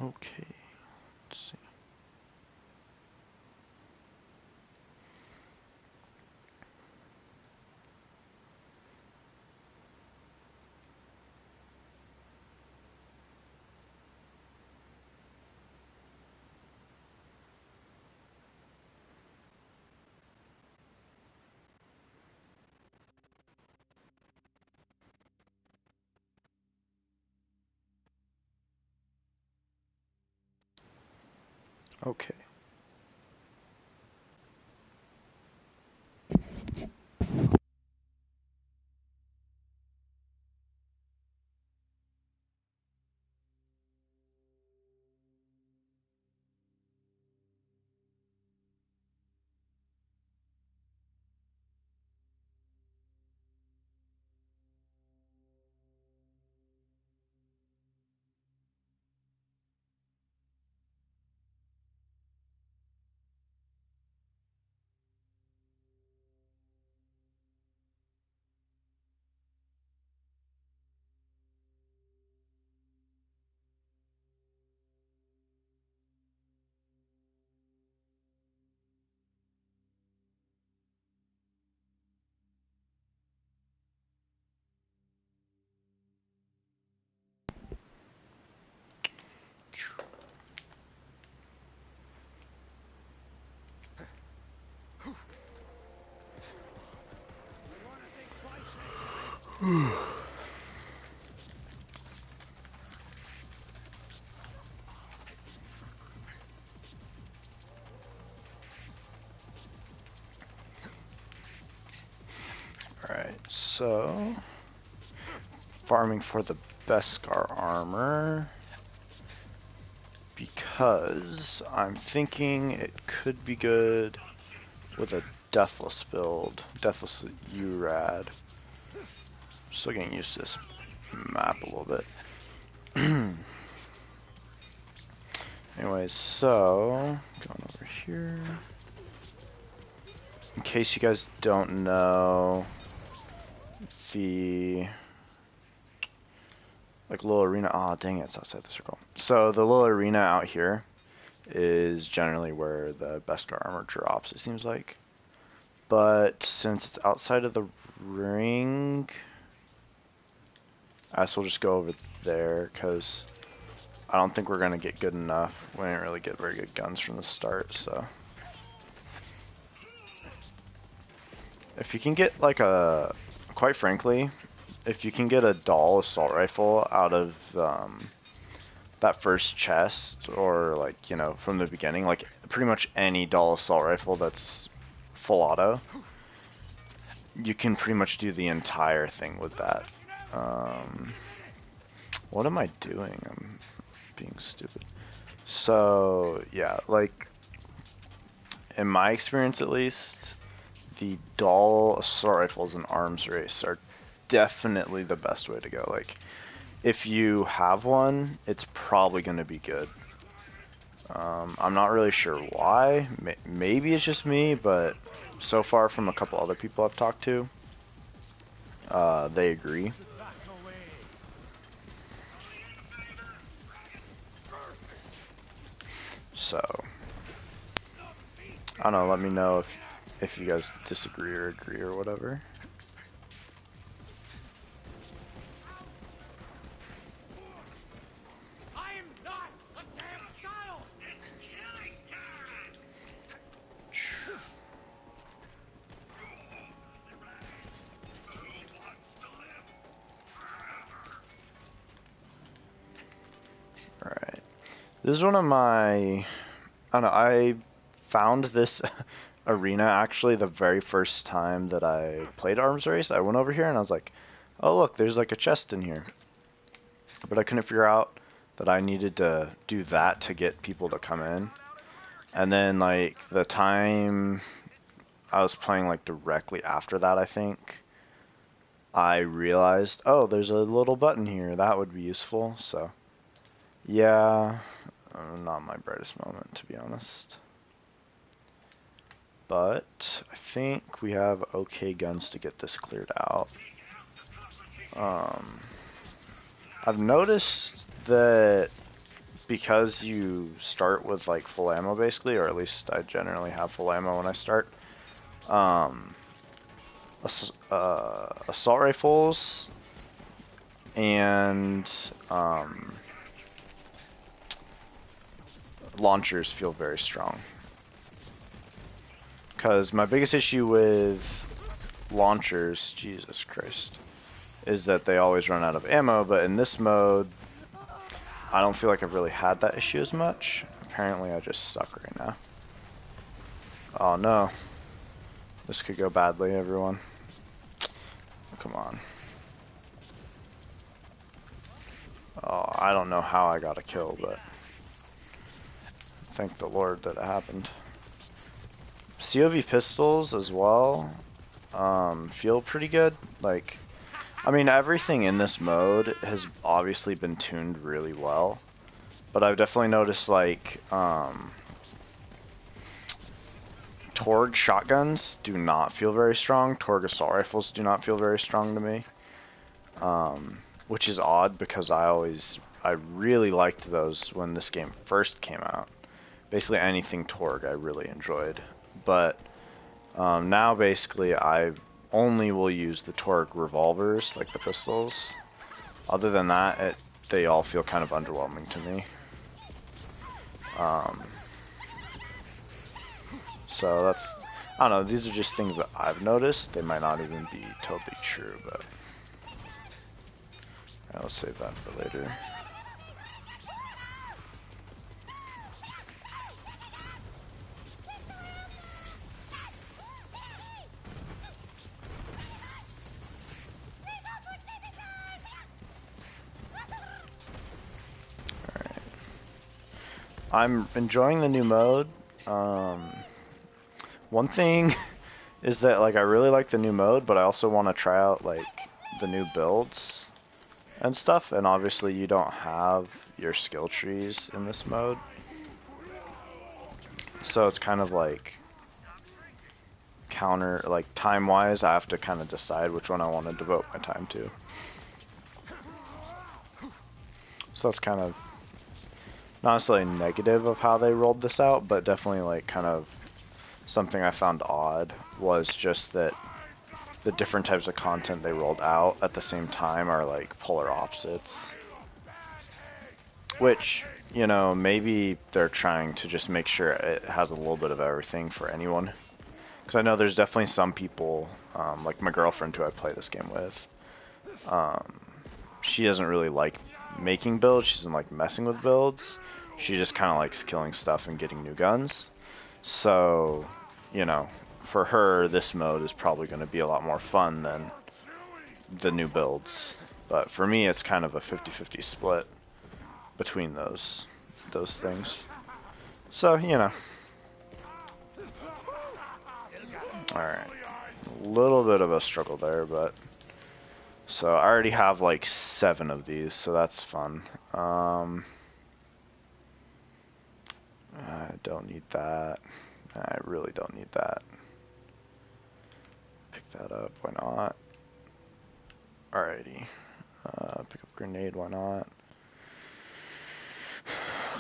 Okay. Let's see. Okay. Alright, so farming for the Beskar armor because I'm thinking it could be good with a Deathless build. Deathless URAD. Still getting used to this map a little bit. Anyways, so going over here. In case you guys don't know, the little arena. Ah, dang it, it's outside the circle. So the little arena out here is generally where the Beskar armor drops, it seems like. But since it's outside of the ring, I guess we'll just go over there because I don't think we're gonna get good enough. We didn't really get very good guns from the start, so. If you can get like quite frankly, if you can get a Dahl assault rifle out of that first chest, or like, you know, from the beginning, like pretty much any Dahl assault rifle that's full auto, you can pretty much do the entire thing with that. What am I doing? I'm being stupid. So yeah, like in my experience at least, the Dahl assault rifles in arms race are definitely the best way to go. Like, if you have one, it's probably going to be good. I'm not really sure why. Maybe it's just me, but so far from a couple other people I've talked to, they agree. So, I don't know, let me know if you guys disagree or agree or whatever. Alright. This is one of my, I don't know, I found this arena actually the very first time that I played Arms Race. I went over here and I was like, oh look, there's like a chest in here. But I couldn't figure out that I needed to do that to get people to come in. And then like the time I was playing like directly after that, I think, I realized, oh, there's a little button here. That would be useful. So yeah, not my brightest moment, to be honest. But I think we have okay guns to get this cleared out. I've noticed that because you start with like full ammo basically, or at least I generally have full ammo when I start. Assault rifles and launchers feel very strong. Because my biggest issue with launchers, Jesus Christ, is that they always run out of ammo, but in this mode, I don't feel like I've really had that issue as much. Apparently I just suck right now. Oh no. This could go badly, everyone. Come on. Oh, I don't know how I got a kill, but thank the Lord that it happened. COV pistols as well feel pretty good. Like, I mean, everything in this mode has obviously been tuned really well, but I've definitely noticed like Torg shotguns do not feel very strong. Torg assault rifles do not feel very strong to me, which is odd because I really liked those when this game first came out. Basically anything Torg I really enjoyed, but now basically I only will use the Torg revolvers, like the pistols. Other than that, they all feel kind of underwhelming to me. So that's, I don't know, these are just things that I've noticed. They might not even be totally true, but I'll save that for later. I'm enjoying the new mode. One thing is that like I really like the new mode, but I also want to try out like the new builds and stuff, and obviously you don't have your skill trees in this mode. So it's kind of like like time-wise, I have to kind of decide which one I want to devote my time to. So that's kind of not necessarily negative of how they rolled this out, but definitely like kind of something I found odd was just that the different types of content they rolled out at the same time are like polar opposites. Which, you know, maybe they're trying to just make sure it has a little bit of everything for anyone. Because I know there's definitely some people, like my girlfriend who I play this game with, she doesn't really like making builds, she doesn't like messing with builds. She just kind of likes killing stuff and getting new guns. So, you know, for her, this mode is probably going to be a lot more fun than the new builds. But for me, it's kind of a 50-50 split between those things. So, you know. Alright. A little bit of a struggle there, but... So, I already have like 7 of these, so that's fun. I don't need that. I really don't need that. Pick that up, why not? Alrighty. Pick up grenade, why not?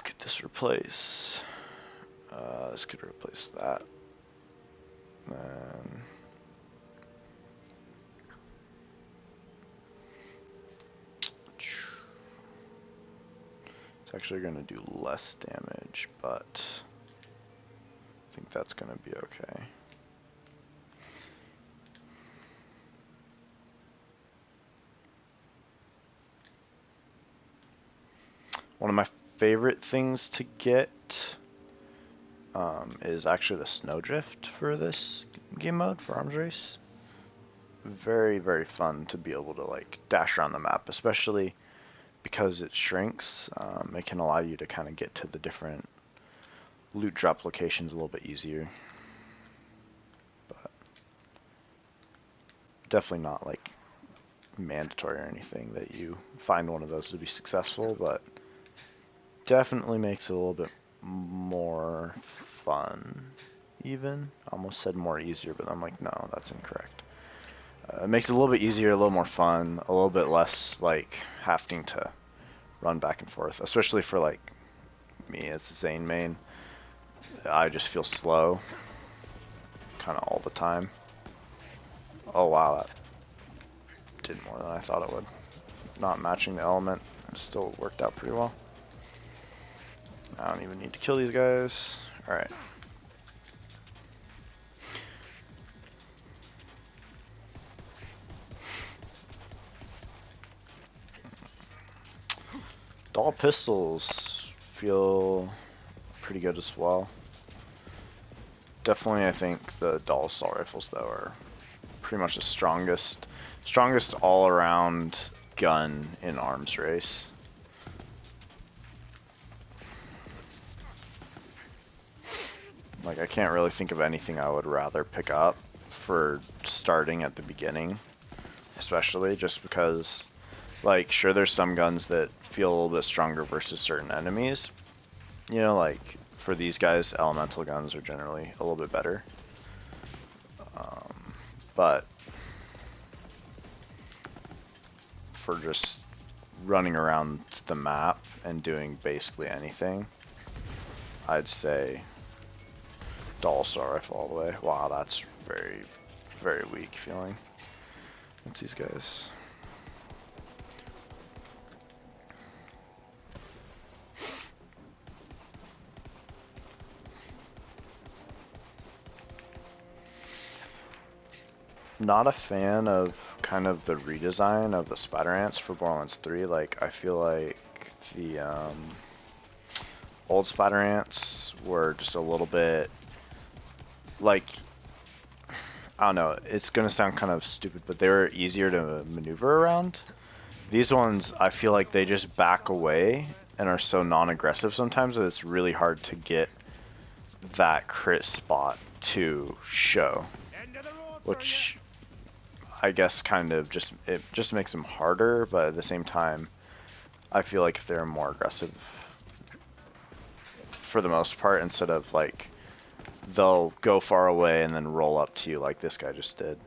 Get this replaced. This could replace that. Then... It's actually going to do less damage, but I think that's going to be okay. One of my favorite things to get is actually the Snowdrift for this game mode, for Arms Race. Very, very fun to be able to like dash around the map, especially because it shrinks. It can allow you to kind of get to the different loot drop locations a little bit easier. But definitely not like mandatory or anything that you find one of those to be successful, but definitely makes it a little bit more fun. Even almost said more easier, but I'm like, no, that's incorrect. It makes it a little bit easier, a little more fun, a little bit less like having to run back and forth, especially for like me as a Zane main, I just feel slow kind of all the time. Oh wow, that did more than I thought it would. Not matching the element, still worked out pretty well. I don't even need to kill these guys. Alright. Dull pistols feel pretty good as well. Definitely I think the dull assault rifles though are pretty much the strongest all around gun in arms race. Like I can't really think of anything I would rather pick up for starting at the beginning, especially just because like sure there's some guns that feel a little bit stronger versus certain enemies. You know, like for these guys elemental guns are generally a little bit better. But for just running around the map and doing basically anything, I'd say dull assault rifle all the way. Wow, that's very, very weak feeling. What's these guys? Not a fan of kind of the redesign of the spider ants for Borderlands 3. Like, I feel like the old spider ants were just a little bit like, I don't know, it's gonna sound kind of stupid, but they were easier to maneuver around. These ones, I feel like they just back away and are so non-aggressive sometimes that it's really hard to get that crit spot to show, which I guess kind of it just makes them harder, but at the same time I feel like if they're more aggressive for the most part, instead of like they'll go far away and then roll up to you like this guy just did,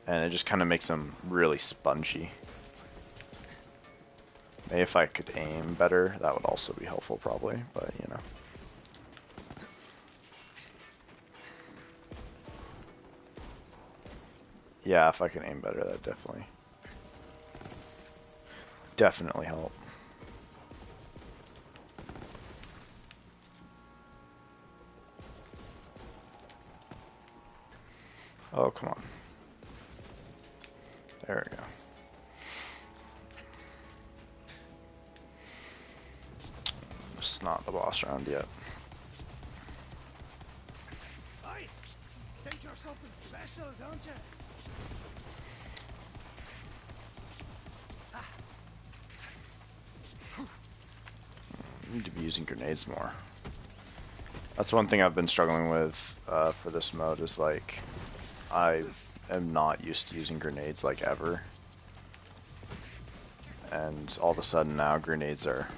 and it just kind of makes them really spongy. Maybe if I could aim better that would also be helpful probably, but you know. Yeah, if I can aim better, that definitely help. Oh, come on. There we go. It's not the boss round yet. Hey, think you're something special, don't you? I need to be using grenades more. That's one thing I've been struggling with for this mode is like I am not used to using grenades like ever, and all of a sudden now grenades are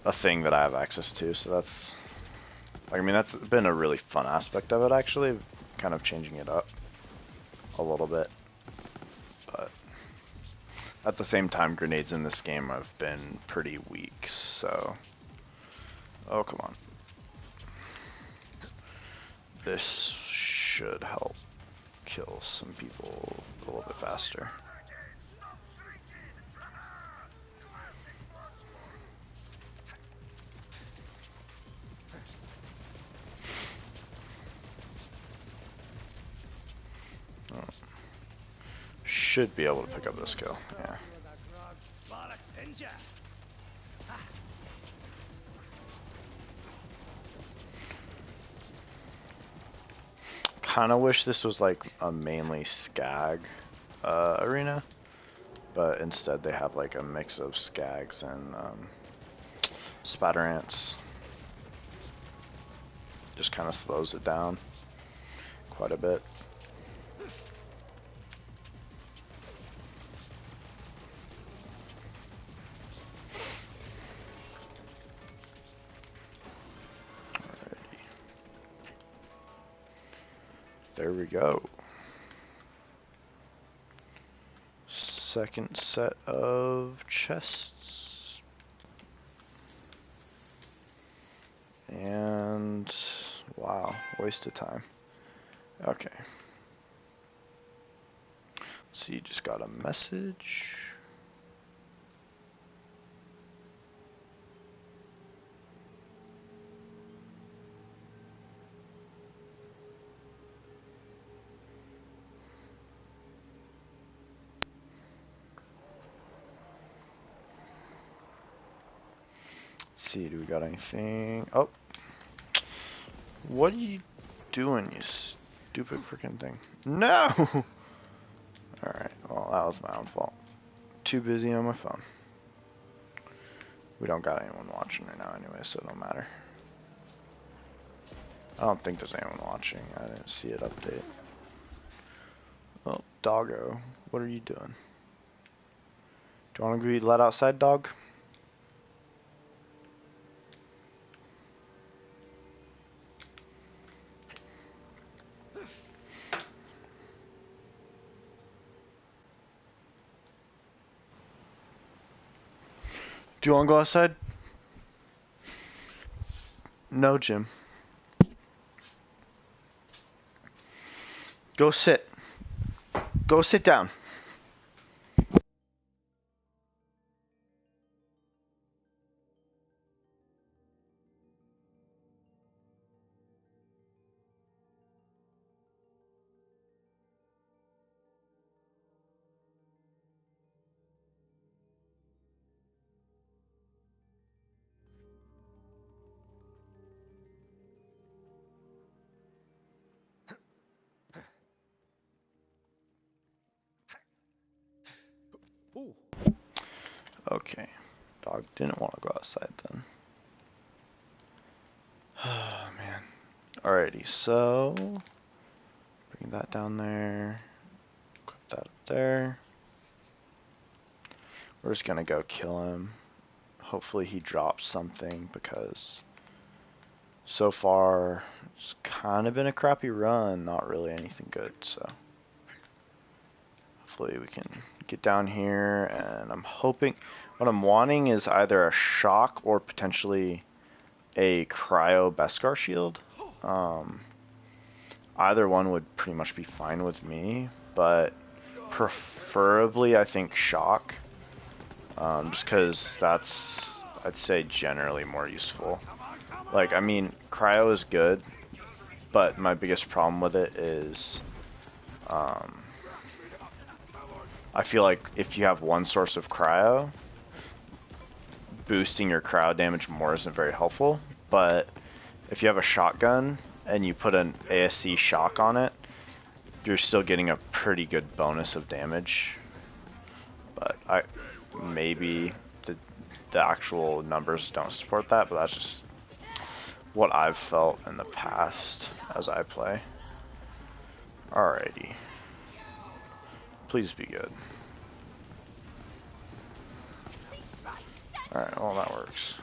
a thing that I have access to, so that's, I mean, that's been a really fun aspect of it actually, kind of changing it up a little bit. But at the same time, grenades in this game have been pretty weak, so... Oh, come on. This should help kill some people a little bit faster. Oh. Should be able to pick up this kill, yeah. Kinda wish this was like a mainly Skag arena, but instead they have like a mix of Skags and Spider Ants. Just kinda slows it down quite a bit. There we go. Second set of chests. And wow, waste of time. Okay. So you just got a message. Let's see, do we got anything? Oh. What are you doing, you stupid freaking thing? No! Alright, well, that was my own fault. Too busy on my phone. We don't got anyone watching right now anyway, so it don't matter. I don't think there's anyone watching. I didn't see it update. Oh, doggo. What are you doing? Do you want to be let outside, dog? Do you want to go outside? No, Jim. Go sit. Go sit down. Ooh. Okay. Dog didn't want to go outside then. Oh, man. Alrighty, so bring that down there. Put that up there. We're just gonna go kill him. Hopefully he drops something because so far it's kind of been a crappy run, not really anything good, so hopefully we can get down here. And I'm hoping, what I'm wanting is either a shock or potentially a cryo Beskar shield. Either one would pretty much be fine with me, but preferably I think shock, just because that's, I'd say, generally more useful. Like, I mean, cryo is good, but my biggest problem with it is I feel like if you have one source of cryo, boosting your cryo damage more isn't very helpful. But if you have a shotgun and you put an ASC shock on it, you're still getting a pretty good bonus of damage. But maybe the actual numbers don't support that, but that's just what I've felt in the past as I play. Alrighty. Please be good. Alright, well that works.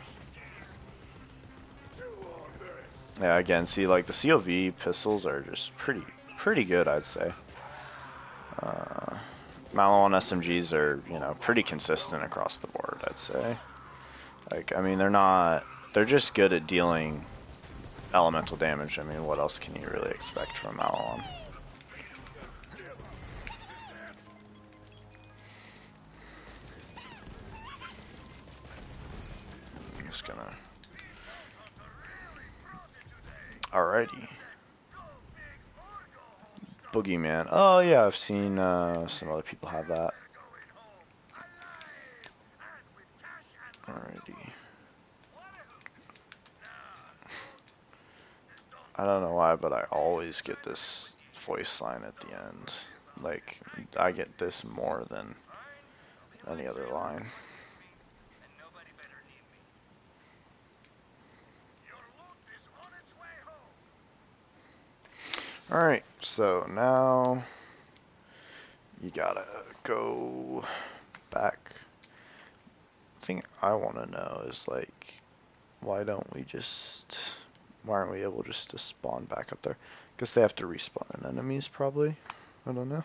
Yeah, again, see, like, the COV pistols are just pretty good, I'd say. Maliwan SMGs are, you know, pretty consistent across the board, I'd say. Like, I mean, they're just good at dealing elemental damage. I mean, what else can you really expect from Maliwan? I'm just gonna... Alrighty. Boogeyman. Oh yeah, I've seen some other people have that. Alrighty. I don't know why, but I always get this voice line at the end. Like, I get this more than any other line. Alright, so now you gotta go back. The thing I want to know is, like, why aren't we able just to spawn back up there? Guess they have to respawn in enemies, probably. I don't know.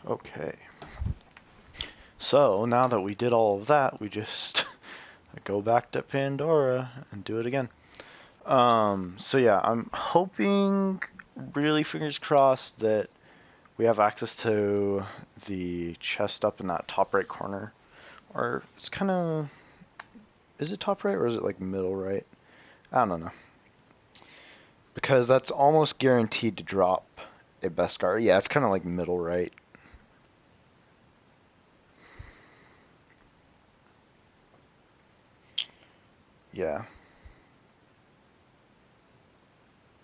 Okay. So now that we did all of that, we just go back to Pandora and do it again. So yeah, I'm hoping, really fingers crossed, that we have access to the chest up in that top right corner. Or it's kind of, is it top right or is it like middle right? I don't know. Because that's almost guaranteed to drop a Beskar. Yeah, it's kind of like middle right. Yeah.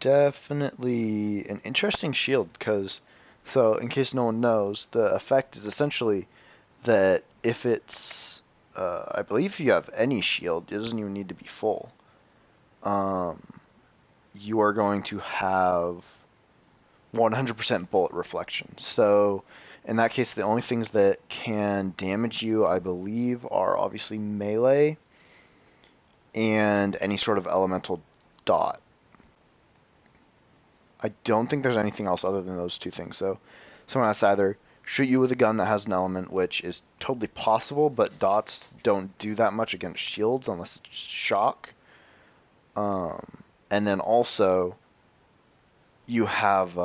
Definitely an interesting shield, because, so in case no one knows, the effect is essentially that if it's, I believe if you have any shield, it doesn't even need to be full. You are going to have 100% bullet reflection. So in that case, the only things that can damage you, I believe, are obviously melee and any sort of elemental dot. I don't think there's anything else other than those two things. So someone has to either shoot you with a gun that has an element, which is totally possible, but dots don't do that much against shields unless it's shock. And then also you have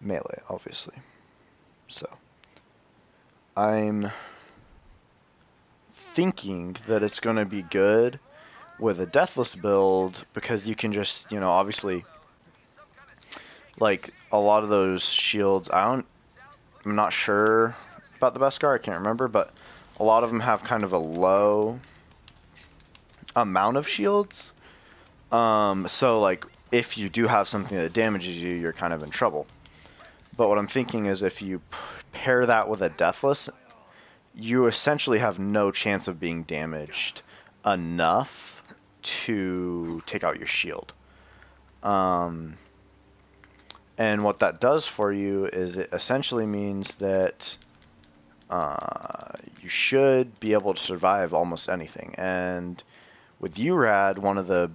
melee, obviously. So I'm thinking that it's going to be good with a deathless build, because you can just, obviously, like a lot of those shields, I'm not sure about the Beskar, I can't remember, but a lot of them have kind of a low amount of shields. So like if you do have something that damages you, you're kind of in trouble. But what I'm thinking is if you pair that with a deathless, you essentially have no chance of being damaged enough to take out your shield. And what that does for you is it essentially means that you should be able to survive almost anything. And with URAD, one of the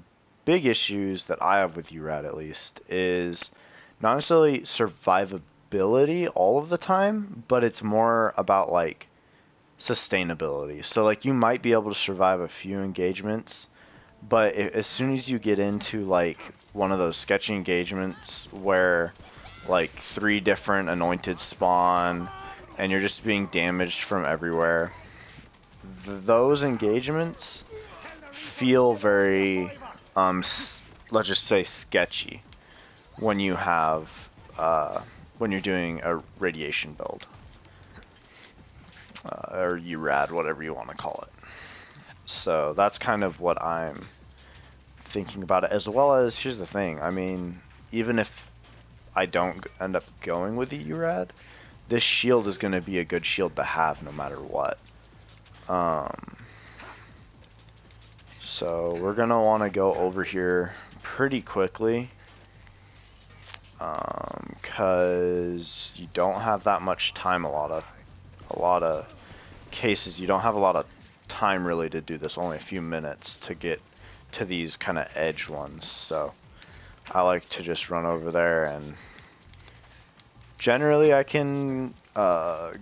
big issues that I have with URAD, at least, is not necessarily survivability all of the time, but it's more about like sustainability. So like you might be able to survive a few engagements, but as soon as you get into like one of those sketchy engagements where like 3 different anointed spawn and you're just being damaged from everywhere, those engagements feel very let's just say sketchy when you have when you're doing a radiation build, or URAD, whatever you want to call it. So that's kind of what I'm thinking about it, as well as, here's the thing, I mean, even if I don't end up going with the URAD, this shield is going to be a good shield to have no matter what. So we're going to want to go over here pretty quickly, because you don't have that much time. A lot of cases you don't have a lot of time really to do this, only a few minutes to get to these kind of edge ones. So I like to just run over there, and generally I can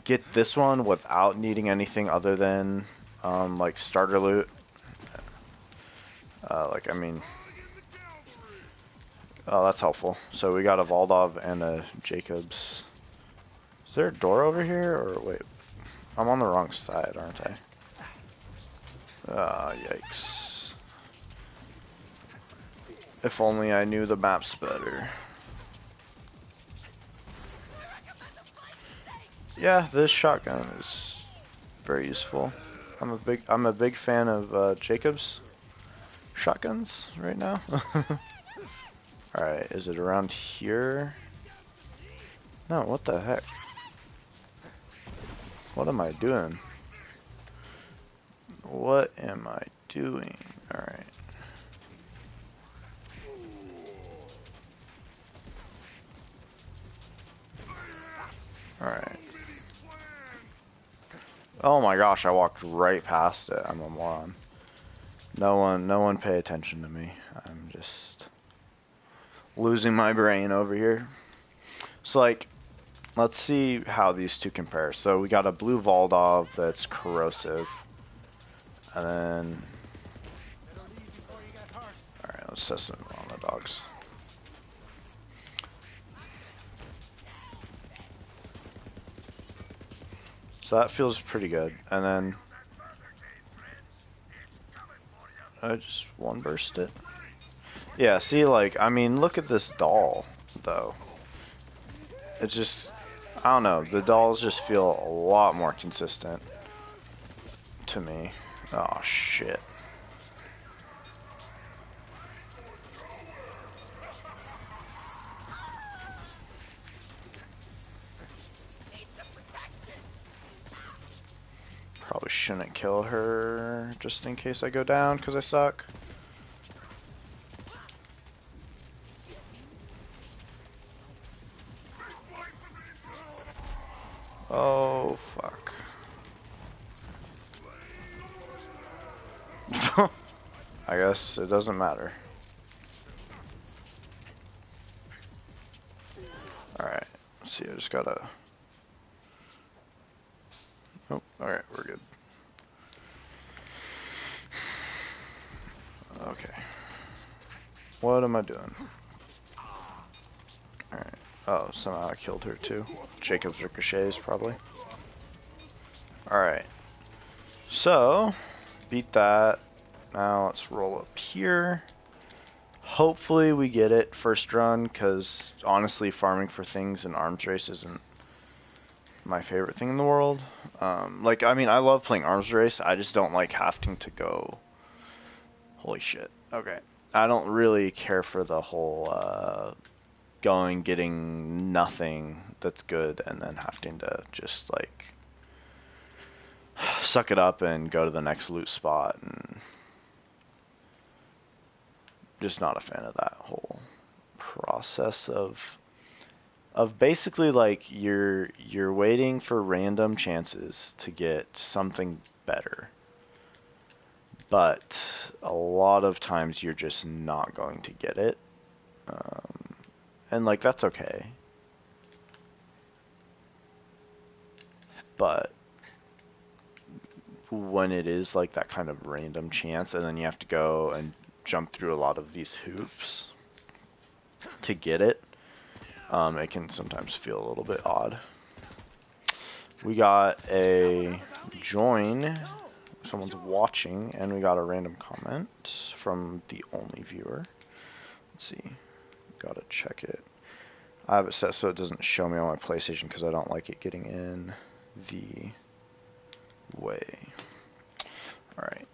get this one without needing anything other than like starter loot. Like, I mean, oh, that's helpful. So we got a Valdov and a Jacobs. Is there a door over here, or wait, I'm on the wrong side, aren't I? Yikes. If only I knew the maps better. Yeah, this shotgun is very useful. I'm a big fan of Jacobs shotguns right now. Alright, is it around here? No, what the heck? What am I doing? What am I doing? Alright. Alright. Oh my gosh, I walked right past it. I'm a moron. No one pay attention to me. I'm just losing my brain over here. So like, let's see how these two compare. So we got a blue Voldov that's corrosive. And then... Alright, let's test them on the dogs. So that feels pretty good. And then... I just one burst it. Yeah, see, like, I mean, look at this doll, though. It just... I don't know, the dolls just feel a lot more consistent to me. Oh, shit. Probably shouldn't kill her just in case I go down because I suck. Oh, fuck. I guess it doesn't matter. Alright, let's see, I just gotta... Oh, alright, we're good. Okay. What am I doing? Alright. Oh, somehow I killed her too. Jacob's ricochets, probably. Alright. So, beat that. Now let's roll up here. Hopefully we get it first run, because honestly farming for things in arms race isn't my favorite thing in the world. Like, I mean, I love playing arms race, I just don't like having to go... Holy shit. Okay. I don't really care for the whole going, getting nothing that's good, and then having to just, like, suck it up and go to the next loot spot, and just not a fan of that whole process of basically, like, you're waiting for random chances to get something better, but a lot of times you're just not going to get it, and like, that's okay, but when it is like that kind of random chance and then you have to go and jump through a lot of these hoops to get it, it can sometimes feel a little bit odd. We got a join, someone's watching, and we got a random comment from the only viewer. Let's see, gotta check it. I have it set so it doesn't show me on my PlayStation because I don't like it getting in the way. Alright,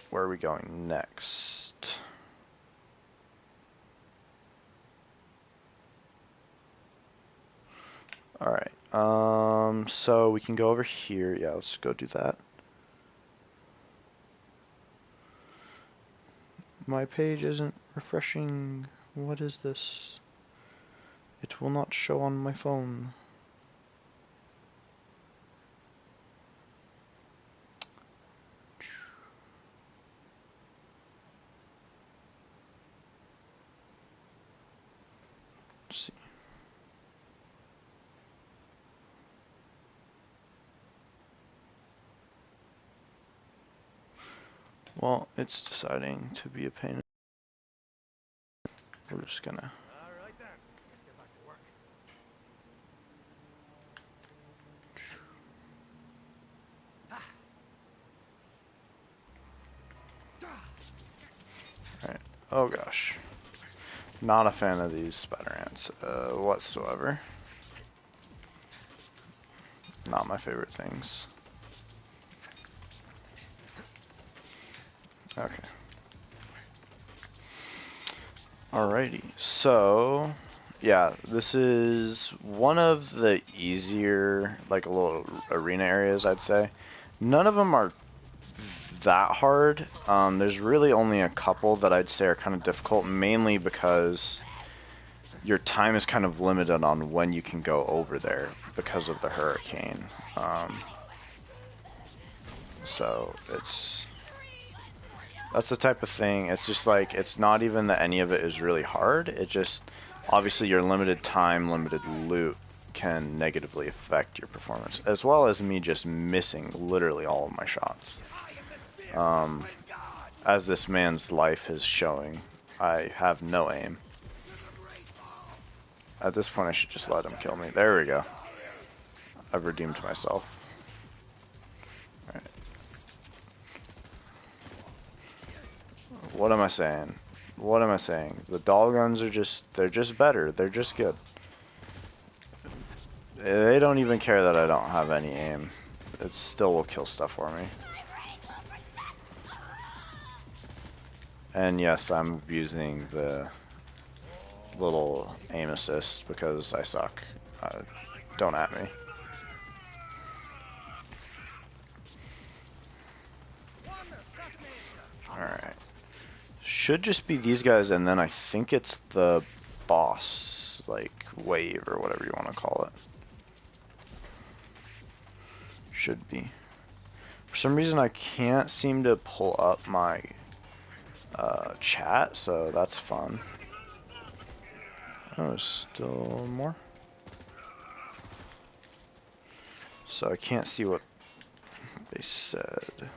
where are we going next? Alright, so we can go over here. Yeah, let's go do that. My page isn't refreshing. What is this? It will not show on my phone. Let's see. Well, it's deciding to be a pain. We're just gonna... Alright then, let's get back to work. Alright. Oh gosh. Not a fan of these spider ants whatsoever. Not my favorite things. Okay. Alrighty, so yeah, this is one of the easier, like, a little arena areas, I'd say. None of them are that hard. There's really only a couple that I'd say are kind of difficult, mainly because your time is kind of limited on when you can go over there because of the hurricane. So that's the type of thing. It's just like, it's not even that any of it is really hard. It just, obviously your limited time, limited loot can negatively affect your performance, as well as me just missing literally all of my shots. As this man's life is showing, I have no aim. At this point I should just let him kill me. There we go. I've redeemed myself. Alright. What am I saying? What am I saying? The doll guns are they're just better. They're just good. They don't even care that I don't have any aim. It still will kill stuff for me. And yes, I'm abusing the little aim assist because I suck. Don't at me. Alright. Should just be these guys, and then I think it's the boss, like, wave or whatever you want to call it. Should be. For some reason I can't seem to pull up my chat, so that's fun. Oh, there's still more. So I can't see what they said.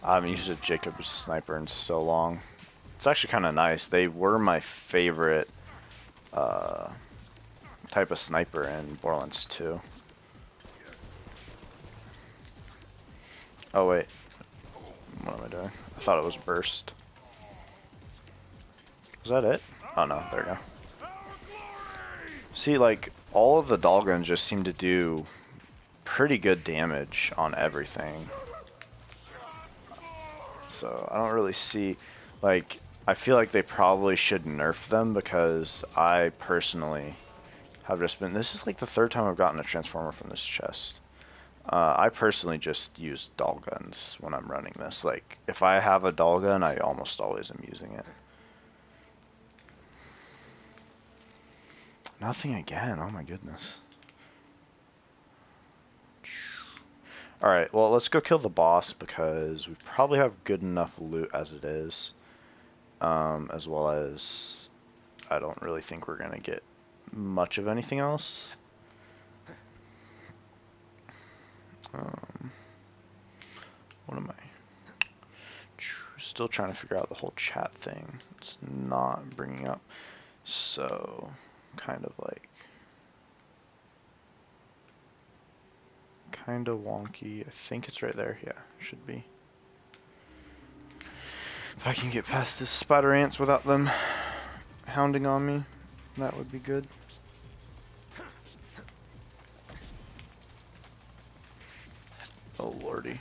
I haven't used a Jacob's sniper in so long. It's actually kind of nice. They were my favorite type of sniper in Borderlands 2. Oh wait, what am I doing? I thought it was burst. Is that it? Oh no, there we go. See, like, all of the doll guns just seem to do pretty good damage on everything. So I don't really see, like, I feel like they probably should nerf them because I personally have just been, this is like the third time I've gotten a transformer from this chest. I personally just use doll guns when I'm running this. Like, if I have a doll gun, I almost always am using it. Nothing again, oh my goodness. Alright, well, let's go kill the boss because we probably have good enough loot as it is. As well as I don't really think we're gonna get much of anything else. What am I? Still trying to figure out the whole chat thing. It's not bringing up. So, kind of like, kind of wonky. I think it's right there. Yeah, should be. If I can get past this spider ants without them hounding on me, that would be good. Oh lordy.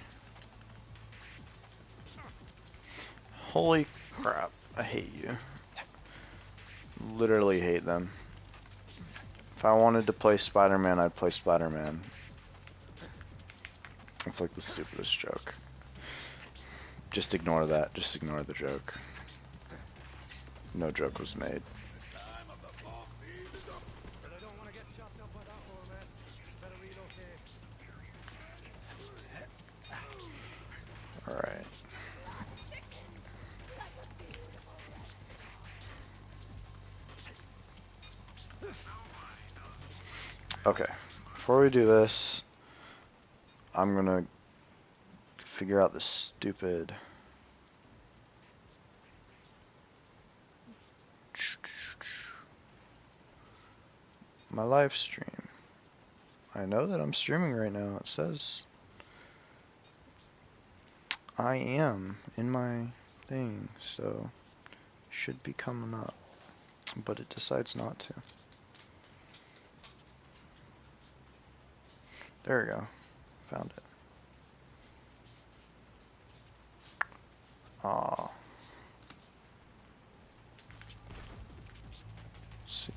Holy crap, I hate you. Literally hate them. If I wanted to play Spider-Man, I'd play Spider-Man. It's like the stupidest joke. Just ignore that, just ignore the joke. No joke was made. Alright. Okay, before we do this, I'm gonna figure out this stupid... my live stream. I know that I'm streaming right now. It says I am in my thing, so should be coming up, but it decides not to. There we go. Found it. Aw. Let's see.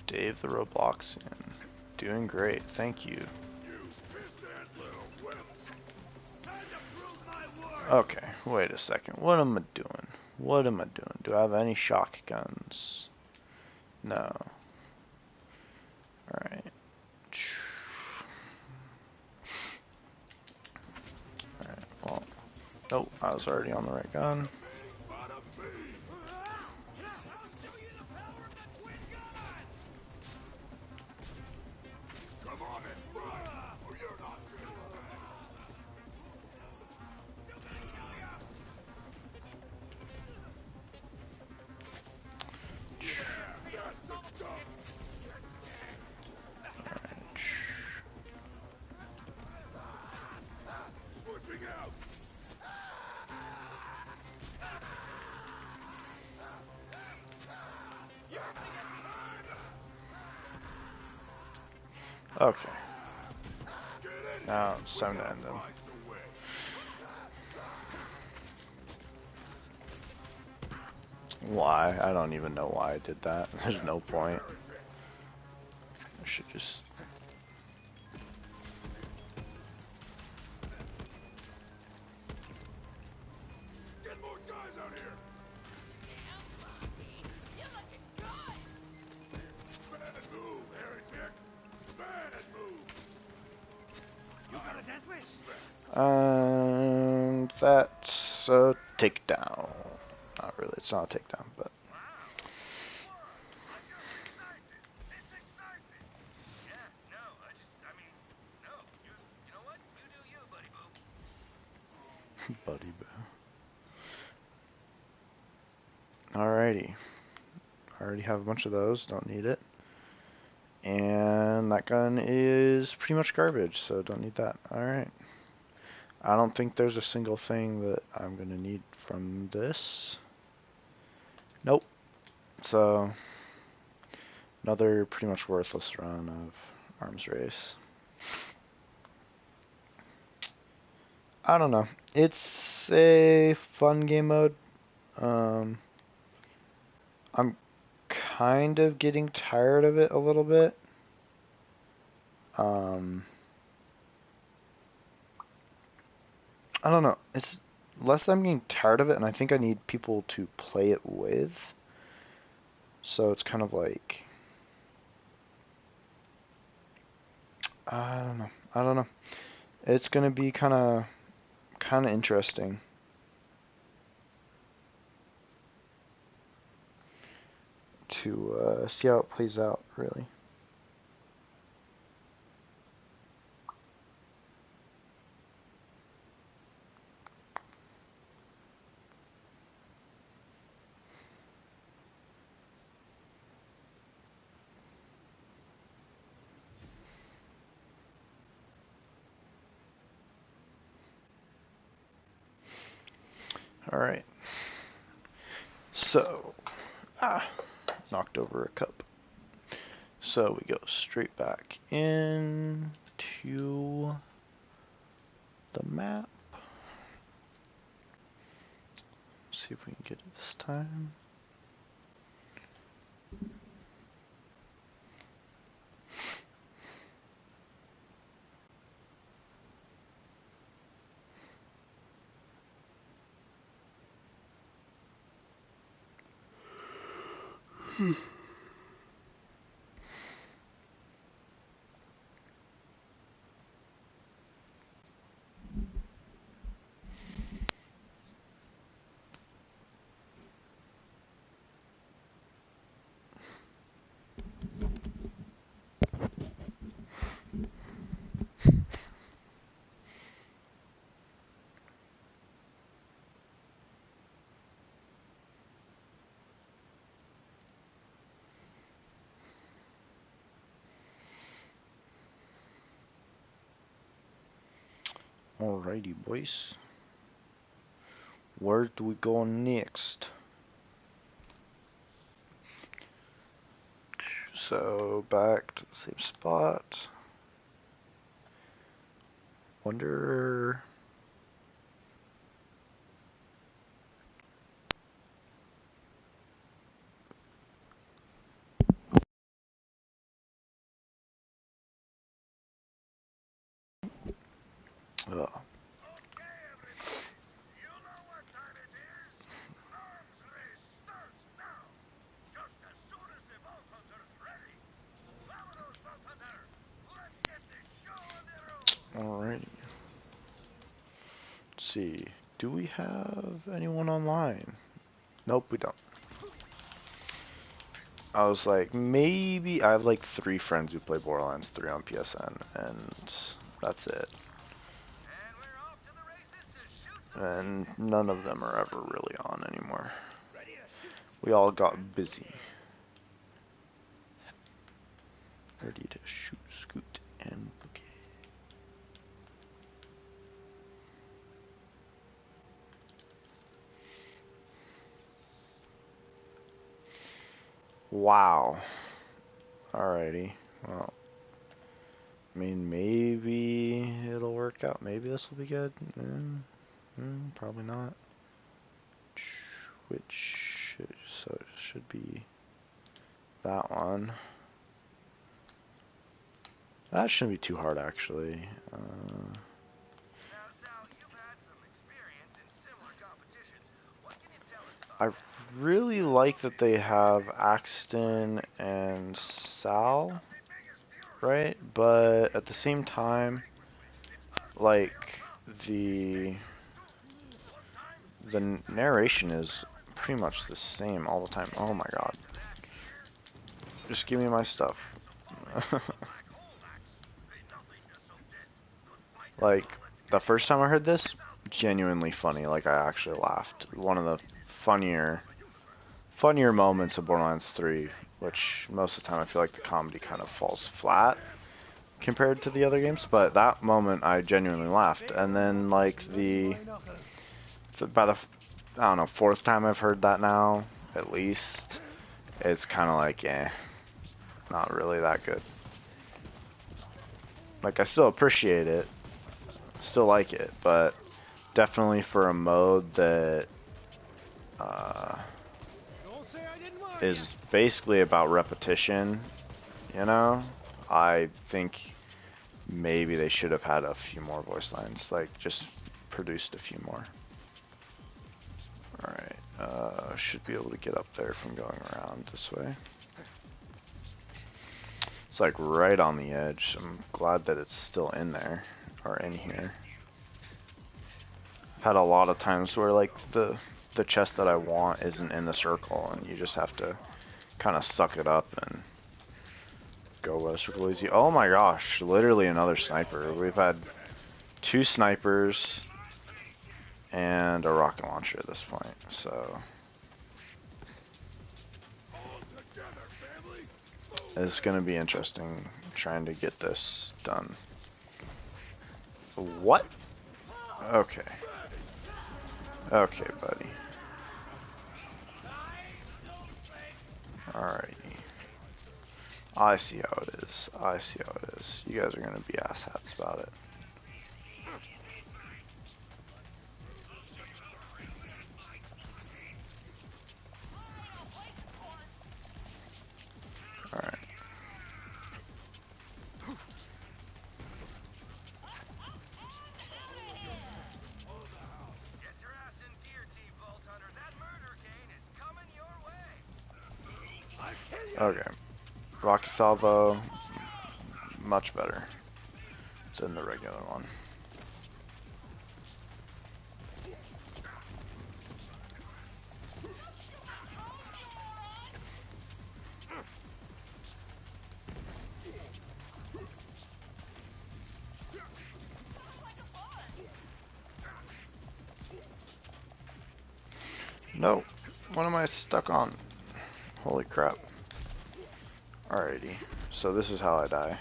Dave the Robloxian. Doing great, thank you. Okay, wait a second. What am I doing? What am I doing? Do I have any shotguns? No. Alright. Alright, well. Nope, I was already on the right gun. Okay. Now it's time to end them. Why? I don't even know why I did that. There's no point. I should just... Get more guys out here! You're looking good! Bad move, heretic! Bad move! You got a death wish? And that's a takedown. Not really, it's not a takedown, but... Buddy boo. Alrighty. I already have a bunch of those, don't need it. And that gun is pretty much garbage, so don't need that. Alright. I don't think there's a single thing that I'm gonna need from this. Nope. So, another pretty much worthless run of Arms Race. I don't know. It's a fun game mode. I'm kind of getting tired of it a little bit. I don't know. It's less that I'm getting tired of it, and I think I need people to play it with. So it's kind of like... I don't know. I don't know. It's gonna be kind of interesting. To see how it plays out, really. Alright. So, knocked over a cup. So we go straight back into the map. See if we can get it this time. Alrighty, boys. Where do we go next? So, back to the same spot. Wonder... Ugh. see. Do we have anyone online? Nope, we don't. I was like, maybe I have like 3 friends who play Borderlands 3 on PSN, and that's it. And none of them are ever really on anymore. We all got busy. Ready to shoot, scoot, and bouquet. Wow. Alrighty. Well, I mean, maybe it'll work out. Maybe this will be good. Probably not. Which, so it should be that one. That shouldn't be too hard, actually. I really like that they have Axton and Sal, right? But at the same time, like the narration is pretty much the same all the time. Oh my god. Just give me my stuff. Like, the first time I heard this, genuinely funny. Like, I actually laughed. One of the funnier moments of Borderlands 3, which most of the time I feel like the comedy kind of falls flat compared to the other games, but that moment I genuinely laughed. And then, like, by the, I don't know, 4th time I've heard that now, at least, it's kind of like, not really that good. Like, I still appreciate it, still like it, but definitely for a mode that is basically about repetition, you know, I think maybe they should have had a few more voice lines, like just produced a few more. Alright, should be able to get up there from going around this way. It's like right on the edge. I'm glad that it's still in there, or in here. Had a lot of times where like the chest that I want isn't in the circle, and you just have to kind of suck it up and go as easy. Oh my gosh, literally another sniper. We've had 2 snipers and a rocket launcher at this point, so it's gonna be interesting trying to get this done. What? Okay. Okay, buddy. Alrighty. I see how it is. I see how it is. You guys are gonna be asshats about it. Alright. Okay. Rocket salvo, much better than the regular one. No, what am I stuck on? Holy crap. Alrighty, so this is how I die.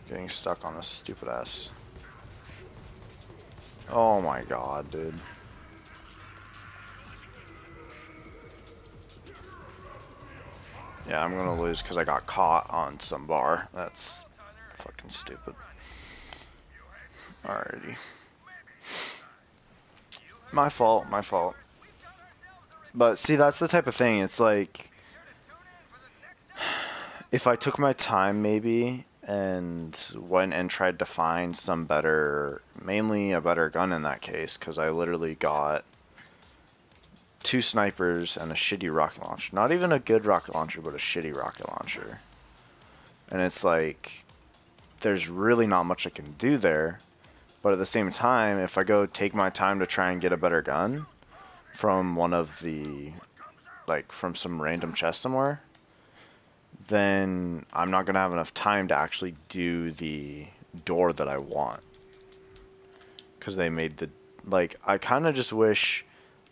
Getting stuck on this stupid ass. Oh my god, dude. Yeah, I'm gonna lose because I got caught on some bar. That's fucking stupid. Alrighty. My fault, my fault. But see, that's the type of thing, it's like, if I took my time maybe and went and tried to find some better, mainly a better gun in that case, because I literally got 2 snipers and a shitty rocket launcher. Not even a good rocket launcher, but a shitty rocket launcher. And it's like, there's really not much I can do there, But at the same time, if I go take my time to try and get a better gun from one of the, like, from some random chest somewhere, then I'm not going to have enough time to actually do the door that I want. Because they made the, like, I kind of just wish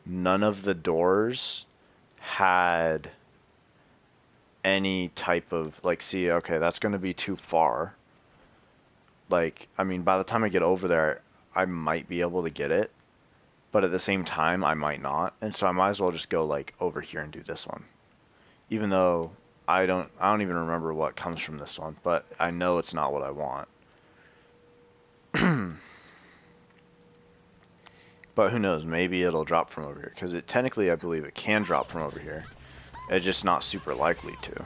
none of the doors had any type of, like, see, okay, that's going to be too far. Like, I mean, by the time I get over there, I might be able to get it, but at the same time, I might not, and so I might as well just go, like, over here and do this one. Even though I don't even remember what comes from this one, but I know it's not what I want. But who knows, maybe it'll drop from over here, because it technically, I believe it can drop from over here. It's just not super likely to.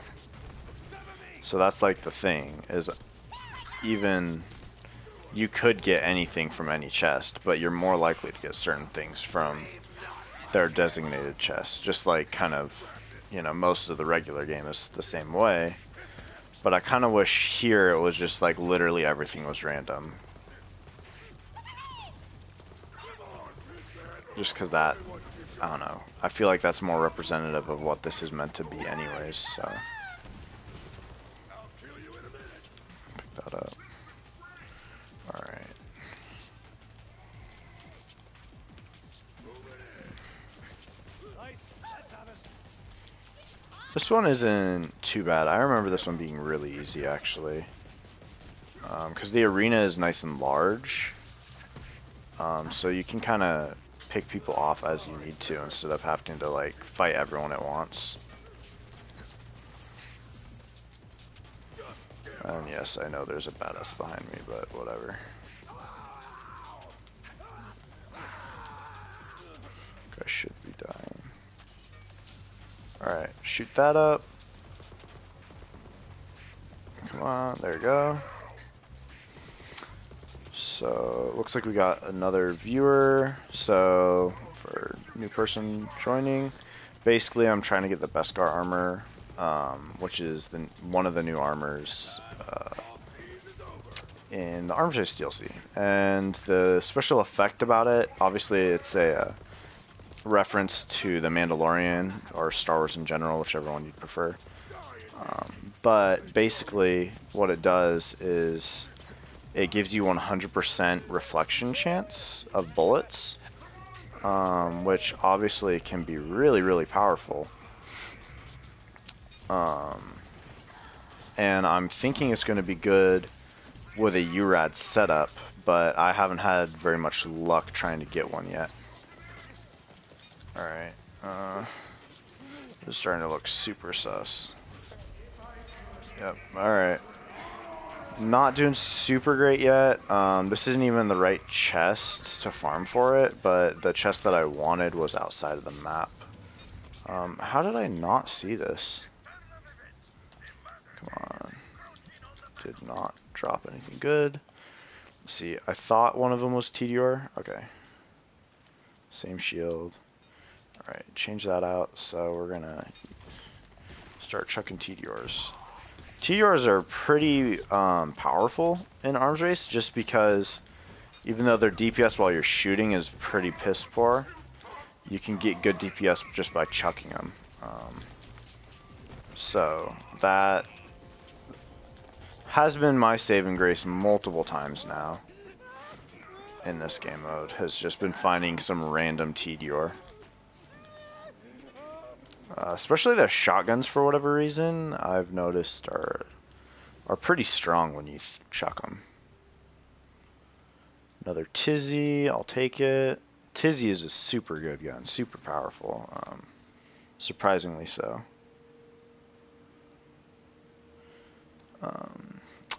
So that's like the thing, is even you could get anything from any chest, but you're more likely to get certain things from their designated chests. Just like kind of, you know, most of the regular game is the same way. But I kind of wish here it was just like literally everything was random. Just because that, I don't know. I feel like that's more representative of what this is meant to be anyways, so. Pick that up. Alright. This one isn't too bad. I remember this one being really easy, actually. Because the arena is nice and large. So you can kind of pick people off as you need to instead of having to, like, fight everyone at once. And yes, I know there's a badass behind me, but whatever. I should be dying. Alright, shoot that up. Come on, there we go. So, looks like we got another viewer. So, for new person joining, basically I'm trying to get the Beskar armor, which is one of the new armors in the Arms Race DLC. And the special effect about it, obviously it's a reference to The Mandalorian, or Star Wars in general, whichever one you prefer. But basically what it does is it gives you 100% reflection chance of bullets, which obviously can be really, really powerful. And I'm thinking it's going to be good with a URAD setup, but I haven't had very much luck trying to get one yet. Alright, it's starting to look super sus. Yep, alright. Not doing super great yet. This isn't even the right chest to farm for it, but the chest that I wanted was outside of the map. How did I not see this? Come on. Did not drop anything good. Let's see, I thought one of them was TDR. Okay. Same shield. Alright, change that out, so we're gonna start chucking TDRs. TDRs are pretty powerful in Arms Race, just because even though their DPS while you're shooting is pretty piss poor, you can get good DPS just by chucking them. So that has been my saving grace multiple times now in this game mode, has just been finding some random TDR. Especially the shotguns, for whatever reason, I've noticed are pretty strong when you chuck them. Another Tizzy, I'll take it. Tizzy is a super good gun, super powerful, surprisingly so.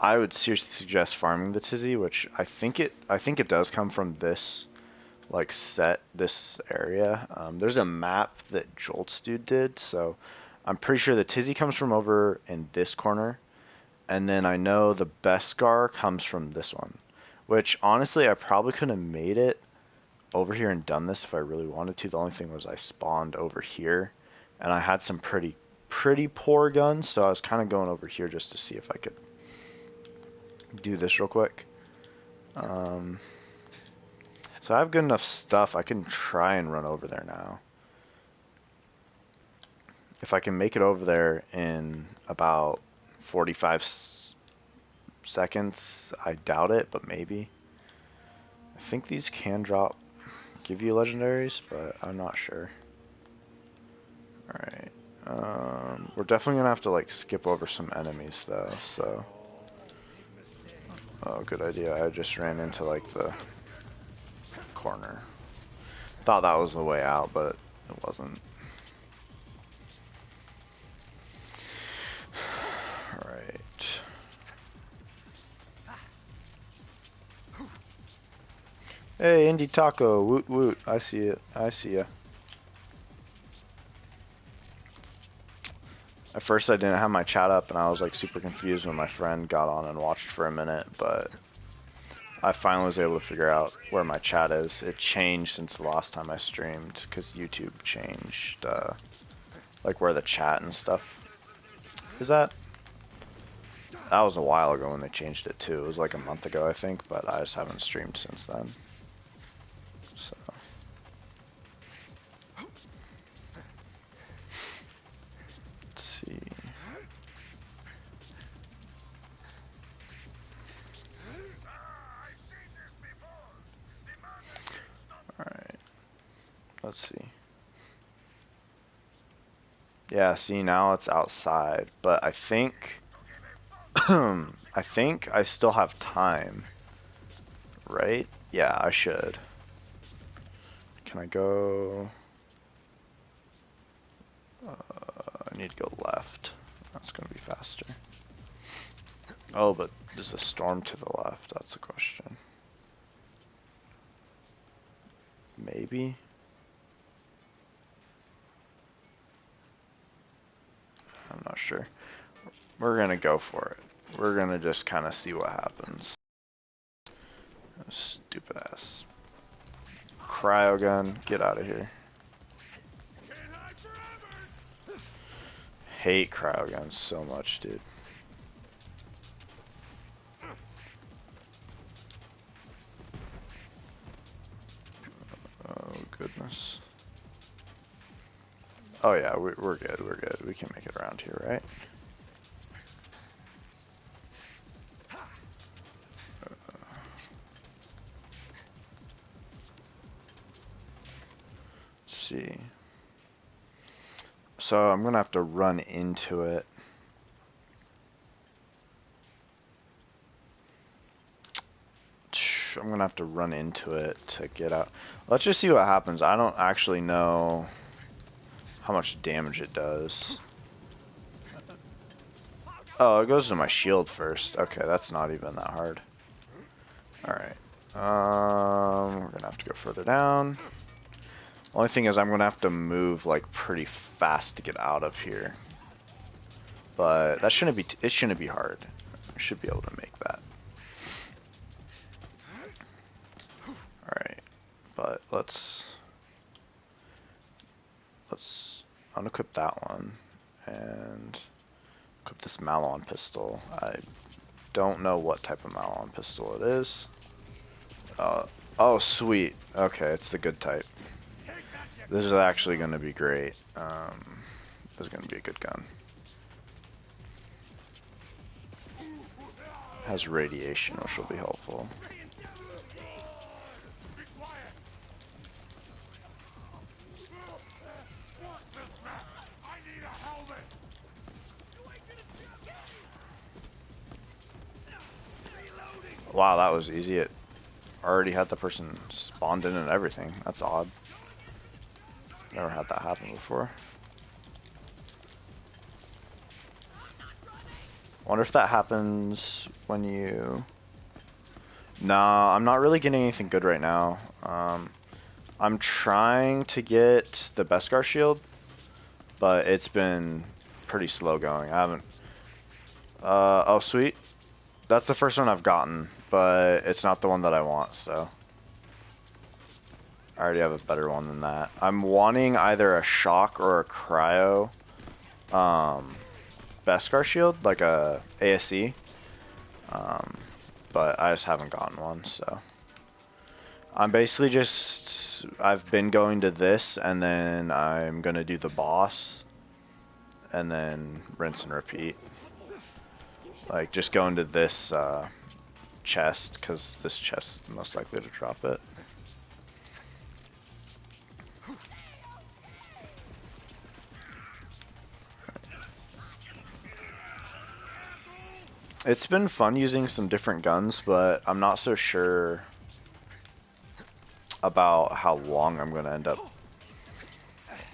I would seriously suggest farming the Tizzy, which I think it does come from this, like, this area. There's a map that Jolts dude did, so I'm pretty sure the Tizzy comes from over in this corner, and then I know the Beskar comes from this one, which honestly I probably could have made it over here and done this if I really wanted to. The only thing was I spawned over here, and I had some pretty poor guns, so I was kind of going over here just to see if I could do this real quick. So I have good enough stuff, I can try and run over there now. If I can make it over there in about 45 seconds, I doubt it, but maybe. I think these can give you legendaries, but I'm not sure. Alright. We're definitely gonna have to like skip over some enemies though, so. Oh, good idea. I just ran into like the corner. Thought that was the way out, but it wasn't. Alright. Hey, Indie Taco, woot woot. I see it. I see ya. At first I didn't have my chat up and I was like super confused when my friend got on and watched for a minute, but I finally was able to figure out where my chat is. It changed since the last time I streamed because YouTube changed like where the chat and stuff is at. That was a while ago when they changed it too. It was like a month ago I think, but I just haven't streamed since then. So let's see. Alright. Let's see. Yeah, see now it's outside, but I think I think I still have time. Right? Yeah, I should. Can I go? I need to go left. That's gonna be faster. Oh, but there's a storm to the left. That's the question. Maybe? I'm not sure. We're gonna go for it. We're gonna just kind of see what happens. Stupid ass. Cryogun, get out of here. Hate cryoguns so much, dude. Oh goodness. Oh yeah, we're good, we're good. We can make it around here, right? Let's see. So I'm gonna have to run into it. I'm gonna have to run into it to get out. Let's just see what happens. I don't actually know how much damage it does. Oh, it goes to my shield first. Okay, that's not even that hard. Alright. We're gonna have to go further down. Only thing is I'm gonna have to move like pretty fast to get out of here. But that shouldn't be it shouldn't be hard. I should be able to make that. Alright. But let's unequip that one and equip this Malon pistol. I don't know what type of Malon pistol it is. Oh sweet. Okay, it's the good type. This is actually going to be great. This is going to be a good gun. Has radiation, which will be helpful. Wow, that was easy. It already had the person spawned in and everything. That's odd. Never had that happen before. Wonder if that happens when you... Nah, I'm not really getting anything good right now. I'm trying to get the Beskar shield, but it's been pretty slow going. I haven't... oh sweet. That's the first one I've gotten, but it's not the one that I want, so... I already have a better one than that. I'm wanting either a shock or a cryo Beskar shield, like a ASC. But I just haven't gotten one, so. I'm basically just, I've been going to this, and then I'm gonna do the boss, and then rinse and repeat. Like, just go into this chest, because this chest is most likely to drop it. It's been fun using some different guns, but I'm not so sure about how long I'm gonna end up,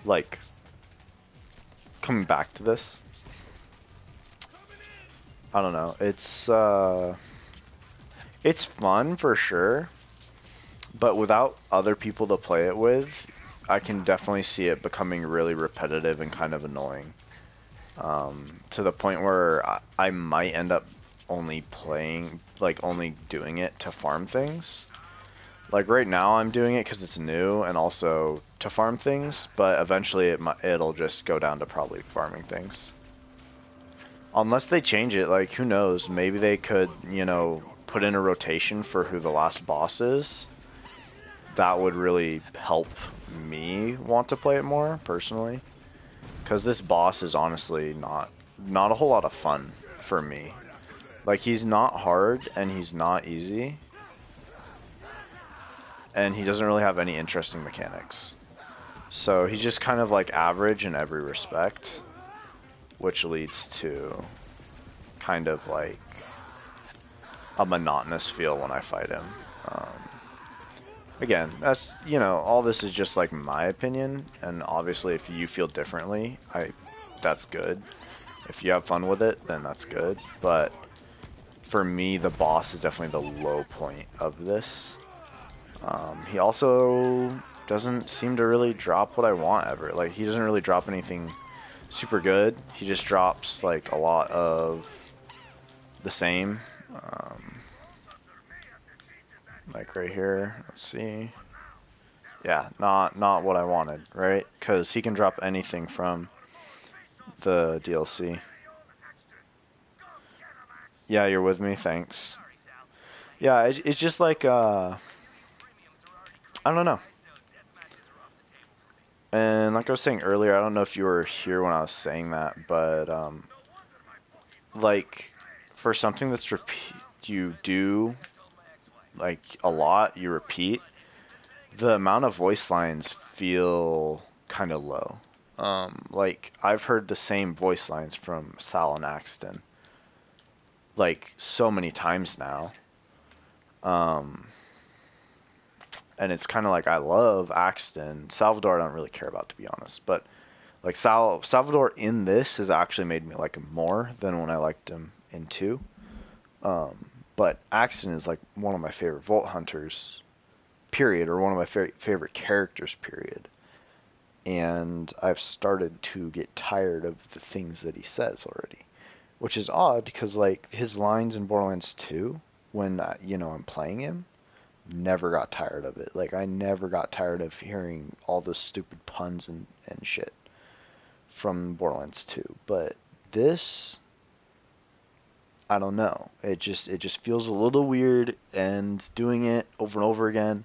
like, coming back to this. I don't know. It's fun for sure, but without other people to play it with, I can definitely see it becoming really repetitive and kind of annoying. To the point where I might end up only playing, like, only doing it to farm things. Like, right now I'm doing it because it's new and also to farm things, but eventually it'll just go down to probably farming things. Unless they change it, like, who knows, maybe they could, you know, put in a rotation for who the last boss is. That would really help me want to play it more, personally. Because this boss is honestly not a whole lot of fun for me. Like, he's not hard, and he's not easy. And he doesn't really have any interesting mechanics. So he's just kind of like average in every respect. Which leads to kind of like a monotonous feel when I fight him. Again, that's, you know, all this is just like my opinion, and obviously if you feel differently, that's good. If you have fun with it, then that's good. But for me, the boss is definitely the low point of this. He also doesn't seem to really drop what I want ever. Like, he doesn't really drop anything super good. He just drops like a lot of the same. Like right here, let's see. Yeah, not what I wanted, right? Because he can drop anything from the DLC. Yeah, you're with me, thanks. Yeah, it's just like, I don't know. And like I was saying earlier, I don't know if you were here when I was saying that, but, like, for something that's you do, like, a lot, you repeat, the amount of voice lines feel kind of low. Like, I've heard the same voice lines from Sal and Axton, like, so many times now. And it's kind of like, I love Axton. Salvador I don't really care about, to be honest. But, like, Salvador in this has actually made me like him more than when I liked him in 2. But Axton is, like, one of my favorite Vault Hunters, period, or one of my favorite characters, period. And I've started to get tired of the things that he says already, which is odd because, like, his lines in Borderlands 2, when you know, I'm playing him, never got tired of it. Like, I never got tired of hearing all the stupid puns and shit from Borderlands 2. But this, I don't know. It just feels a little weird, and doing it over and over again,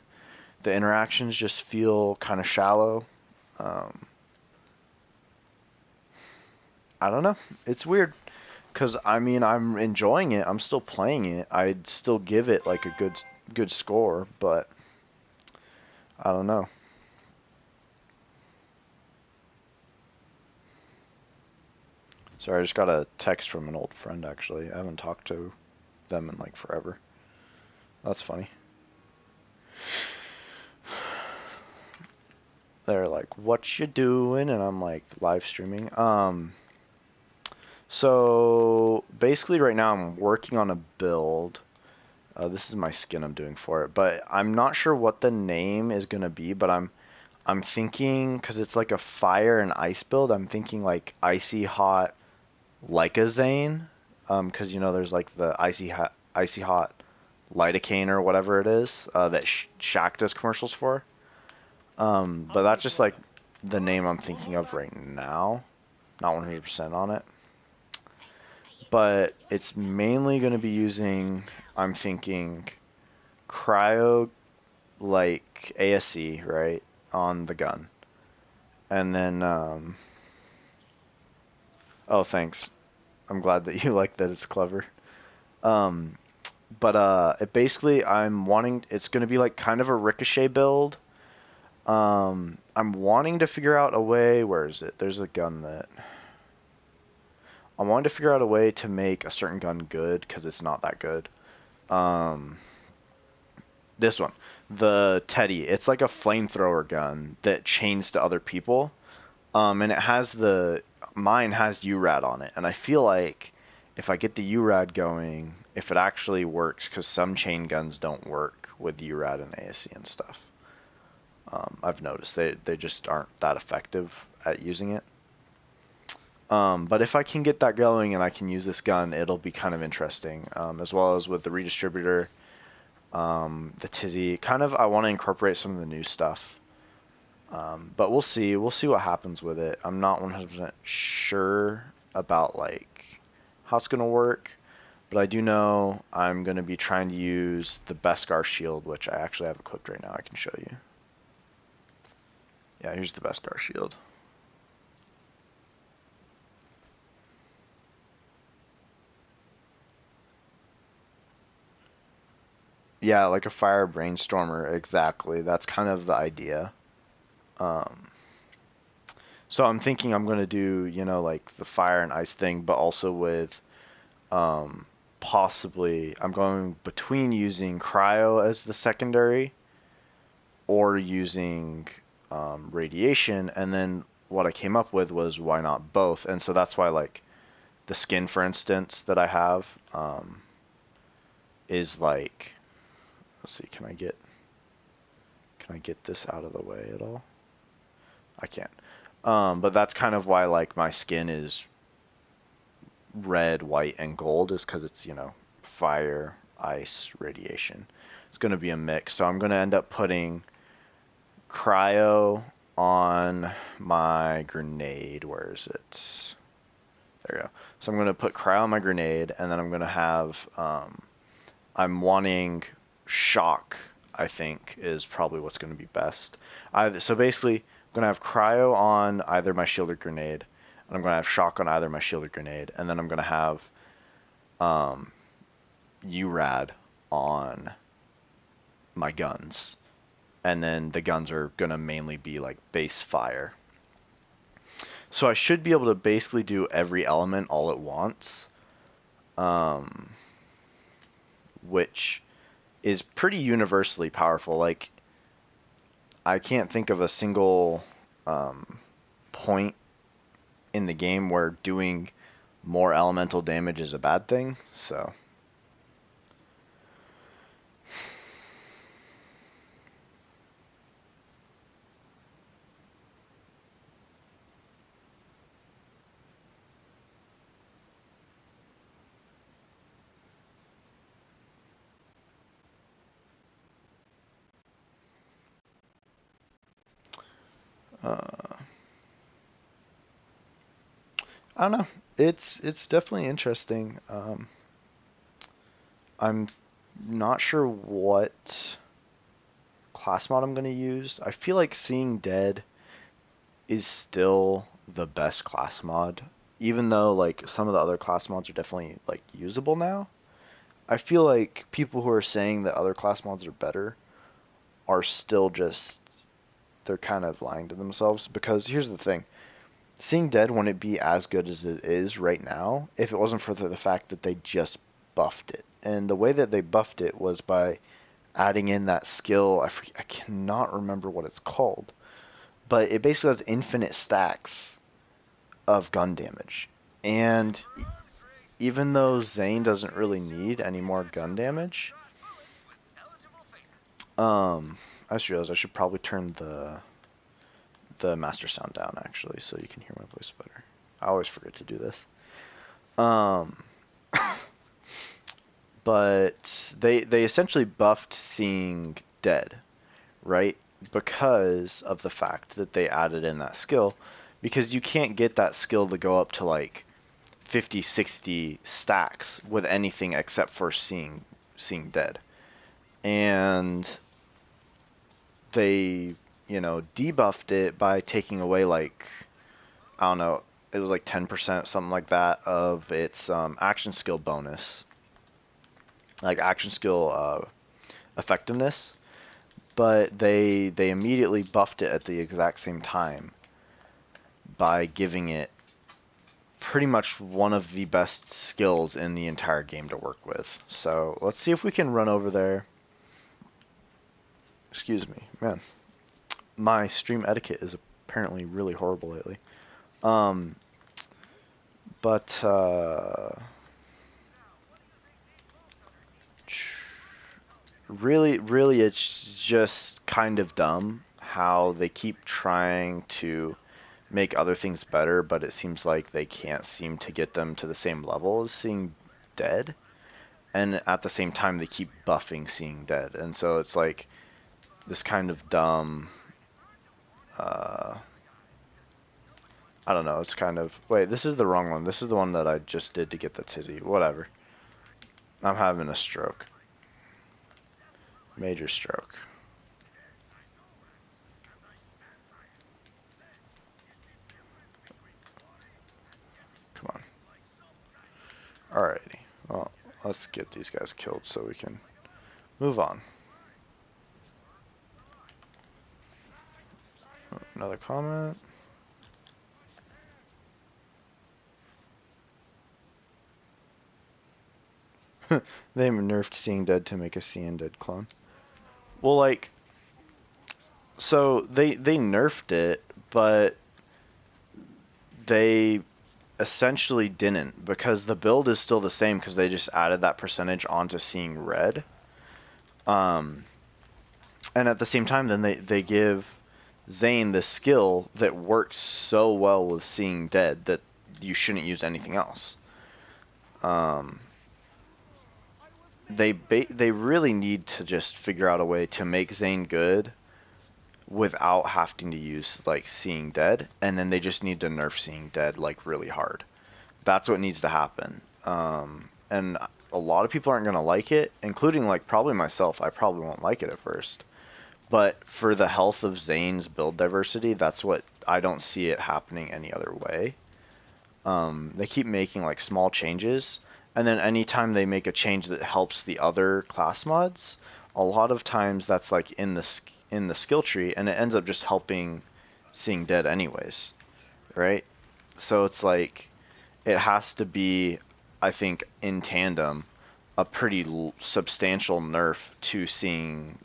the interactions just feel kind of shallow. I don't know. It's weird. Because, I mean, I'm enjoying it. I'm still playing it. I'd still give it, like, a good score, but I don't know. Sorry, I just got a text from an old friend, actually. I haven't talked to them in, like, forever. That's funny. They're like, what you doing? And I'm like, live streaming. So basically right now I'm working on a build. This is my skin I'm doing for it, but I'm not sure what the name is gonna be, but I'm thinking, because it's like a fire and ice build, I'm thinking like icy hot Lycozane, because, you know, there's like the icy hot lidocaine or whatever it is, that Shaq does commercials for. But that's just like the name I'm thinking of right now. Not 100% on it. But it's mainly going to be using, I'm thinking, cryo like ASC, right, on the gun. And then, oh, thanks. I'm glad that you like that it's clever. Um, it basically, it's going to be like kind of a ricochet build. I'm wanting to figure out a way, where is it? There's a gun that, I'm wanting to figure out a way to make a certain gun good, because it's not that good. This one, the Teddy, it's like a flamethrower gun that chains to other people. And mine has URAD on it, and I feel like if I get the URAD going, if it actually works, because some chain guns don't work with URAD and ASC and stuff. I've noticed they just aren't that effective at using it. But if I can get that going and I can use this gun, it'll be kind of interesting, as well as with the redistributor, the Tizzy. Kind of, I want to incorporate some of the new stuff. But we'll see. We'll see what happens with it. I'm not 100% sure about like how it's gonna work, but I do know I'm gonna be trying to use the Beskar shield, which I actually have equipped right now. I can show you. Yeah, here's the Beskar shield. Yeah, like a fire brainstormer, exactly. That's kind of the idea. So I'm thinking I'm gonna do, like the fire and ice thing, but also with possibly I'm going between using cryo as the secondary or using radiation, and then what I came up with was why not both, and so that's why like the skin, for instance, that I have is like, let's see, can I get this out of the way at all? I can't. But that's kind of why like my skin is red, white, and gold, is because it's, fire, ice, radiation. It's going to be a mix. So I'm going to end up putting cryo on my grenade. Where is it? There you go. So I'm going to put cryo on my grenade, and then I'm going to have, I'm wanting shock, I think, is probably what's going to be best. So basically, I'm going to have cryo on either my shield or grenade, and I'm going to have shock on either my shield or grenade, and then I'm going to have URAD on my guns. And then the guns are going to mainly be like base fire. So I should be able to basically do every element all at once, which is pretty universally powerful. Like, I can't think of a single point in the game where doing more elemental damage is a bad thing, so. I don't know. It's definitely interesting. I'm not sure what class mod I'm going to use. I feel like Seeing Dead is still the best class mod, even though like some of the other class mods are definitely like usable now. I feel like people who are saying that other class mods are better are still just, they're kind of lying to themselves, because here's the thing. Seeing Dead wouldn't be as good as it is right now if it wasn't for the fact that they just buffed it. And the way that they buffed it was by adding in that skill, I cannot remember what it's called, but it basically has infinite stacks of gun damage. And even though Zane doesn't really need any more gun damage, I just realized I should probably turn the master sound down, actually, so you can hear my voice better. I always forget to do this. But they essentially buffed Seeing Dead, right? Because of the fact that they added in that skill, because you can't get that skill to go up to like 50, 60 stacks with anything except for Seeing Dead. And they, debuffed it by taking away like, I don't know, it was like 10%, something like that, of its action skill bonus, like action skill effectiveness. But they immediately buffed it at the exact same time by giving it pretty much one of the best skills in the entire game to work with. So let's see if we can run over there. Excuse me, man. My stream etiquette is apparently really horrible lately. But really, it's just kind of dumb how they keep trying to make other things better, but it seems like they can't seem to get them to the same level as Seeing Dead. And at the same time, they keep buffing Seeing Dead. And so it's like this kind of dumb, I don't know, it's kind of, wait, this is the wrong one. This is the one that I just did to get the tizzy. Whatever. I'm having a stroke. Major stroke. Come on. Alrighty. Well, let's get these guys killed so we can move on. Another comment. They nerfed Seeing Dead to make a Seeing Dead clone. Well, like, so they nerfed it, but they essentially didn't, because the build is still the same because they just added that percentage onto Seeing Red. And at the same time, then they give Zane the skill that works so well with Seeing Dead that you shouldn't use anything else. They really need to just figure out a way to make Zane good without having to use like Seeing Dead, and then they just need to nerf Seeing Dead like really hard. That's what needs to happen. And a lot of people aren't gonna like it, including like probably myself. I probably won't like it at first, but for the health of Zane's build diversity, that's what I don't see it happening any other way. They keep making like small changes, and then anytime they make a change that helps the other class mods, a lot of times that's like in the skill tree, and it ends up just helping Seeing Dead anyways, right? So it's like it has to be, I think, in tandem, a pretty substantial nerf to Seeing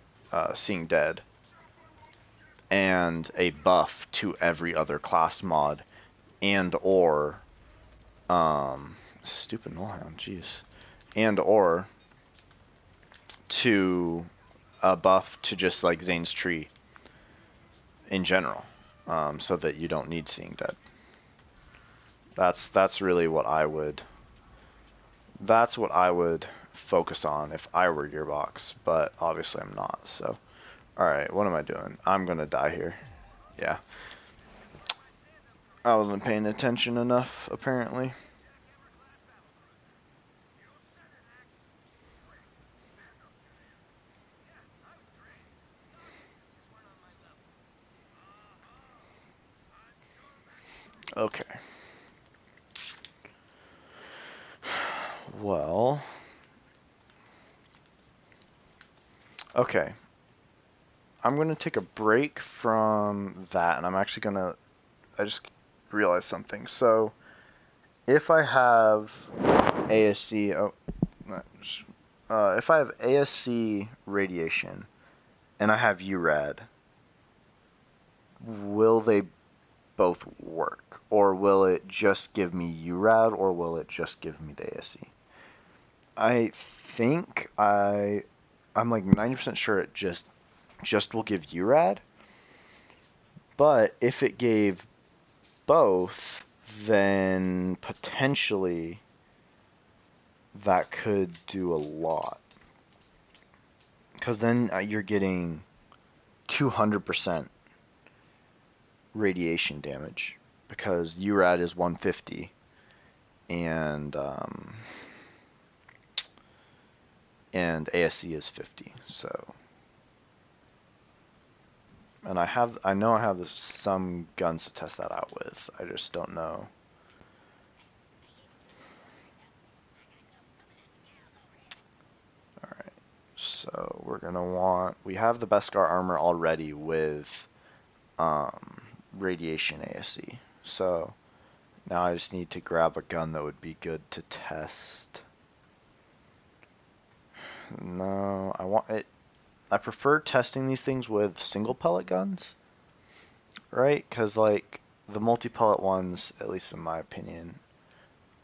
Dead, and a buff to every other class mod, and or stupid Nullhound, jeez, and or to a buff to just like Zane's tree in general, so that you don't need Seeing Dead. That's really what I would. That's what I would focus on if I were Gearbox, but obviously I'm not. So, all right, what am I doing? I'm gonna die here. Yeah, I wasn't paying attention enough apparently. Okay. Well, okay. I'm going to take a break from that, and I'm actually going to, I just realized something. So, if I have ASC, if I have ASC radiation, and I have URAD, will they both work? Or will it just give me URAD, or will it just give me the ASC? I think I'm like 90% sure it just will give URAD, but if it gave both, then potentially that could do a lot, because then you're getting 200% radiation damage, because URAD is 150 and ASC is 50. So And I know I have some guns to test that out with. I just don't know. Alright, so we're gonna want, we have the Beskar armor already with radiation ASC. So now I just need to grab a gun that would be good to test. No, I want it. I prefer testing these things with single pellet guns, right? Because like the multi-pellet ones, at least in my opinion,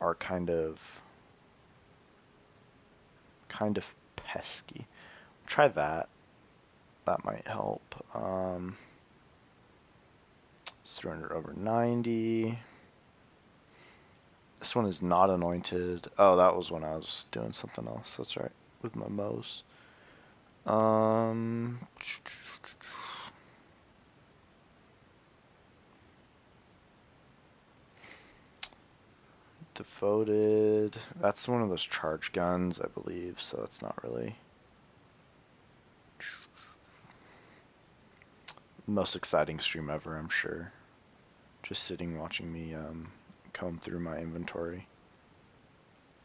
are kind of pesky. Try that. That might help. It's 300 over 90. This one is not anointed. Oh, that was when I was doing something else. That's right, with my Moes. Devoted. That's one of those charge guns, I believe, so it's not really most exciting stream ever, I'm sure. Just sitting watching me comb through my inventory.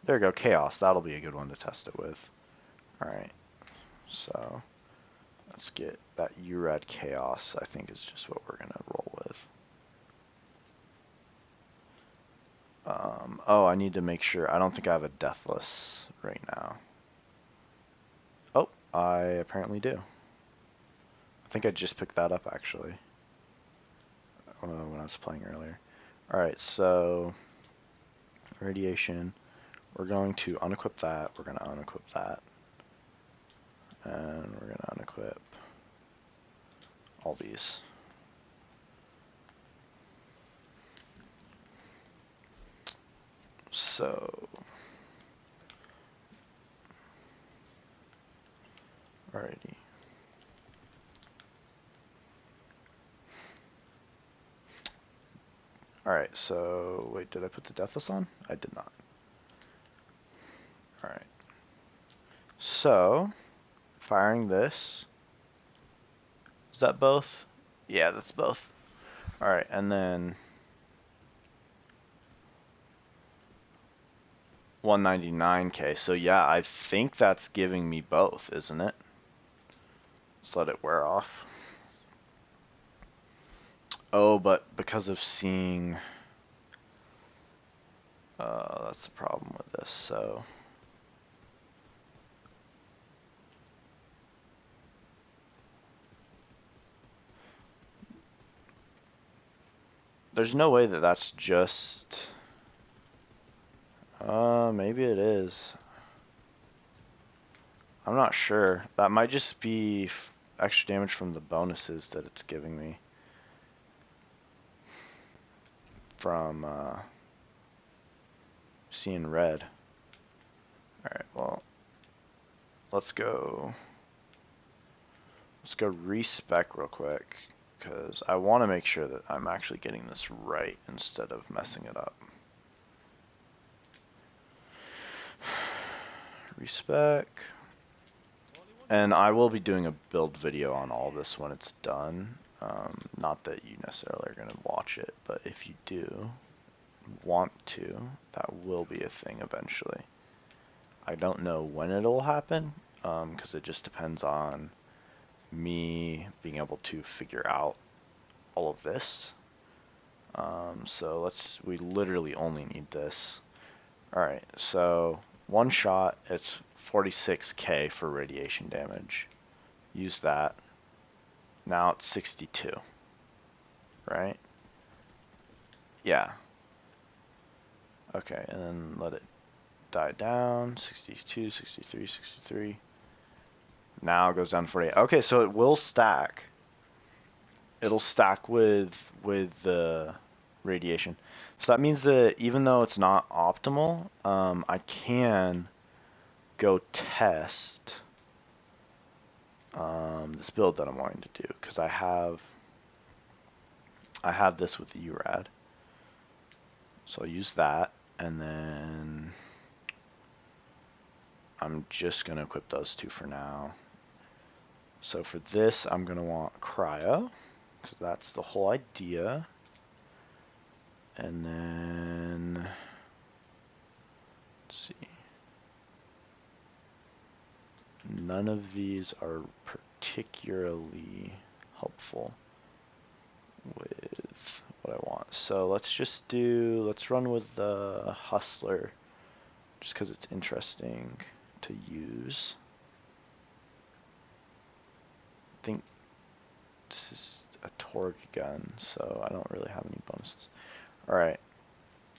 There we go, Chaos. That'll be a good one to test it with. Alright, so let's get that URAD Chaos, I think is just what we're going to roll with. Oh, I need to make sure. I don't think I have a Deathless right now. Oh, I apparently do. I think I just picked that up, actually, when I was playing earlier. Alright, so radiation. We're going to unequip that. We're going to unequip that. And we're going to unequip all these. So, alrighty. Alright, so, wait, did I put the Deathless on? I did not. Alright. So, firing this. Is that both? Yeah, that's both. Alright, and then 199k. So yeah, I think that's giving me both, isn't it? Let's let it wear off. Oh, but because of seeing... that's the problem with this, so... There's no way that that's just... maybe it is. I'm not sure. That might just be extra damage from the bonuses that it's giving me. From, seeing red. Alright, well... Let's go respec real quick, because I want to make sure that I'm actually getting this right instead of messing it up. Respec. And I will be doing a build video on all this when it's done. Not that you necessarily are going to watch it, but if you do want to, that will be a thing eventually. I don't know when it'll happen, because it just depends on me being able to figure out all of this. So we literally only need this. Alright, so one shot, it's 46k for radiation damage. Use that. Now it's 62. Right? Yeah. Okay, and then let it die down. 62, 63, 63. Now it goes down to 48. Okay, so it will stack. It'll stack with the radiation. So that means that even though it's not optimal, I can go test this build that I'm wanting to do, because I have this with the URAD. So I'll use that, and then I'm just going to equip those two for now. So for this, I'm going to want cryo, because that's the whole idea. And then, let's see. None of these are particularly helpful with what I want. So let's run with the Hustler, just because it's interesting to use. I think this is a Torgue gun, so I don't really have any bonuses. Alright,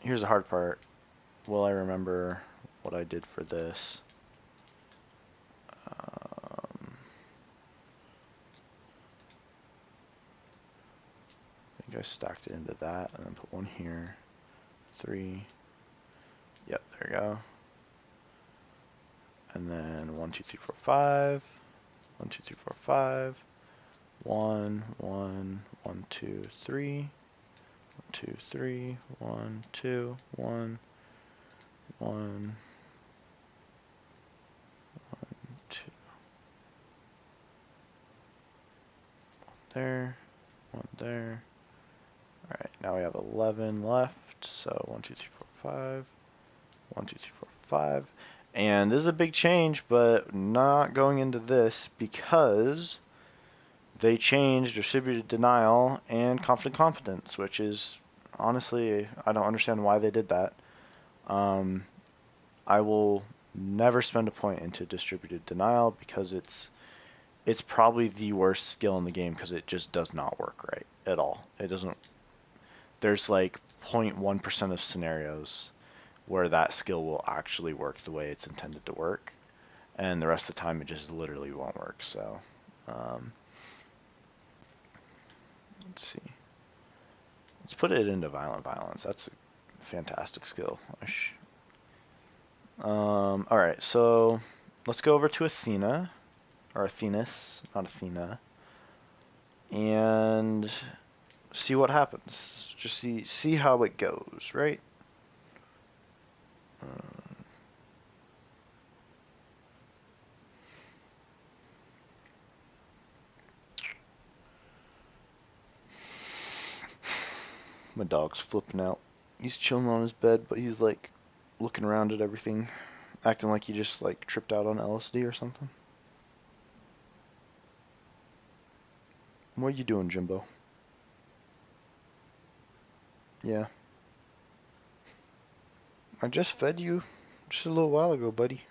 here's the hard part. Will I remember what I did for this? I think I stacked it into that and then put one here. 3. Yep, there we go. And then 1, 2, 3, 4, 5. 1, 2, 3, 4, 5. 1, 1, 1, 2, 3. 1, 2, 3. 1, 2, 1. 1. 2. There. 1 there. Alright, now we have 11 left. So 1, 2, 3, 4, 5. 1, 2, 3, 4, 5. And this is a big change, but not going into this because they changed distributed denial and confident competence, which is honestly, I don't understand why they did that. I will never spend a point into distributed denial because it's probably the worst skill in the game because it just does not work right at all. It doesn't. There's like 0.1% of scenarios where that skill will actually work the way it's intended to work, and the rest of the time it just literally won't work. So let's see. Let's put it into violent violence. That's a fantastic skill. Alright, so let's go over to Athena, or Athenas, not Athena, and see what happens. Just see how it goes, right? My dog's flipping out. He's chilling on his bed, but he's like looking around at everything, acting like he just like tripped out on LSD or something. What are you doing, Jimbo? Yeah. I just fed you just a little while ago, buddy.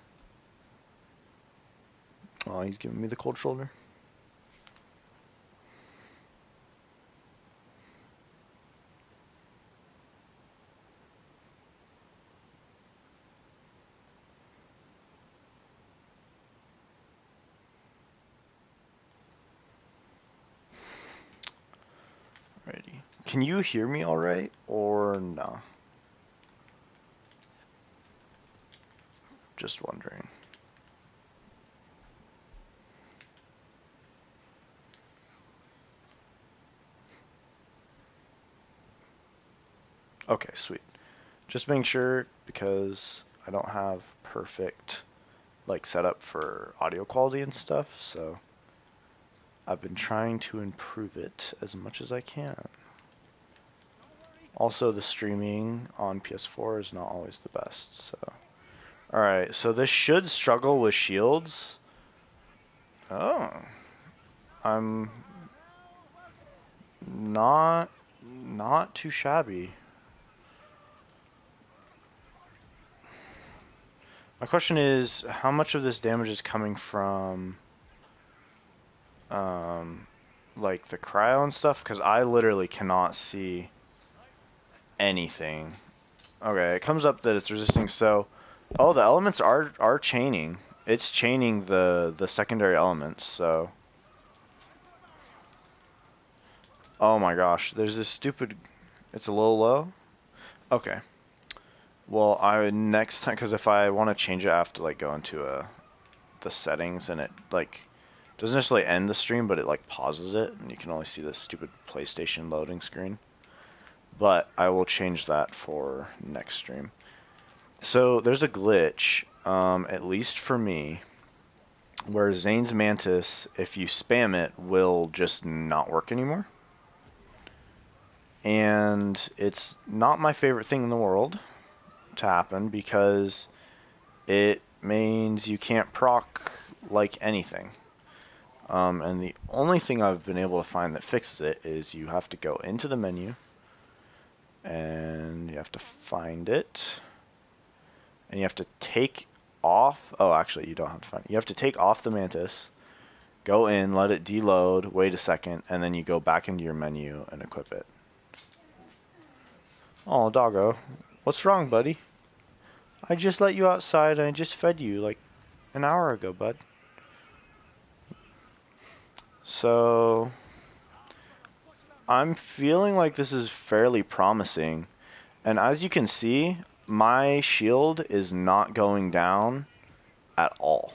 Oh, he's giving me the cold shoulder. Alrighty. Can you hear me alright, or no? Just wondering. Okay, sweet. Just making sure because I don't have perfect like setup for audio quality and stuff, so I've been trying to improve it as much as I can. Also, the streaming on PS4 is not always the best, so. Alright, so this should struggle with shields. Oh. I'm not too shabby. My question is, how much of this damage is coming from like the cryo and stuff? Because I literally cannot see anything. Okay, it comes up that it's resisting, so oh, the elements are chaining. It's chaining the secondary elements, so oh my gosh, there's this stupid, it's a little low. Okay. Well, next time, because if I want to change it, I have to like go into the settings, and it like doesn't necessarily end the stream, but it like pauses it, and you can only see the stupid PlayStation loading screen. But I will change that for next stream. So there's a glitch, at least for me, where Zane's Mantis, if you spam it, will just not work anymore. And it's not my favorite thing in the world to happen because it means you can't proc like anything. And the only thing I've been able to find that fixes it is you have to go into the menu and you have to find it and you have to take off. Oh, actually, you don't have to find it. You have to take off the Mantis, go in, let it deload, wait a second, and then you go back into your menu and equip it. Oh, doggo. What's wrong, buddy? I just let you outside and I just fed you like an hour ago, bud. So I'm feeling like this is fairly promising. And as you can see, my shield is not going down at all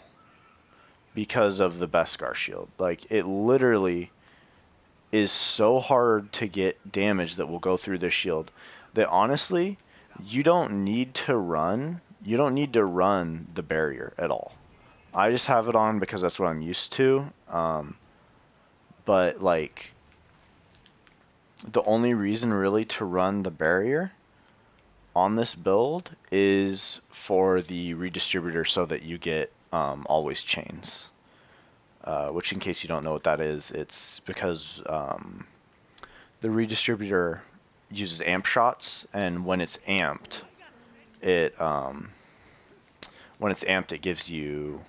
because of the Beskar shield. Like, it literally is so hard to get damage that will go through this shield that honestly, you don't need to run the barrier at all. I just have it on because that's what I'm used to. But like, the only reason really to run the barrier on this build is for the redistributor so that you get always chains. Which, in case you don't know what that is, it's because the redistributor uses amp shots, and when it's amped, it gives you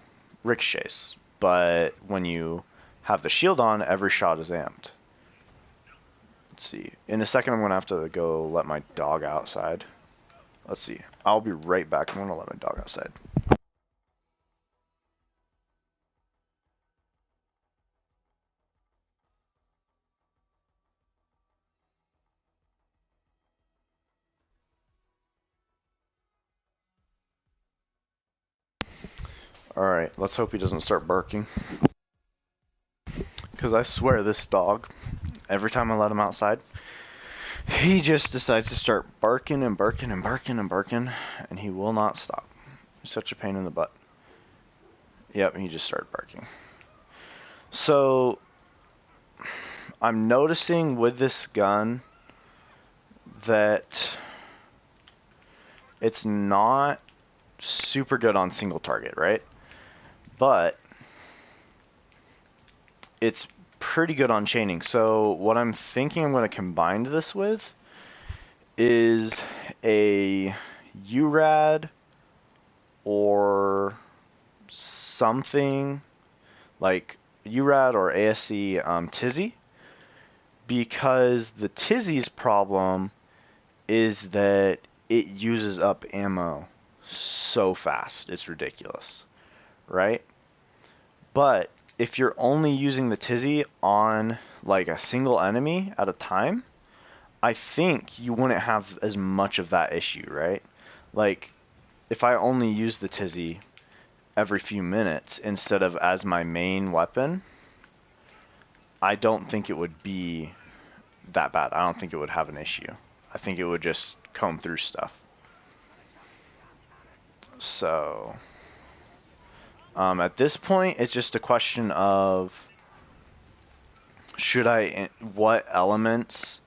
ricochets. But when you have the shield on, every shot is amped. Let's see. In a second, I'm gonna have to go let my dog outside. Let's see. I'll be right back. I'm gonna let my dog outside. Alright, let's hope he doesn't start barking. Because I swear this dog, every time I let him outside, he just decides to start barking and barking and barking and barking, and he will not stop. He's such a pain in the butt. Yep, he just started barking. So, I'm noticing with this gun that it's not super good on single target, right? But it's pretty good on chaining. So what I'm thinking I'm going to combine this with is a URAD or something like URAD or ASC Tizzy, because the Tizzy's problem is that it uses up ammo so fast. It's ridiculous, right? But if you're only using the Tizzy on like a single enemy at a time, I think you wouldn't have as much of that issue, right? Like, if I only use the Tizzy every few minutes instead of as my main weapon, I don't think it would be that bad. I don't think it would have an issue. I think it would just comb through stuff. So, at this point, it's just a question of what elements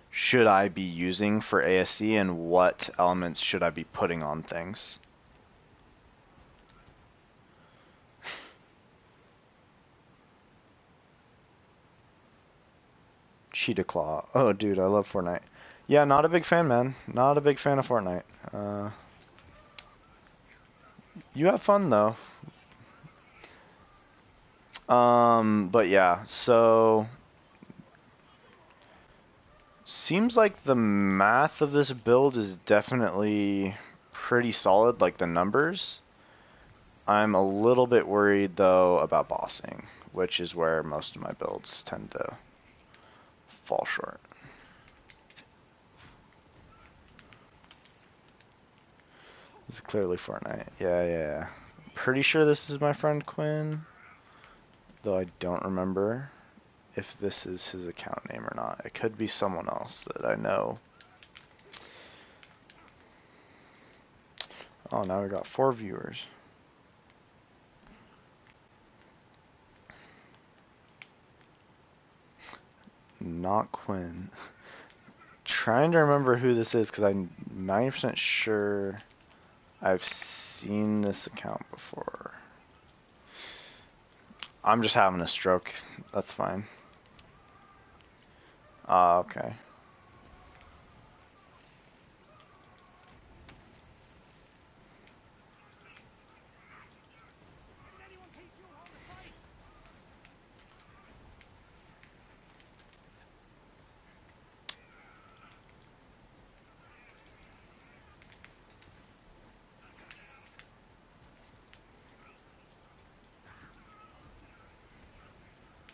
should I be using for ASC and what elements should I be putting on things. Cheetah Claw. Oh, dude, I love Fortnite. Yeah, not a big fan, man. Not a big fan of Fortnite. You have fun, though. But yeah, so seems like the math of this build is definitely pretty solid, like the numbers. I'm a little bit worried, though, about bossing, which is where most of my builds tend to fall short. It's clearly Fortnite. Yeah. Pretty sure this is my friend Quinn, though I don't remember if this is his account name or not. It could be someone else that I know. Oh, now we got 4 viewers. not Quinn. Trying to remember who this is because I'm 90% sure I've seen this account before. I'm just having a stroke. That's fine. Okay. Did anyone teach you how to fight?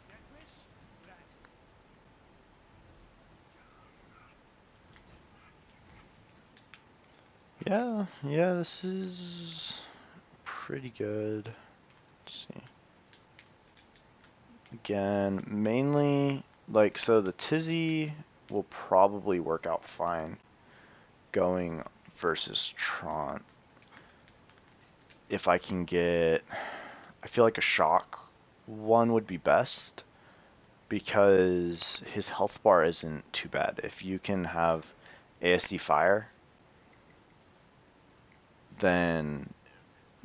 Deathwish? That. Yeah, this is pretty good. Let's see. Again, mainly, like, so the Tizzy will probably work out fine going versus Tron. If I can get, I feel like a shock one would be best because his health bar isn't too bad. If you can have ASD fire, then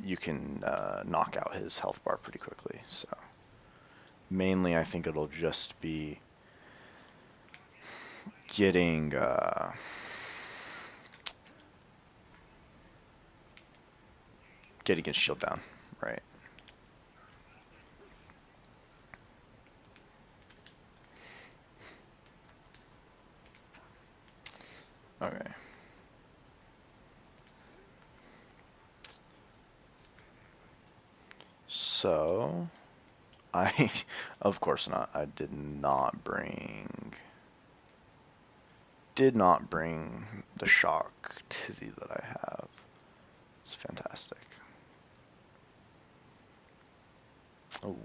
you can knock out his health bar pretty quickly. So mainly I think it'll just be getting getting his shield down, right? Okay. So, of course not. I did not bring the shock Tizzy that I have. It's fantastic.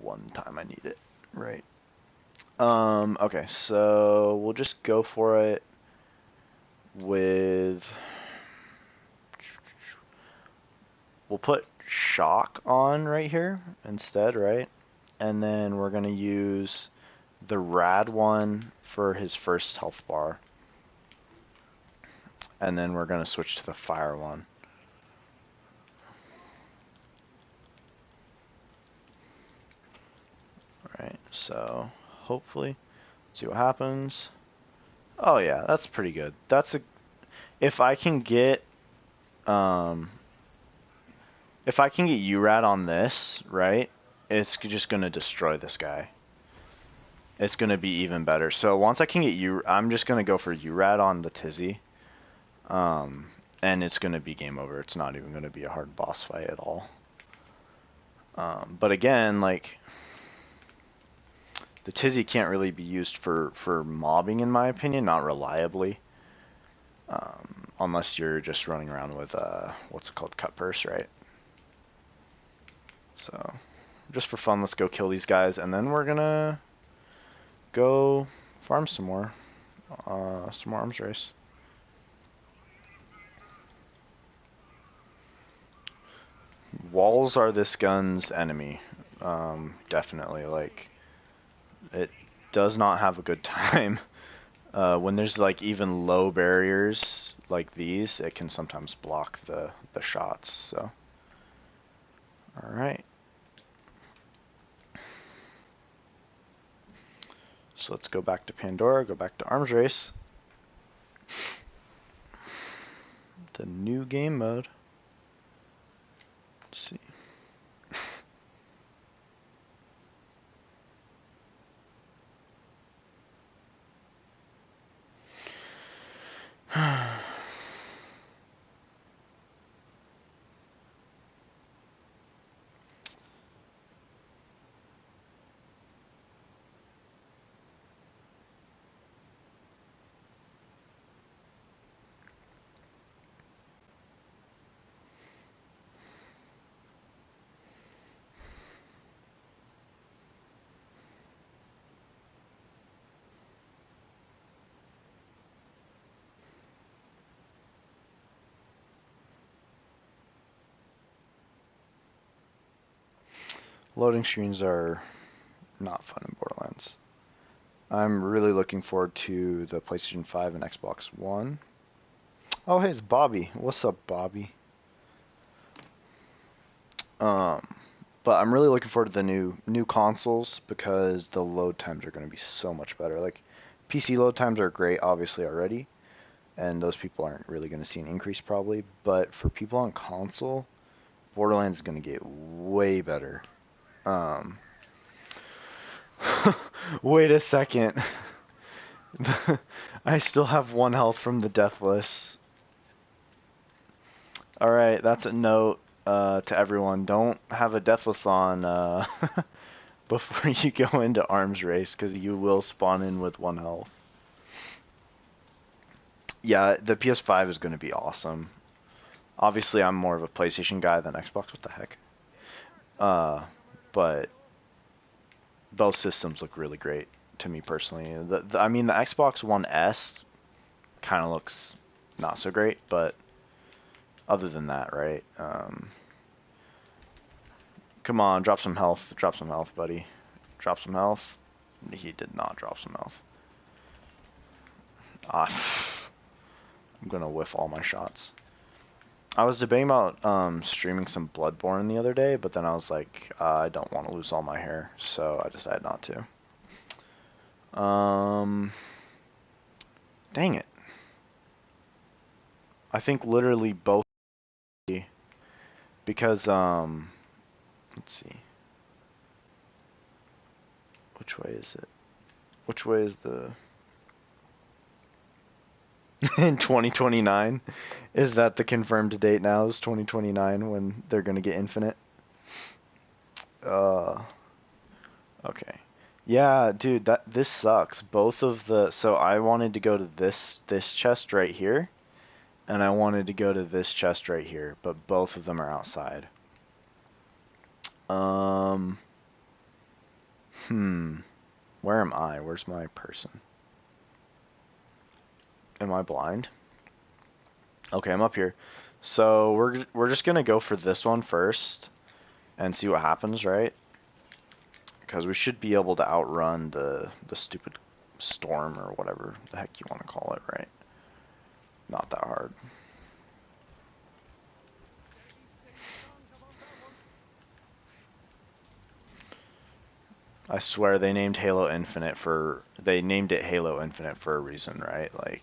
One time I need it, right? Okay, so we'll just go for it with, we'll put shock on right here instead, right? And then we're gonna use the rad one for his first health bar. And then we're gonna switch to the fire one. Alright, so hopefully, see what happens. Oh yeah, that's pretty good. If I can get if I can get URAD on this, right, it's just gonna destroy this guy. It's gonna be even better. So once I can get I'm just gonna go for URAD on the Tizzy. And it's gonna be game over. It's not even gonna be a hard boss fight at all. But again, like, the Tizzy can't really be used for mobbing, in my opinion, not reliably. Unless you're just running around with, what's it called, cut purse, right? So, just for fun, let's go kill these guys, and then we're gonna go farm some more arms race. Walls are this gun's enemy, definitely. Like, it does not have a good time. When there's like even low barriers like these, it can sometimes block the shots. So, all right. So let's go back to Pandora, go back to arms race. The new game mode. Let's see. Loading screens are not fun in Borderlands. I'm really looking forward to the PlayStation 5 and Xbox One. Oh, hey, it's Bobby. What's up, Bobby? Um, but I'm really looking forward to the new consoles because the load times are going to be so much better. Like, PC load times are great, obviously already, and those people aren't really going to see an increase probably. But for people on console, Borderlands is going to get way better. Um, wait a second. I still have 1 health from the Deathless. Alright, that's a note to everyone. Don't have a Deathless on before you go into Arms Race, because you will spawn in with 1 health. Yeah, the PS5 is going to be awesome. Obviously, I'm more of a PlayStation guy than Xbox. What the heck? But both systems look really great to me personally. I mean, the Xbox One S kind of looks not so great, but other than that, right? Come on, drop some health. Drop some health, buddy. Drop some health. He did not drop some health. Ah, I'm gonna whiff all my shots. I was debating about streaming some Bloodborne the other day, but then I was like, I don't want to lose all my hair, so I decided not to. Dang it. I think literally both, because let's see. Which way is it? Which way is the in 2029? Is that the confirmed date now? Is 2029 when they're gonna get Infinite? Okay. Yeah, dude, this sucks. Both of the so I wanted to go to this chest right here, and I wanted to go to this chest right here, but both of them are outside. Where am I? Where's my person? Am I blind? Okay, I'm up here. So we're just gonna go for this one first and see what happens, right? Because we should be able to outrun the stupid storm or whatever the heck you want to call it, right? Not that hard. I swear they named it Halo Infinite for a reason, right? Like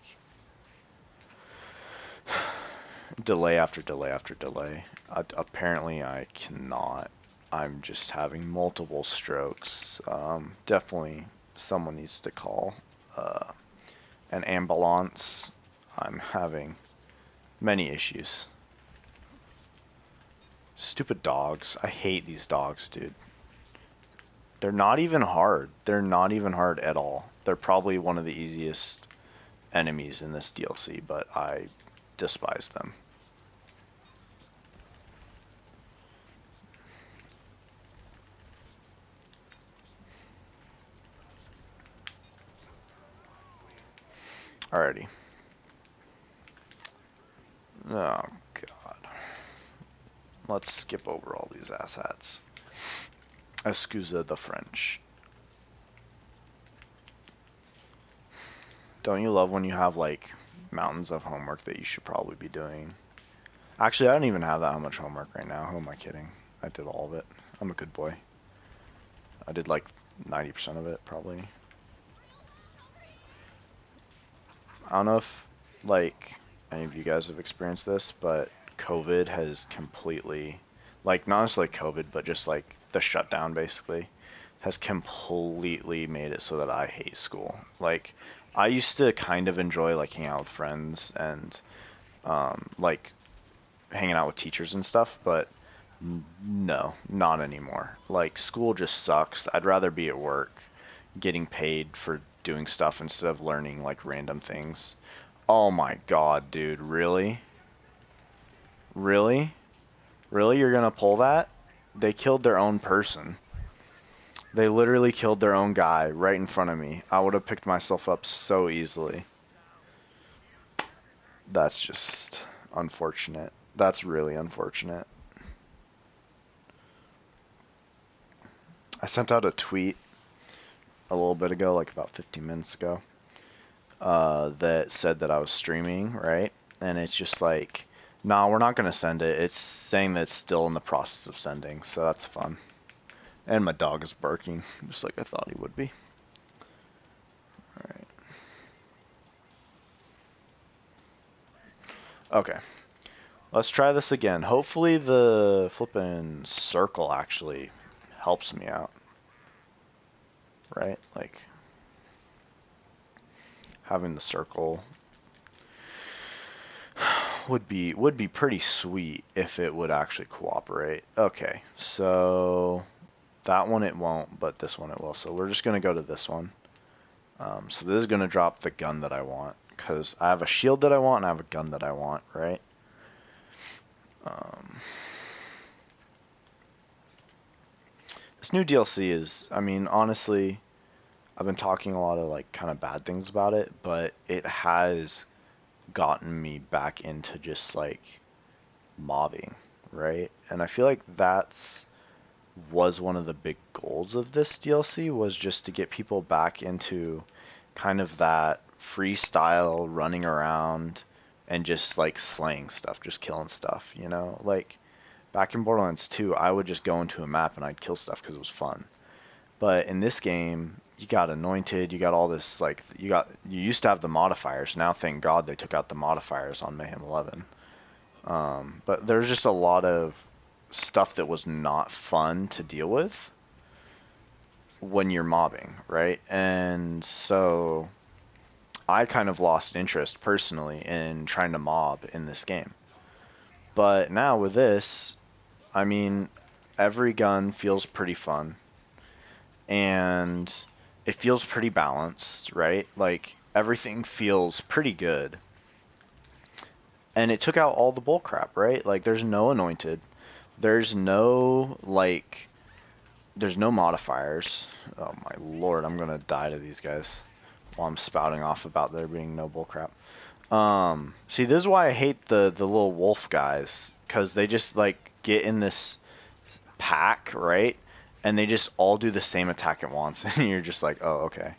delay after delay after delay. Apparently I cannot. I'm just having multiple strokes. Definitely someone needs to call an ambulance. I'm having many issues. Stupid dogs. I hate these dogs, dude. They're not even hard. They're not even hard at all. They're probably one of the easiest enemies in this DLC, but I despise them. Alrighty. Oh, God. Let's skip over all these asshats. Excuse the French. Don't you love when you have, like, mountains of homework that you should probably be doing? Actually, I don't even have that much homework right now. Who am I kidding? I did all of it. I'm a good boy. I did, like, 90% of it, probably. I don't know if, like, any of you guys have experienced this, but COVID has completely, like, not necessarily COVID, but just, like, the shutdown, basically, has completely made it so that I hate school. Like, I used to kind of enjoy, like, hanging out with friends and, like, hanging out with teachers and stuff, but no, not anymore. Like, school just sucks. I'd rather be at work getting paid for doing stuff instead of learning, like, random things. Oh my God, dude, really? Really? Really? You're gonna pull that? They killed their own person. They literally killed their own guy right in front of me. I would have picked myself up so easily. That's just unfortunate. That's really unfortunate. I sent out a tweet a little bit ago, like about 15 minutes ago, that said that I was streaming, right? And it's just like, nah, we're not gonna send it. It's saying that it's still in the process of sending, so that's fun. And my dog is barking, just like I thought he would be. Alright. Okay. Let's try this again. Hopefully the flippin' circle actually helps me out. Right? Like, having the circle would be pretty sweet if it would actually cooperate. Okay, so that one it won't, but this one it will. So we're just gonna go to this one. So this is gonna drop the gun that I want, because I have a shield that I want and I have a gun that I want, right? This new DLC is, I mean, honestly, I've been talking a lot of like kind of bad things about it, but it has gotten me back into just like mobbing, right? And I feel like that's was one of the big goals of this DLC, was just to get people back into kind of that freestyle running around and just like slaying stuff, just killing stuff, you know? Like back in Borderlands 2, I would just go into a map and I'd kill stuff because it was fun. But in this game, you got anointed, you got all this like you used to have the modifiers. Now thank God they took out the modifiers on Mayhem 11. But there's just a lot of stuff that was not fun to deal with when you're mobbing, right? And so I kind of lost interest personally in trying to mob in this game. But now with this, I mean, every gun feels pretty fun. And it feels pretty balanced, right? Like, everything feels pretty good. And it took out all the bullcrap, right? Like, there's no anointed. There's no, like, there's no modifiers. Oh my lord, I'm gonna die to these guys while I'm spouting off about there being no bullcrap. See, this is why I hate the little wolf guys, because they just, like, get in this pack, right? And they just all do the same attack at once, and you're just like, oh, okay.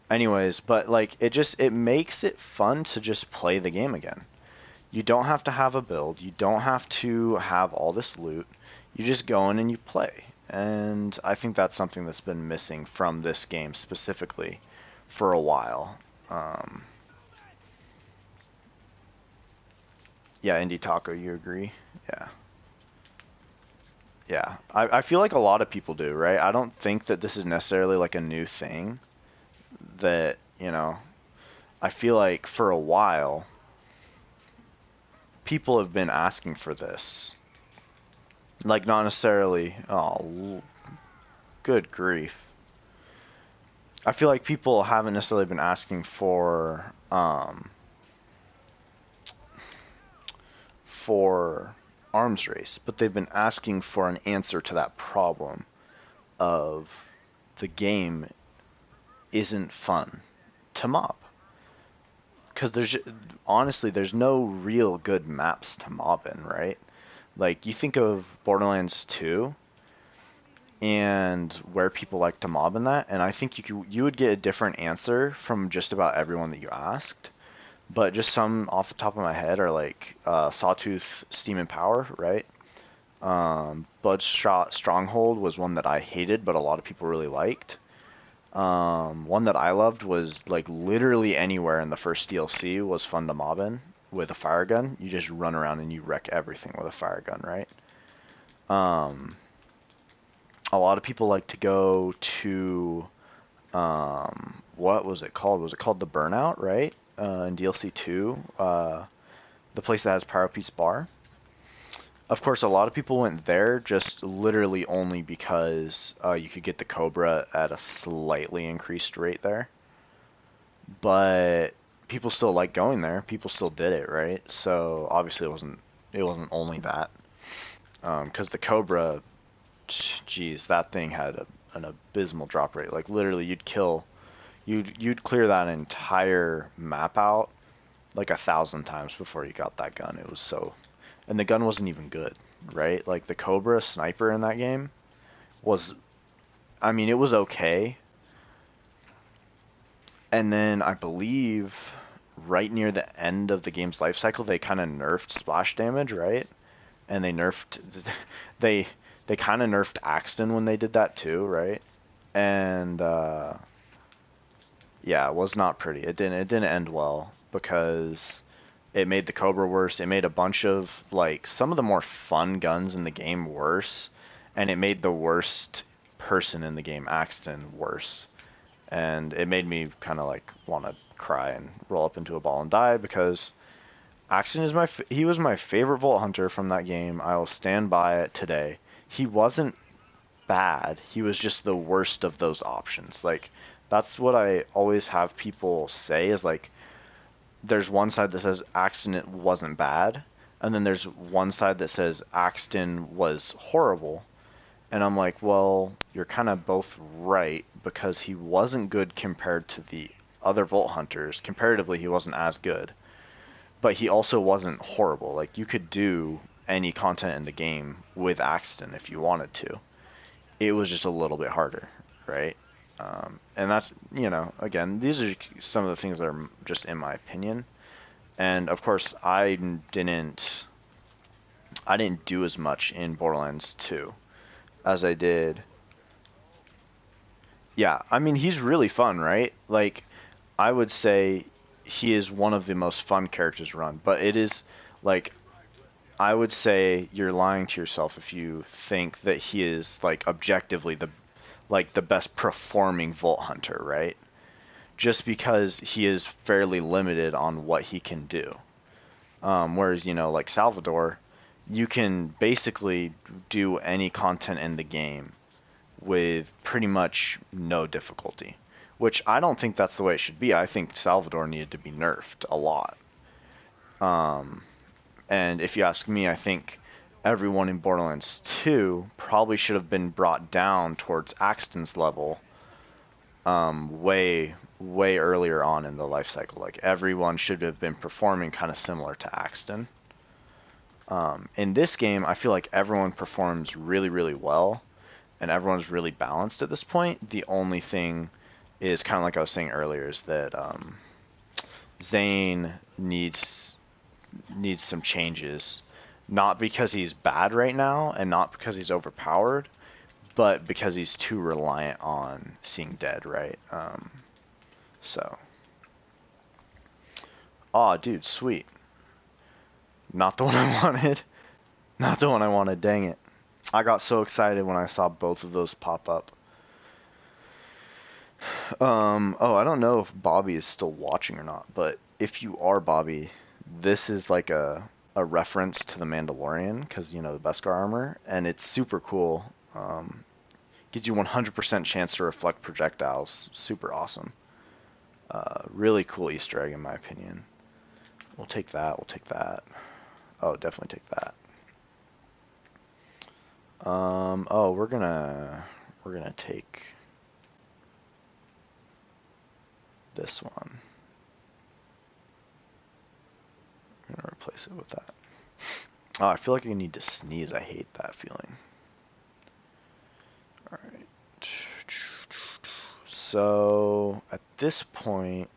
Anyways, but, like, it makes it fun to just play the game again. You don't have to have a build. You don't have to have all this loot. You just go in and you play. And I think that's something that's been missing from this game specifically for a while. Yeah, Indie Taco, you agree? Yeah. Yeah. I feel like a lot of people do, right? I don't think that this is necessarily like a new thing that, you know, I feel like for a while people have been asking for this. Like, not necessarily, oh, good grief. I feel like people haven't necessarily been asking for arms race, but they've been asking for an answer to that problem of the game isn't fun to mob. Because honestly, there's no real good maps to mob in, right? Like, you think of Borderlands 2 and where people like to mob in that, and I think you would get a different answer from just about everyone that you asked. But just some off the top of my head are like Sawtooth, Steam and Power, right? Bloodshot Stronghold was one that I hated, but a lot of people really liked. One that I loved was like literally anywhere in the first DLC was fun to mob in with a fire gun. You just run around and you wreck everything with a fire gun, right? A lot of people like to go to what was it called? Was it called the Burnout, right? In DLC 2, the place that has Pyropete's bar. Of course, a lot of people went there just literally only because you could get the Cobra at a slightly increased rate there. But people still like going there. People still did it, right? So obviously it wasn't only that. Because the Cobra, geez, that thing had an abysmal drop rate. Like literally, you'd clear that entire map out like 1,000 times before you got that gun. It was so. And the gun wasn't even good, right? Like the Cobra sniper in that game was, I mean, it was okay, And then I believe right near the end of the game's life cycle, they kind of nerfed splash damage, right? And they nerfed they they kind of nerfed Axton when they did that too, right? And yeah, it was not pretty. It didn't end well because it made the Cobra worse. It made a bunch of like some of the more fun guns in the game worse, and it made the worst person in the game, Axton, worse. And it made me kind of like want to cry and roll up into a ball and die because Axton is he was my favorite Vault Hunter from that game. I will stand by it today. He wasn't bad. He was just the worst of those options. Like that's what I always have people say is like there's one side that says Axton wasn't bad, and then there's one side that says Axton was horrible. And I'm like, well, you're kind of both right because he wasn't good compared to the other Vault Hunters. Comparatively, he wasn't as good. But he also wasn't horrible. Like, you could do any content in the game with Axton if you wanted to. It was just a little bit harder, right? And that's, again, these are some of the things that are just in my opinion. And of course, I didn't do as much in Borderlands 2 as I did. Yeah, I mean, he's really fun, right? Like, I would say he is one of the most fun characters run, but it is like I would say you're lying to yourself if you think that he is like objectively the best performing Vault Hunter, right? Just because he is fairly limited on what he can do. Whereas, like Salvador, you can basically do any content in the game with pretty much no difficulty. Which I don't think that's the way it should be. I think Salvador needed to be nerfed a lot. And if you ask me, I think everyone in Borderlands 2 probably should have been brought down towards Axton's level way, way earlier on in the life cycle. Like, everyone should have been performing kind of similar to Axton. In this game, I feel like everyone performs really, really well, and everyone's really balanced at this point. The only thing is kind of like I was saying earlier, is that Zane needs some changes. Not because he's bad right now, and not because he's overpowered, but because he's too reliant on seeing dead, right? So. Aw, dude, sweet. Not the one I wanted. Not the one I wanted, dang it. I got so excited when I saw both of those pop up. Oh, I don't know if Bobby is still watching or not, but if you are Bobby, this is like a reference to the Mandalorian, because, the Beskar armor, and it's super cool. Gives you 100% chance to reflect projectiles. Super awesome. Really cool Easter egg in my opinion. We'll take that, we'll take that. Oh, definitely take that. Oh, we're gonna take this one. I'm gonna replace it with that. Oh, I feel like I need to sneeze. I hate that feeling. Alright. So, at this point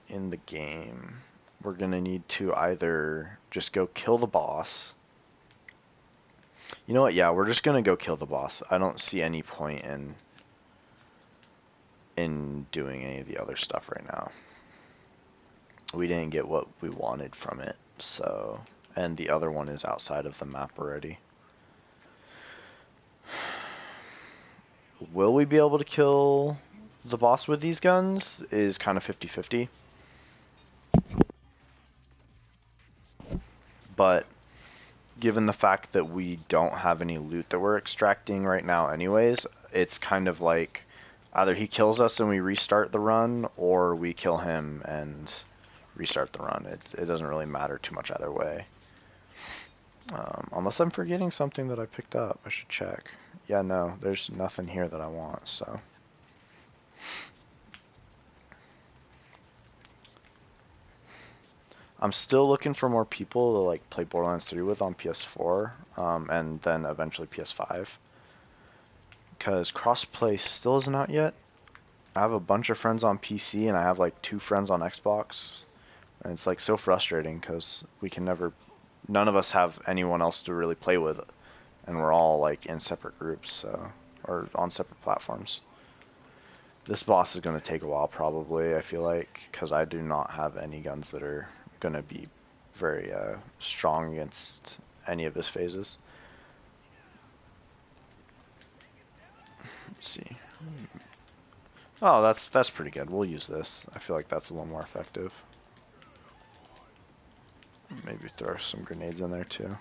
in the game, we're gonna need to either just go kill the boss. You know what? Yeah, we're just gonna go kill the boss. I don't see any point in doing any of the other stuff right now. We didn't get what we wanted from it, so, and the other one is outside of the map already. Will we be able to kill the boss with these guns is kind of 50-50. But given the fact that we don't have any loot that we're extracting right now anyways, it's kind of like either he kills us and we restart the run, or we kill him and restart the run. It doesn't really matter too much either way. Unless I'm forgetting something that I picked up. I should check. Yeah, no, there's nothing here that I want, so. I'm still looking for more people to like play Borderlands 3 with on PS4, and then eventually PS5. because crossplay still isn't out yet. I have a bunch of friends on PC and I have like 2 friends on Xbox, and it's like so frustrating because we can never, none of us have anyone else to really play with, and we're all like in separate groups, so, or on separate platforms. This boss is going to take a while probably, I feel like, because I do not have any guns that are going to be very strong against any of his phases. Let's see. Oh, that's pretty good. We'll use this. I feel like that's a little more effective. Maybe throw some grenades in there too.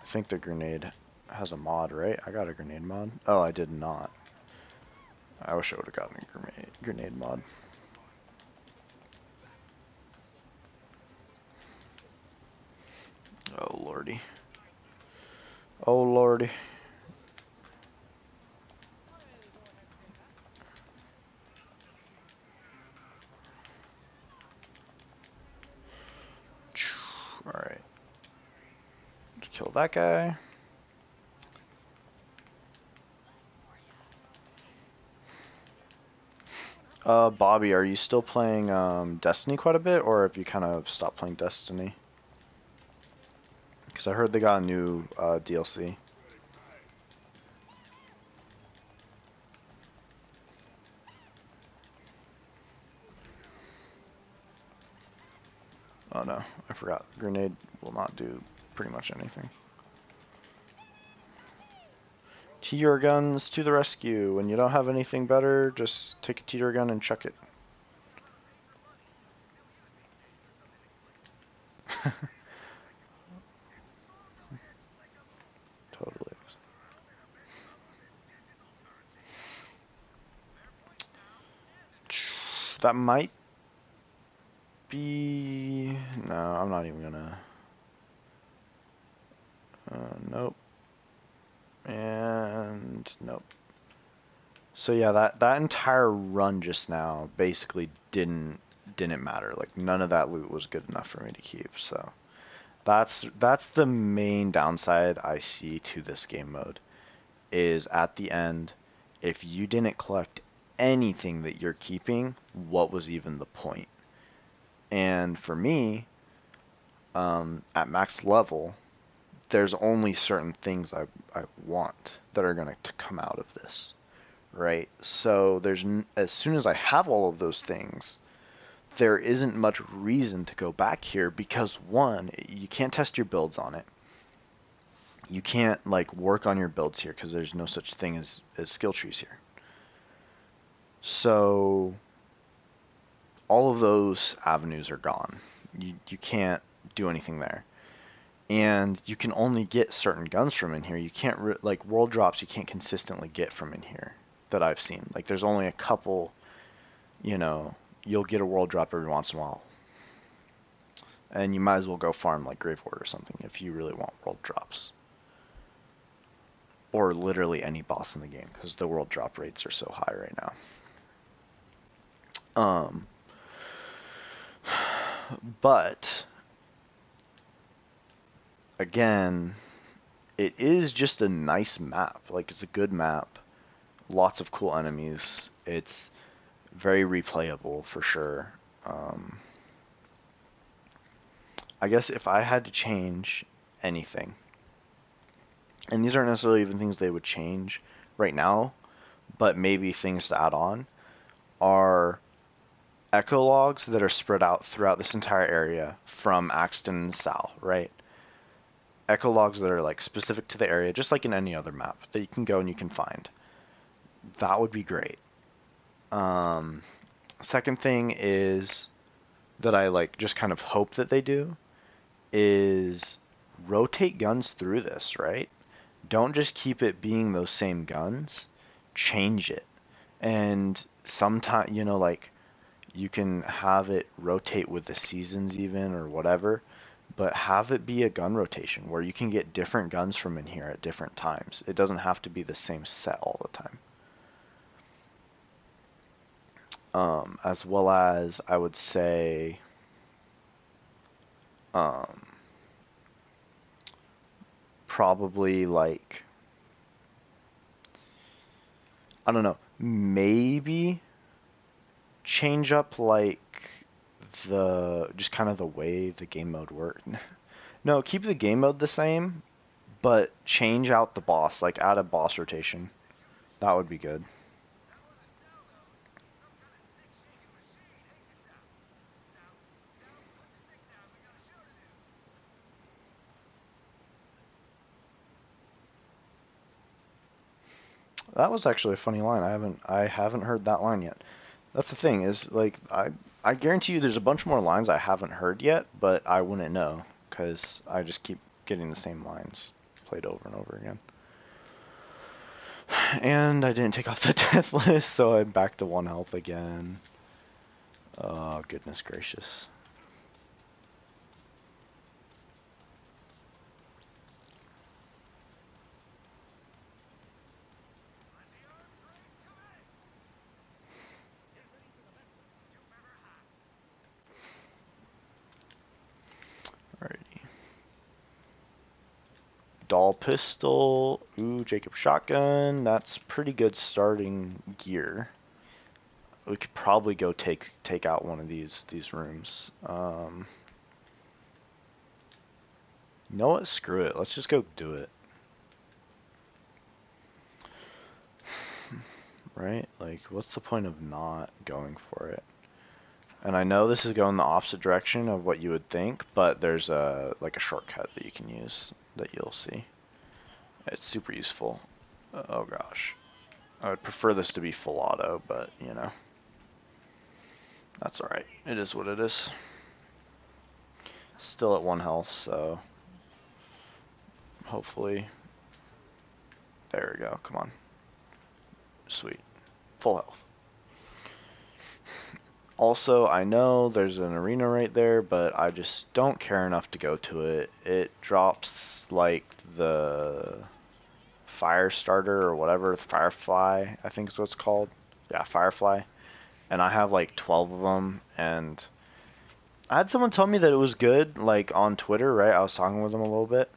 I think the grenade has a mod, right? I got a grenade mod. Oh, I did not. I wish I would have gotten a grenade mod. Oh lordy. Oh lordy. Alright. Kill that guy. Bobby, are you still playing Destiny quite a bit, or have you kind of stopped playing Destiny? Because I heard they got a new DLC. Oh no, I forgot. Grenade will not do pretty much anything. Tear guns to the rescue. When you don't have anything better, just take a tear gun and chuck it. Totally. That might be... No, I'm not even gonna... Nope. And nope. So yeah, that entire run just now basically didn't matter. Like none of that loot was good enough for me to keep. So that's the main downside I see to this game mode, is at the end, if you didn't collect anything that you're keeping, what was even the point? And for me, at max level, there's only certain things I want that are going to come out of this, right? So as soon as I have all of those things, there isn't much reason to go back here because, one, you can't test your builds on it. You can't like work on your builds here because there's no such thing as skill trees here. So all of those avenues are gone. You can't do anything there. And you can only get certain guns from in here. You can't like world drops you can't consistently get from in here that I've seen. Like there's only a couple, you'll get a world drop every once in a while. And you might as well go farm like Grave Ward or something if you really want world drops. Or literally any boss in the game, because the world drop rates are so high right now. But again, it is just a nice map. Like it's a good map. Lots of cool enemies. It's very replayable for sure. I guess if I had to change anything, and these aren't necessarily even things they would change right now, but maybe things to add on, are echo logs that are spread out throughout this entire area from Axton and Sal, right? Echo logs that are like specific to the area, just like in any other map that you can go and you can find. That would be great. Second thing is that I like just kind of hope that they do is rotate guns through this, right? Don't just keep it being those same guns. Change it. And sometimes, like you can have it rotate with the seasons even or whatever, but have it be a gun rotation where you can get different guns from in here at different times. It doesn't have to be the same set all the time. As well as I would say probably like I don't know, maybe change up like the just kind of the way the game mode works. No, keep the game mode the same, but change out the boss, like add a boss rotation. That would be good. That was actually a funny line. I haven't heard that line yet. That's the thing is like I guarantee you there's a bunch more lines I haven't heard yet, but I wouldn't know because I just keep getting the same lines played over and over again. And I didn't take off the death list, so I'm back to 1 health again. Oh, goodness gracious. Alrighty. Doll pistol. Ooh, Jacob shotgun. That's pretty good starting gear. We could probably go take out one of these rooms. You know what? Screw it. Let's just go do it. Right? Like, what's the point of not going for it? And I know this is going the opposite direction of what you would think, but there's a shortcut that you can use that you'll see. It's super useful. Oh gosh. I would prefer this to be full auto, but you know. That's alright. It is what it is. Still at 1 health, so hopefully. There we go. Come on. Sweet. Full health. Also, I know there's an arena right there, but I just don't care enough to go to it. It drops like the fire starter or whatever, Firefly, I think is what it's called. Yeah, Firefly. And I have like 12 of them, and I had someone tell me that it was good, like on Twitter, right? I was talking with them a little bit.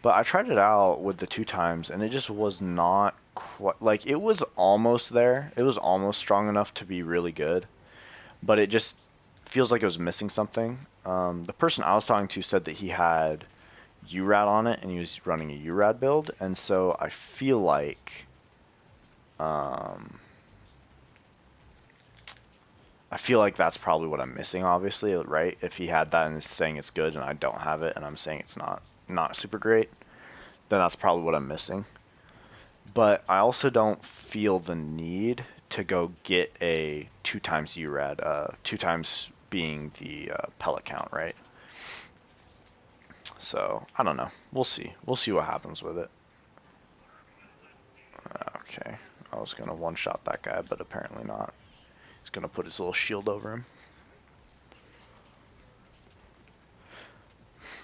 But I tried it out with the 2 times, and it just was not quite, like, it was almost there. It was almost strong enough to be really good. But it just feels like it was missing something. The person I was talking to said that he had URAD on it, and he was running a URAD build, and so I feel like that's probably what I'm missing, obviously, right? If he had that and is saying it's good and I don't have it and I'm saying it's not super great, then that's probably what I'm missing. But I also don't feel the need to go get a 2 times URAD, 2 times being the pellet count, right? So, I don't know. We'll see. We'll see what happens with it. Okay. I was going to one-shot that guy, but apparently not. He's going to put his little shield over him.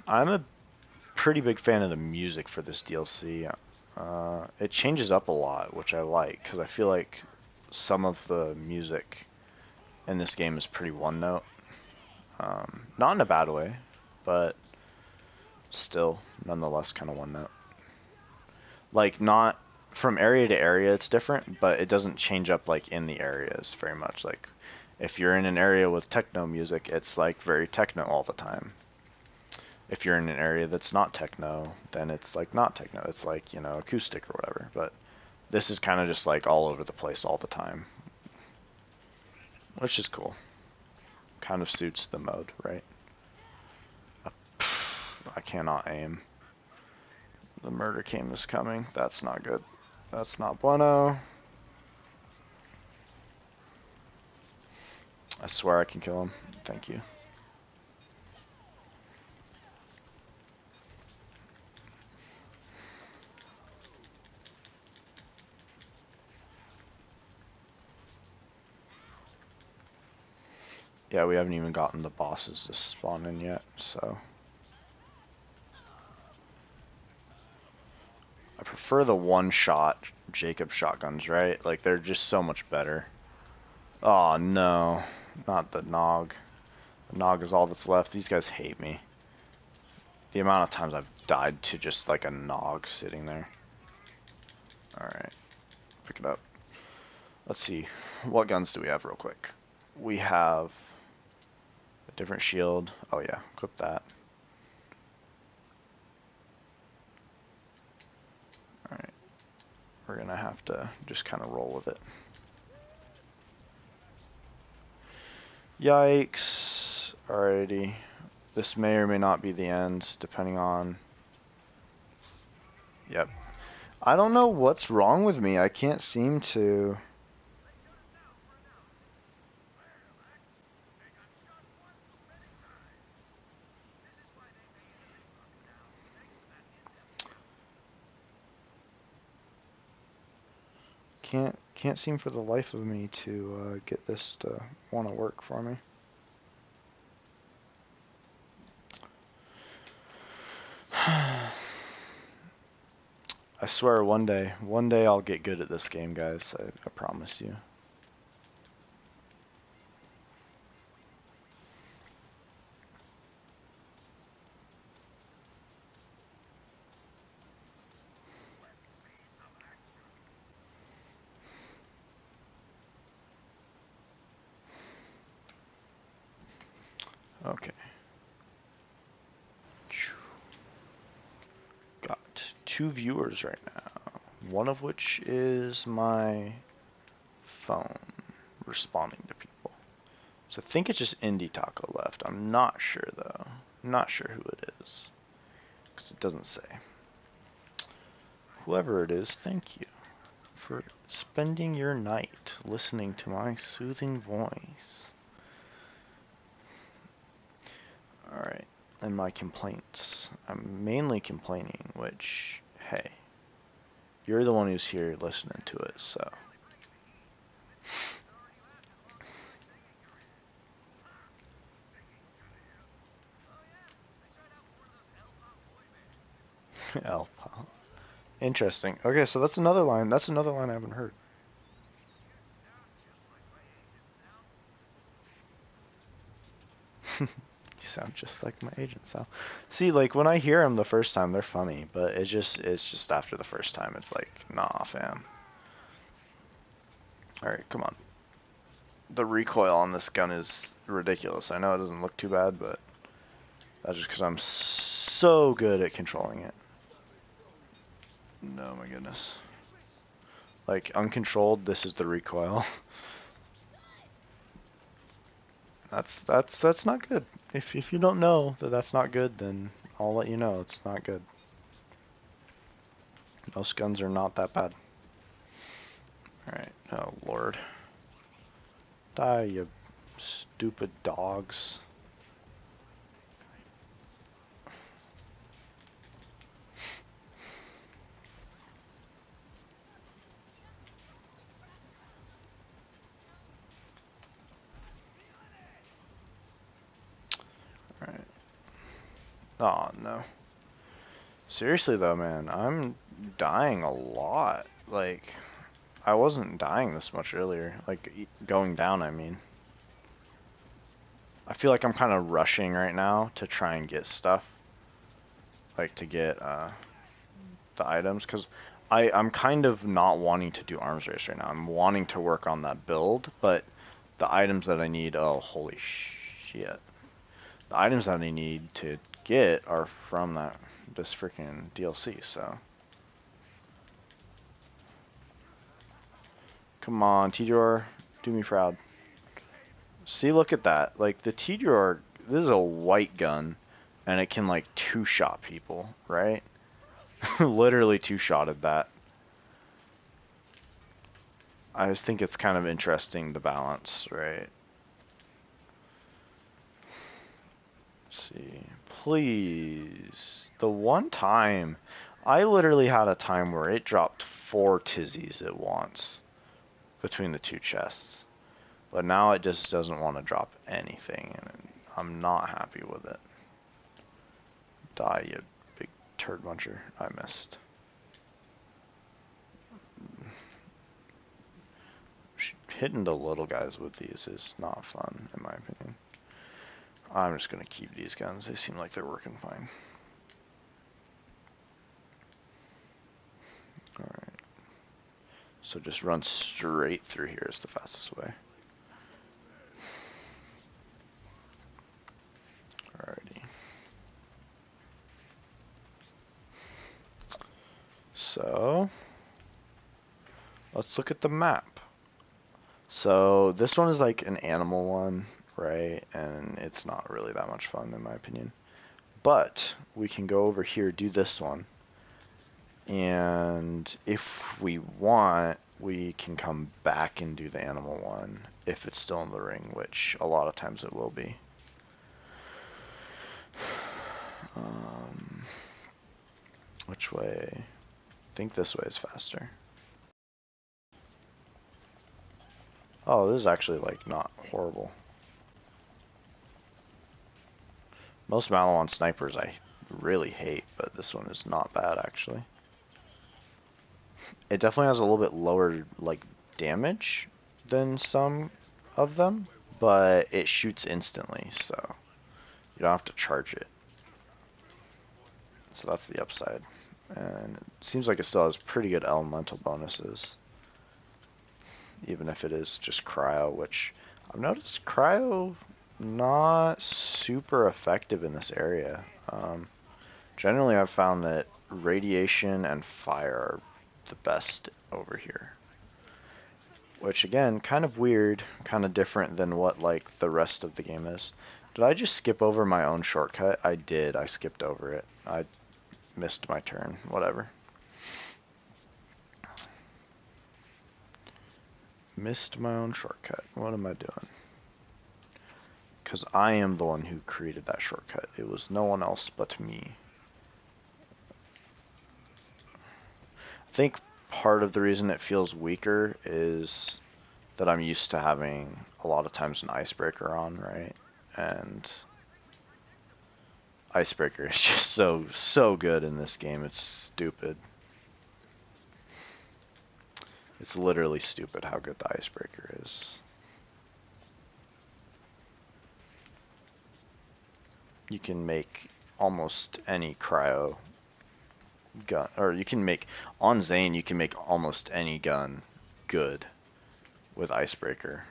I'm a pretty big fan of the music for this DLC. It changes up a lot, which I like, because I feel like some of the music in this game is pretty one note. Not in a bad way, but still, nonetheless, kind of one note. Like, not from area to area, it's different, but it doesn't change up like in the areas very much. Like, if you're in an area with techno music, it's like very techno all the time. If you're in an area that's not techno, then it's like not techno. It's like, you know, acoustic or whatever. But this is kind of just like all over the place all the time, which is cool. Kind of suits the mode, right? I cannot aim. The murder cam is coming. That's not good. That's not bueno. I swear I can kill him. Thank you. Yeah, we haven't even gotten the bosses to spawn in yet, so. I prefer the one-shot Jacob shotguns, right? Like, they're just so much better. Oh, no. Not the Nog. The Nog is all that's left. These guys hate me. The amount of times I've died to just, like, a Nog sitting there. Alright. Pick it up. Let's see. What guns do we have real quick? We have a different shield. Oh yeah, equip that. Alright. We're gonna have to just kind of roll with it. Yikes. Alrighty. This may or may not be the end, depending on... Yep. I don't know what's wrong with me. I can't seem to... Can't seem for the life of me to get this to want to work for me. I swear one day I'll get good at this game, guys. I promise you. Okay. Got 2 viewers right now. One of which is my phone responding to people. So I think it's just Indie Taco left. I'm not sure though. I'm not sure who it is. Because it doesn't say. Whoever it is, thank you for spending your night listening to my soothing voice. Alright, and my complaints. I'm mainly complaining, which, hey, you're the one who's here listening to it, so. El Pop. Interesting. Okay, so that's another line. That's another line I haven't heard. You sound just like my agent Sal. See, like when I hear them the first time, they're funny, but it's just after the first time, it's like, nah, fam. All right, come on. The recoil on this gun is ridiculous. I know it doesn't look too bad, but that's just because I'm so good at controlling it. No, my goodness. Like uncontrolled, this is the recoil. That's not good. If you don't know that that's not good, then I'll let you know it's not good. Most guns are not that bad. Alright, oh lord. Die, you stupid dogs. Alright. Oh no. Seriously though, man, I'm dying a lot. Like, I wasn't dying this much earlier. Like, going down, I mean. I feel like I'm kind of rushing right now to try and get stuff. Like, to get, the items. Because I'm kind of not wanting to do arms race right now. I'm wanting to work on that build, but the items that I need, oh, holy shit. The items that I need to get are from this freaking DLC, so. Come on, T-Drawer, do me proud. See, look at that. Like, the T-Drawer, this is a white gun, and it can, like, two-shot people, right? Literally two-shotted that. I just think it's kind of interesting, the balance, right? Let's see. Please. The one time, I literally had a time where it dropped 4 Tizzies at once between the 2 chests. But now it just doesn't want to drop anything, and I'm not happy with it. Die, you big turd muncher. I missed. Hitting the little guys with these is not fun, in my opinion. I'm just going to keep these guns. They seem like they're working fine. Alright. So just run straight through here is the fastest way. Alrighty. So let's look at the map. So this one is like an animal one, right? And it's not really that much fun in my opinion. But we can go over here, do this one. And if we want, we can come back and do the animal one if it's still in the ring, which a lot of times it will be. Which way? I think this way is faster. Oh, this is actually like not horrible. Most Maliwan snipers I really hate, but this one is not bad actually. It definitely has a little bit lower like damage than some of them, but it shoots instantly, so you don't have to charge it. So that's the upside. And it seems like it still has pretty good elemental bonuses, even if it is just cryo, which I've noticed cryo not super effective in this area. Generally I've found that radiation and fire are the best over here. Which again, kind of weird, kind of different than what like the rest of the game is. Did I just skip over my own shortcut? I did, I skipped over it. I missed my turn, whatever. Missed my own shortcut. What am I doing? Because I am the one who created that shortcut. It was no one else but me. I think part of the reason it feels weaker is that I'm used to having a lot of times an icebreaker on, right? And icebreaker is just so good in this game. It's stupid. It's literally stupid how good the icebreaker is. You can make almost any cryo gun, or you can make, on Zane, you can make almost any gun good with icebreaker.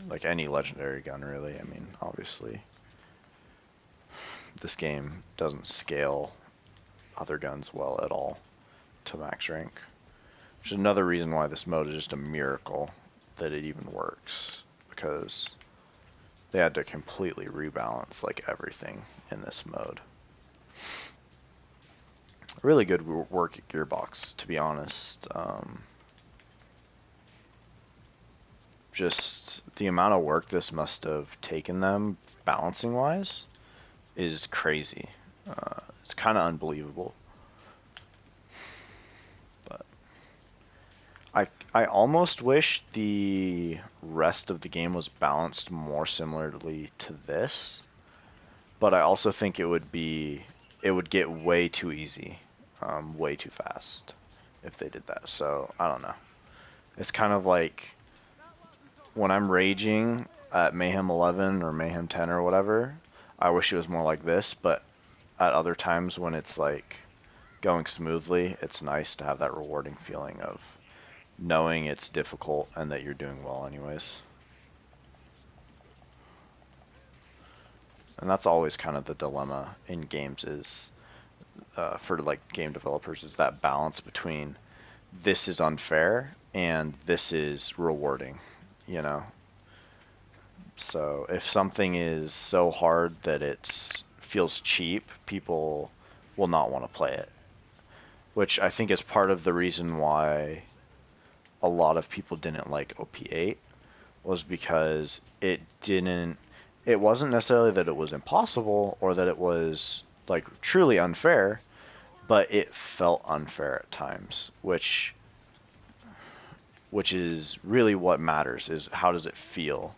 Like any legendary gun, really. I mean, obviously, this game doesn't scale other guns well at all to max rank. Which is another reason why this mode is just a miracle that it even works, because they had to completely rebalance like everything in this mode. Really good work at Gearbox, to be honest. Just the amount of work this must have taken them balancing wise is crazy. It's kind of unbelievable. But I almost wish the rest of the game was balanced more similarly to this, but I also think it would get way too easy, way too fast if they did that. So I don't know. It's kind of like when I'm raging at Mayhem 11 or Mayhem 10 or whatever, I wish it was more like this, but at other times when it's like going smoothly, it's nice to have that rewarding feeling of knowing it's difficult and that you're doing well anyways. And that's always kind of the dilemma in games is, for like game developers, is that balance between this is unfair and this is rewarding, you know? So if something is so hard that it feels cheap, people will not want to play it. Which I think is part of the reason why a lot of people didn't like OP8, was because it wasn't necessarily that it was impossible or that it was like truly unfair, but it felt unfair at times, which is really what matters, is how does it feel,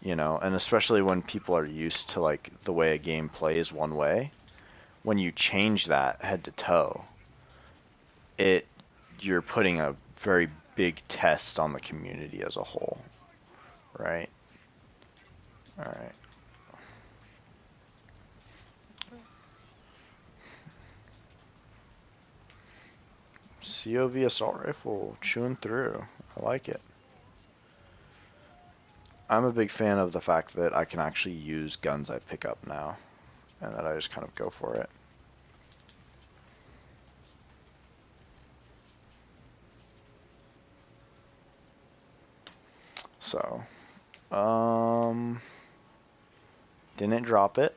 you know? And especially when people are used to like the way a game plays one way, when you change that head to toe, you're putting a very big test on the community as a whole, right? All right. COV assault rifle, chewing through. I like it. I'm a big fan of the fact that I can actually use guns I pick up now, and that I just kind of go for it. So, didn't drop it.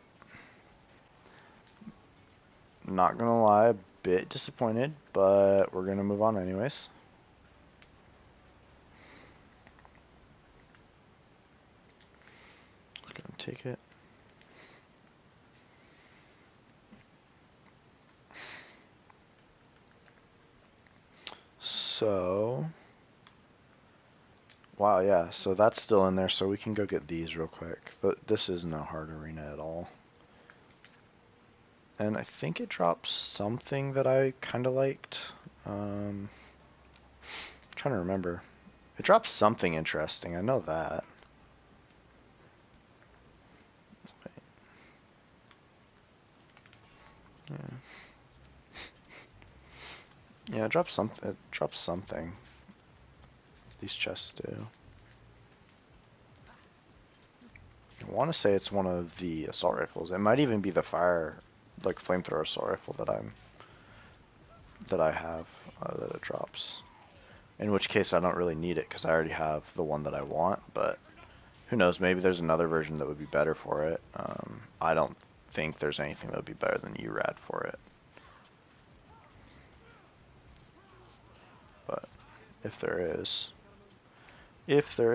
Not gonna lie, a bit disappointed, but we're gonna move on anyways. Gonna take it. So, wow, yeah, so that's still in there, so we can go get these real quick. This isn't a hard arena at all. And I think it drops something that I kind of liked. I'm trying to remember. It drops something interesting, I know that. Yeah. Yeah, it drops something. These chests do. I want to say it's one of the assault rifles. It might even be the flamethrower assault rifle that I have that it drops. In which case I don't really need it because I already have the one that I want. But who knows? Maybe there's another version that would be better for it. I don't think there's anything that would be better than URAD for it. But if there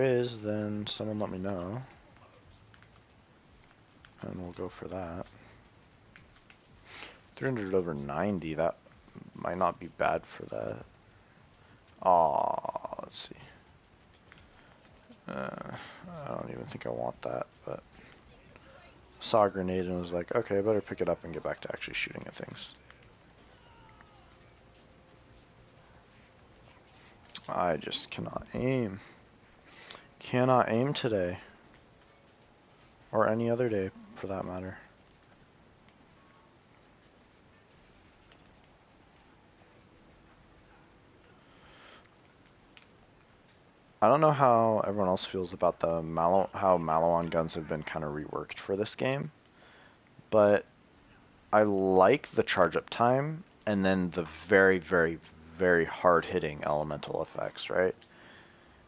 is, then someone let me know. And we'll go for that. 300 over 90, that might not be bad for that. Aw, let's see. I don't even think I want that, but saw a grenade and was like, okay, I better pick it up and get back to actually shooting at things. I just cannot aim. Cannot aim today. Or any other day, for that matter. I don't know how everyone else feels about the how Maliwan guns have been kind of reworked for this game, but I like the charge up time and then the very, very, very hard-hitting elemental effects, right?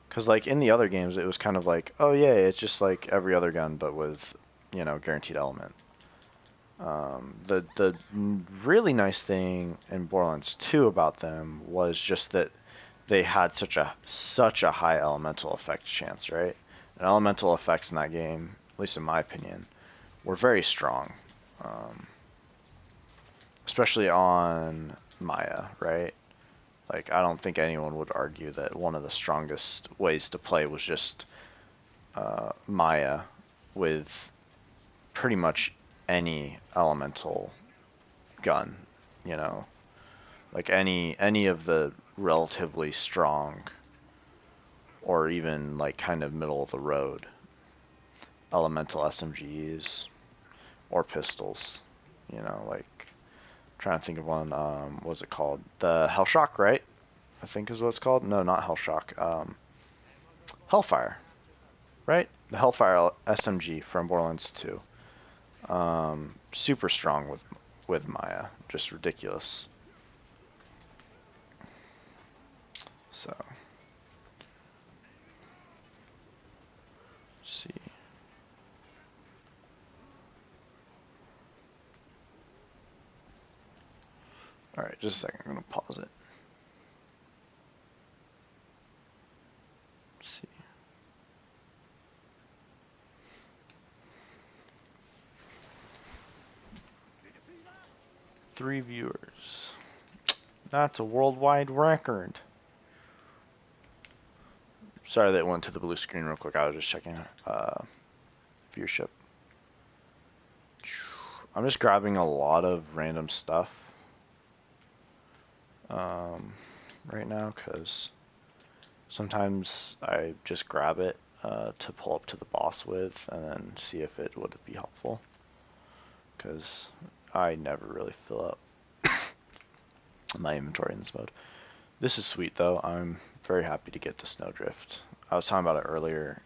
Because like in the other games, it was kind of like, oh yeah, it's just like every other gun, but with, you know, guaranteed element. The really nice thing in Borderlands 2 about them was just that they had such a high elemental effect chance, right? And elemental effects in that game, at least in my opinion, were very strong, especially on Maya, right? Like, I don't think anyone would argue that one of the strongest ways to play was just Maya with pretty much any elemental gun, you know, like any of the relatively strong or even like kind of middle of the road elemental SMGs or pistols, you know, like trying to think of one. What's it called? The Hellshock, right? I think is what it's called. No, not Hellshock. Hellfire, right? The Hellfire SMG from Borderlands 2. Super strong with Maya, just ridiculous. So, let's see. All right, just a second. I'm gonna pause it. Let's see. 3 viewers. That's a worldwide record. Sorry that it went to the blue screen real quick. I was just checking viewership. I'm just grabbing a lot of random stuff right now because sometimes I just grab it to pull up to the boss with and then see if it would be helpful, because I never really fill up my inventory in this mode. This is sweet though. I'm very happy to get to Snowdrift. I was talking about it earlier,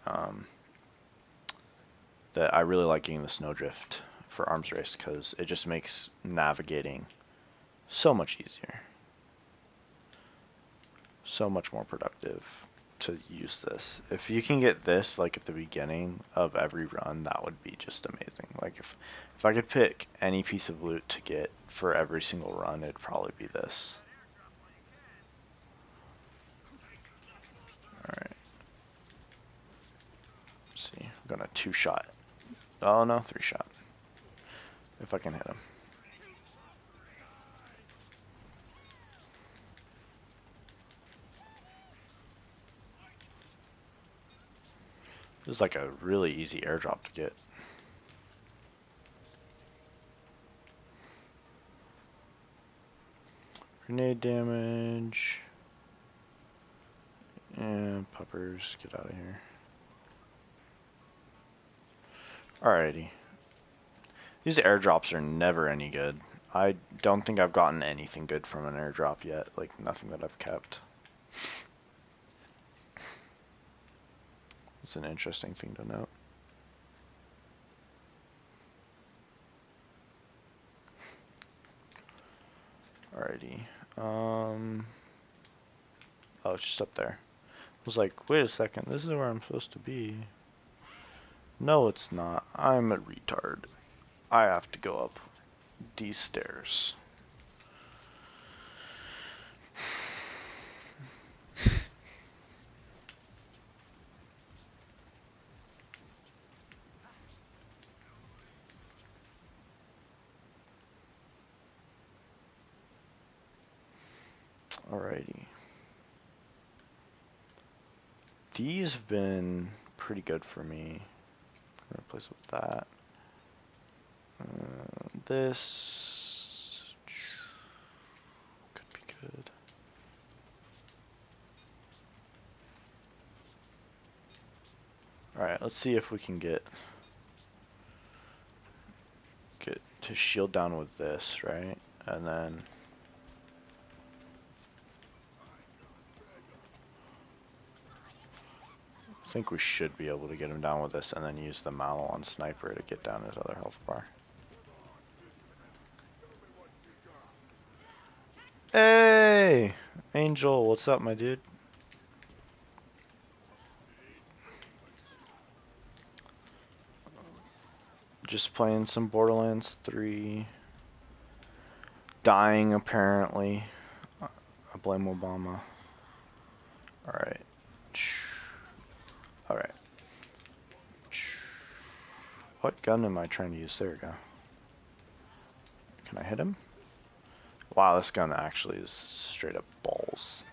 that I really like getting the Snowdrift for Arms Race because it just makes navigating so much easier. So much more productive to use this. If you can get this like at the beginning of every run, that would be just amazing. Like if I could pick any piece of loot to get for every single run, it'd probably be this. Alright. Let's see. I'm gonna 2-shot. Oh no, 3-shot. If I can hit him. This is like a really easy airdrop to get. Grenade damage. And puppers, get out of here. Alrighty. These airdrops are never any good. I don't think I've gotten anything good from an airdrop yet. Like, nothing that I've kept. It's an interesting thing to note. Alrighty. Oh, it's just up there. I was like, wait a second, this is where I'm supposed to be. No, it's not. I'm a retard. I have to go up these stairs. Alrighty. These have been pretty good for me. I'm gonna replace it with that. This could be good. Alright, let's see if we can get to shield down with this, right? And then I think we should be able to get him down with this and then use the Malon sniper to get down his other health bar. Hey! Angel, what's up, my dude? Just playing some Borderlands 3. Dying, apparently. I blame Obama. Alright. Alright. What gun am I trying to use? There we go. Can I hit him? Wow, this gun actually is straight up balls.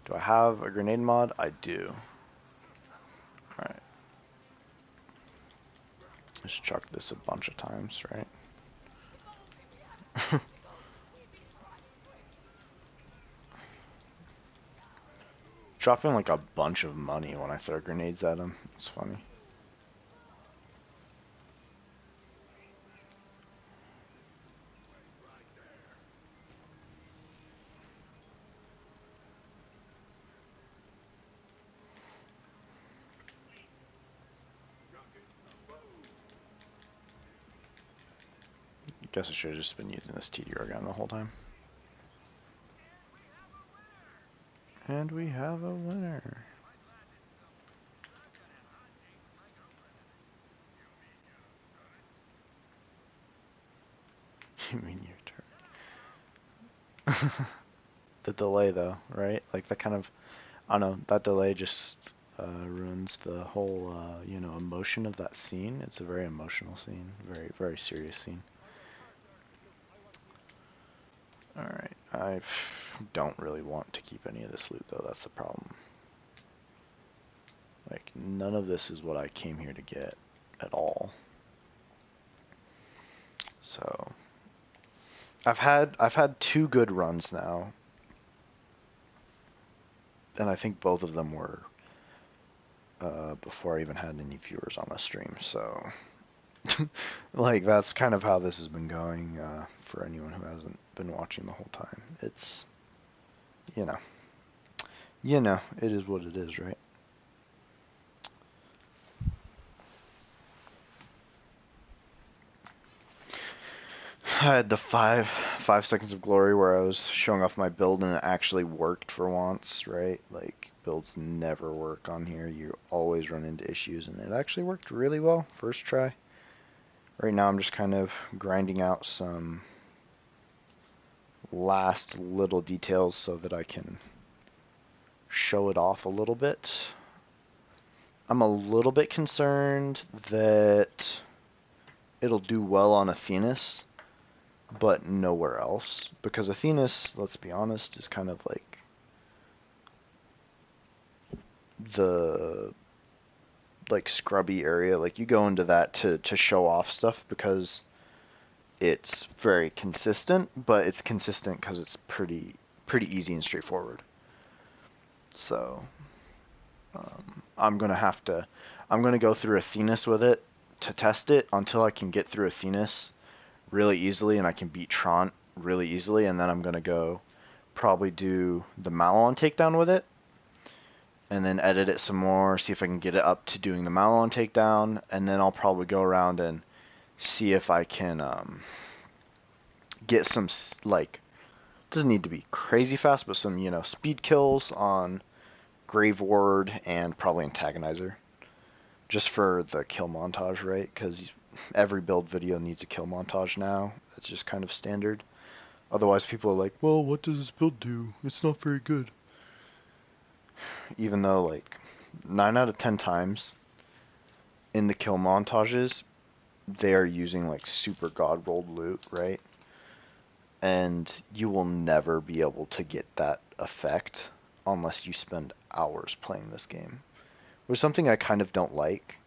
Do I have a grenade mod? I do. Alright. Just chuck this a bunch of times, right? Dropping like a bunch of money when I throw grenades at him. It's funny. Guess I should have just been using this TDR gun the whole time. And we have a winner. You mean your turn? The delay though, right? Like that kind of, I don't know, that delay just ruins the whole, you know, emotion of that scene. It's a very emotional scene, very, very serious scene. Alright, I don't really want to keep any of this loot though, that's the problem. Like, none of this is what I came here to get at all. So, I've had 2 good runs now. And I think both of them were before I even had any viewers on my stream. So, like, that's kind of how this has been going for anyone who hasn't been watching the whole time. It's, you know, it is what it is, right? I had the five seconds of glory where I was showing off my build and it actually worked for once, right? Like, builds never work on here. You always run into issues, and it actually worked really well first try. Right now I'm just kind of grinding out some last little details so that I can show it off a little bit. I'm a little bit concerned that it'll do well on Athenas, but nowhere else, because Athenas, let's be honest, is kind of like the scrubby area. Like, you go into that to show off stuff because it's very consistent, but it's consistent because it's pretty easy and straightforward. So I'm gonna go through Athenas with it to test it until I can get through Athenas really easily and I can beat Trant really easily, and then I'm gonna go probably do the Malon takedown with it, and then edit it some more, see if I can get it up to doing the Malon takedown, and then I'll probably go around and see if I can get some, like, doesn't need to be crazy fast, but some, speed kills on Grave Ward and probably Antagonizer, just for the kill montage, right? Because every build video needs a kill montage now. It's just kind of standard. Otherwise, people are like, well, what does this build do? It's not very good. Even though, like, 9 out of 10 times in the kill montages, they are using, like, super god rolled loot, right? And you will never be able to get that effect unless you spend hours playing this game. Which is something I kind of don't like.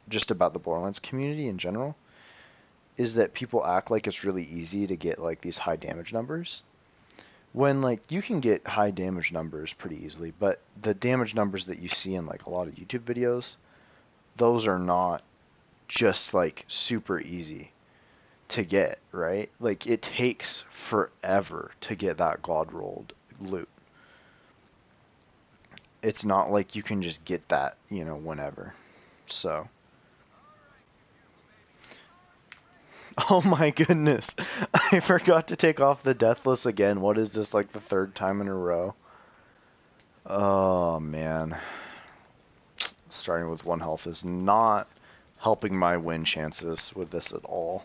Just about the Borderlands community in general, is that people act like it's really easy to get, like, these high damage numbers. When, like, you can get high damage numbers pretty easily, but the damage numbers that you see in, like, a lot of YouTube videos, those are not just, like, super easy to get, right? Like, it takes forever to get that god rolled loot. It's not like you can just get that, whenever. So. Oh my goodness. I forgot to take off the Deathless again. What is this, like the third time in a row? Oh man. Starting with 1 health is not helping my win chances with this at all.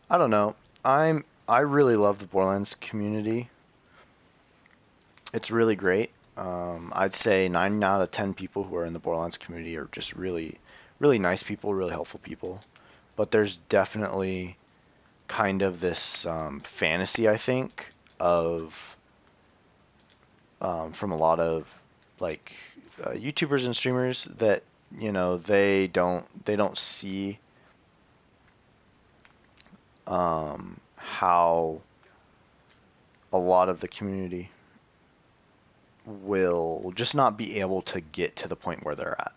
I don't know. I really love the Borderlands community. It's really great. I'd say 9 out of 10 people who are in the Borderlands community are just really, really nice people, really helpful people. But there's definitely kind of this fantasy, I think, of from a lot of, like, YouTubers and streamers that they don't see how a lot of the community will just not be able to get to the point where they're at.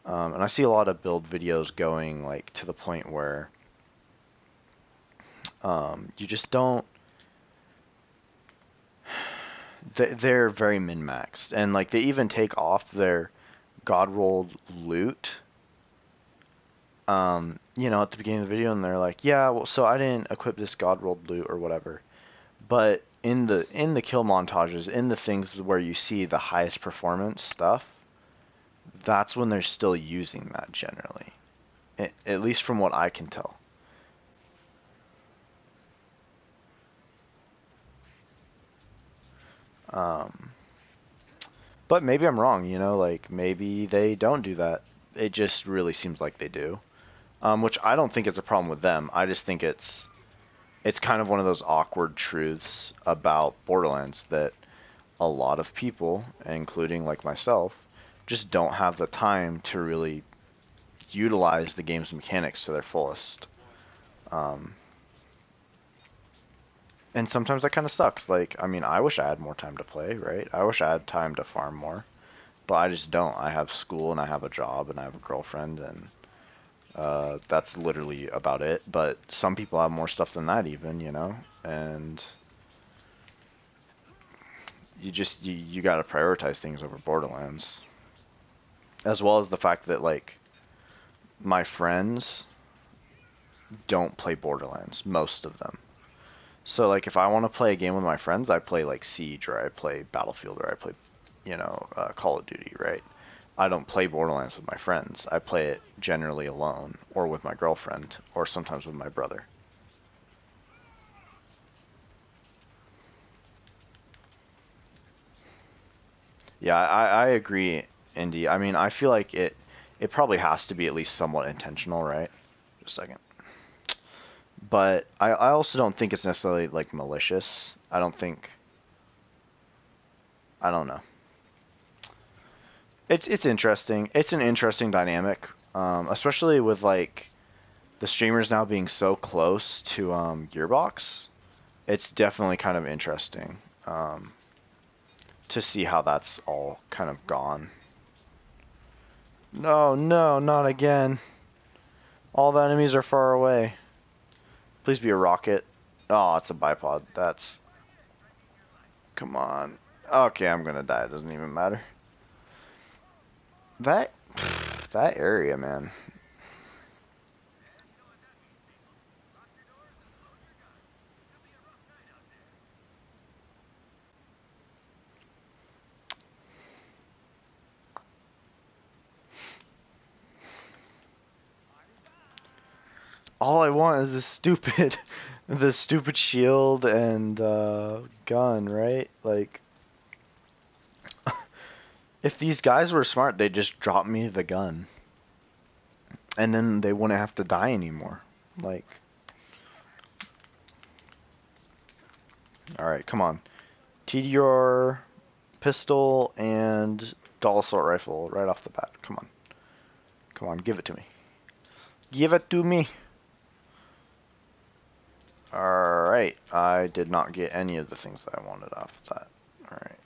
And I see a lot of build videos going, like, to the point where you just don't. They're very min-maxed, and, like, they even take off their god rolled loot. At the beginning of the video, and they're like, yeah, well, so I didn't equip this god rolled loot or whatever. But in the kill montages, in the things where you see the highest performance stuff, that's when they're still using that generally. At least from what I can tell. But maybe I'm wrong, like, maybe they don't do that. It just really seems like they do. Which I don't think it's a problem with them. I just think it's kind of one of those awkward truths about Borderlands that a lot of people, including, like, myself, just don't have the time to really utilize the game's mechanics to their fullest. Um, and sometimes that kind of sucks. Like, I mean, I wish I had more time to play, right? I wish I had time to farm more, but I just don't. I have school and I have a job and I have a girlfriend, and that's literally about it. But some people have more stuff than that even, you know? And you got to prioritize things over Borderlands. As well as the fact that, like, my friends don't play Borderlands, most of them. So, like, if I want to play a game with my friends, I play, like, Siege, or I play Battlefield, or I play, Call of Duty, right? I don't play Borderlands with my friends. I play it generally alone, or with my girlfriend, or sometimes with my brother. Yeah, I agree, Indy. I mean, I feel like it probably has to be at least somewhat intentional, right? Just a second. But I also don't think it's necessarily, like, malicious. I don't know. It's interesting. It's an interesting dynamic, especially with, like, the streamers now being so close to Gearbox. It's definitely kind of interesting to see how that's all kind of gone. No, no, not again. All the enemies are far away. Please be a rocket. Oh, it's a bipod. That's... Come on. Okay, I'm gonna die. It doesn't even matter. That... That area, man. All I want is this stupid... this stupid shield and gun, right? Like... If these guys were smart, they'd just drop me the gun. And then they wouldn't have to die anymore. Like... Alright, come on. TDR, pistol, and dull assault rifle right off the bat. Come on. Come on, give it to me. Give it to me! Alright, I did not get any of the things that I wanted off of that. Alright,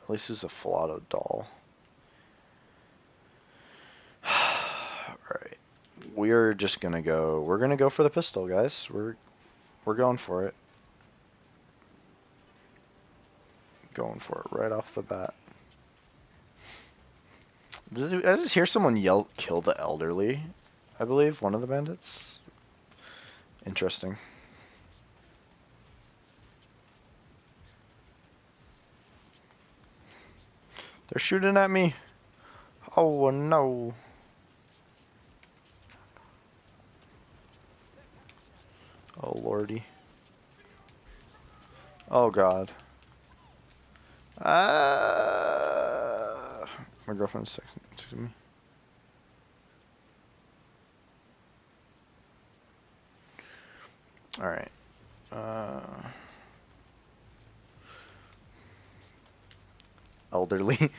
at least it's a Filato doll. Alright. We're just gonna go, we're gonna go for the pistol, guys. We're going for it. Going for it right off the bat. Did I just hear someone yell, "Kill the elderly"? I believe, one of the bandits. Interesting. They're shooting at me. Oh no. Oh lordy. Oh god. My girlfriend's texting me. Alright. Elderly.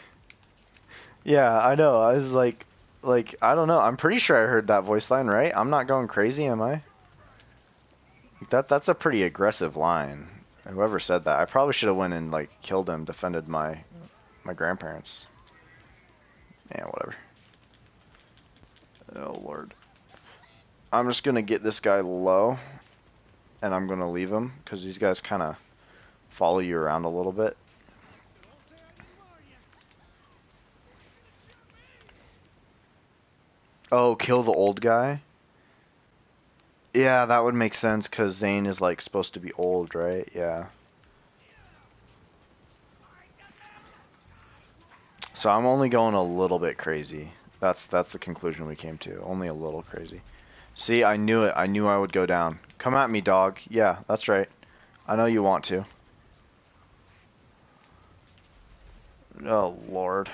Yeah, I know. I was like, I don't know. I'm pretty sure I heard that voice line, right? I'm not going crazy, am I? That's a pretty aggressive line. Whoever said that, I probably should have went and, like, killed him, defended my grandparents. Yeah, whatever. Oh lord. I'm just gonna get this guy low, and I'm gonna leave him because these guys kind of follow you around a little bit. Oh, kill the old guy? Yeah, that would make sense because Zane is, like, supposed to be old, right? Yeah. So I'm only going a little bit crazy. That's the conclusion we came to. Only a little crazy. See, I knew it. I knew I would go down. Come at me, dog. Yeah, that's right. I know you want to. Oh, Lord.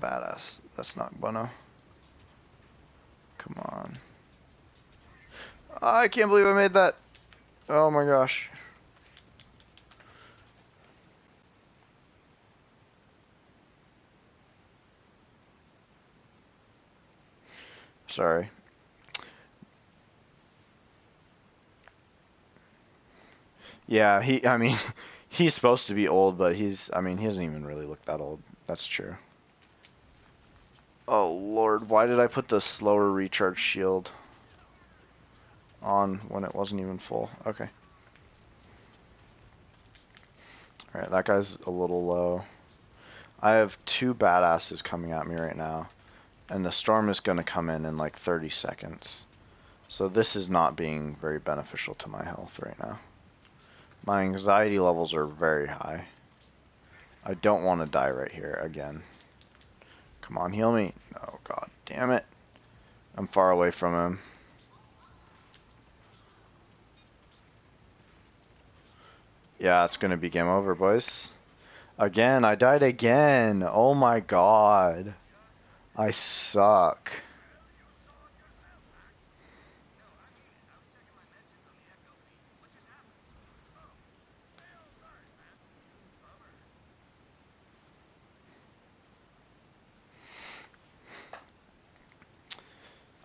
Badass. That's not bueno. Come on. I can't believe I made that. Oh my gosh. Sorry. Yeah, I mean, he's supposed to be old, but I mean, he doesn't even really look that old. That's true. Oh lord, why did I put the slower recharge shield on when it wasn't even full? Okay. Alright, that guy's a little low. I have two badasses coming at me right now, and the storm is going to come in like 30 seconds. So this is not being very beneficial to my health right now. My anxiety levels are very high. I don't want to die right here again. Come on, heal me. Oh god damn it. I'm far away from him. Yeah, it's gonna be game over, boys. Again, I died again. Oh my god. I suck.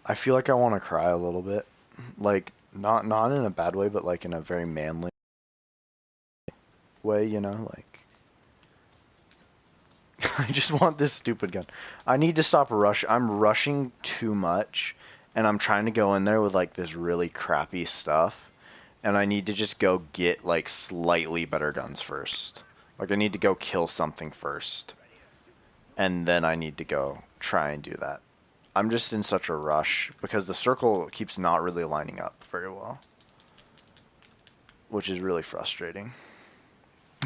I feel like I want to cry a little bit. Like, not in a bad way, but like in a very manly way, you know? Like, I just want this stupid gun. I need to stop I'm rushing too much, and I'm trying to go in there with like this really crappy stuff, and I need to just go get like slightly better guns first. Like, I need to go kill something first, and then I need to go try and do that. I'm just in such a rush because the circle keeps not really lining up very well, which is really frustrating.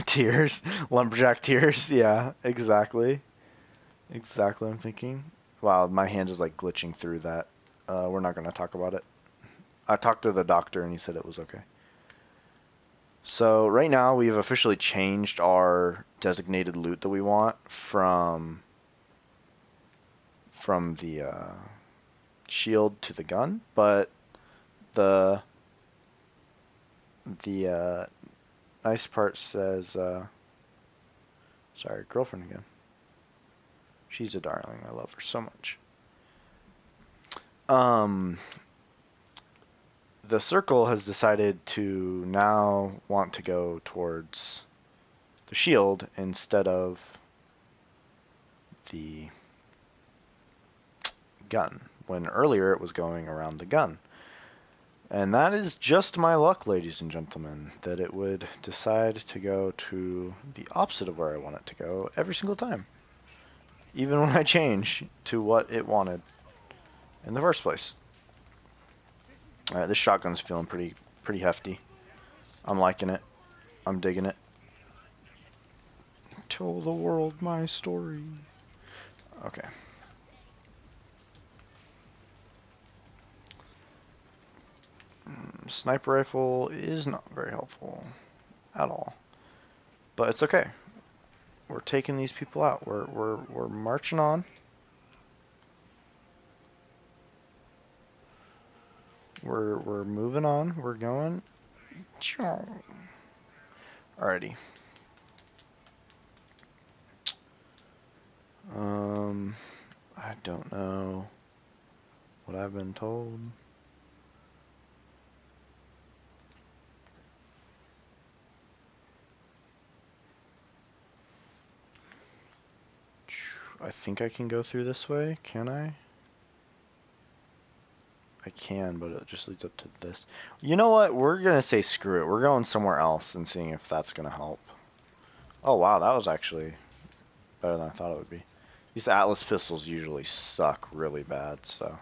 Tears, lumberjack tears. Yeah, exactly. Exactly. I'm thinking. Wow, my hand is like glitching through that. We're not gonna talk about it. I talked to the doctor and he said it was okay. So right now we've officially changed our designated loot that we want from the shield to the gun, but the nice part says sorry, girlfriend again. She's a darling. I love her so much. The circle has decided to now want to go towards the shield instead of the gun, when earlier it was going around the gun. And that is just my luck, ladies and gentlemen, that it would decide to go to the opposite of where I want it to go every single time. Even when I change to what it wanted in the first place. Alright, this shotgun's feeling pretty hefty. I'm liking it. I'm digging it. Tell the world my story. Okay. Sniper rifle is not very helpful at all. But it's okay. We're taking these people out. We're marching on. We're moving on. We're going. Alrighty. I don't know what I've been told. I think I can go through this way. Can I? I can, but it just leads up to this. You know what? We're gonna say screw it. We're going somewhere else and seeing if that's gonna help. Oh wow, that was actually better than I thought it would be. These Atlas pistols usually suck really bad, so.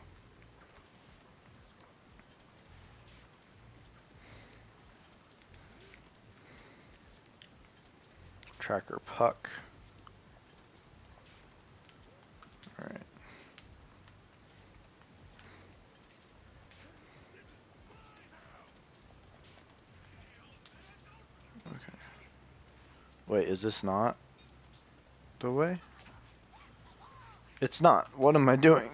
Tracker puck. Alright. Okay. Wait, is this not the way? It's not. What am I doing?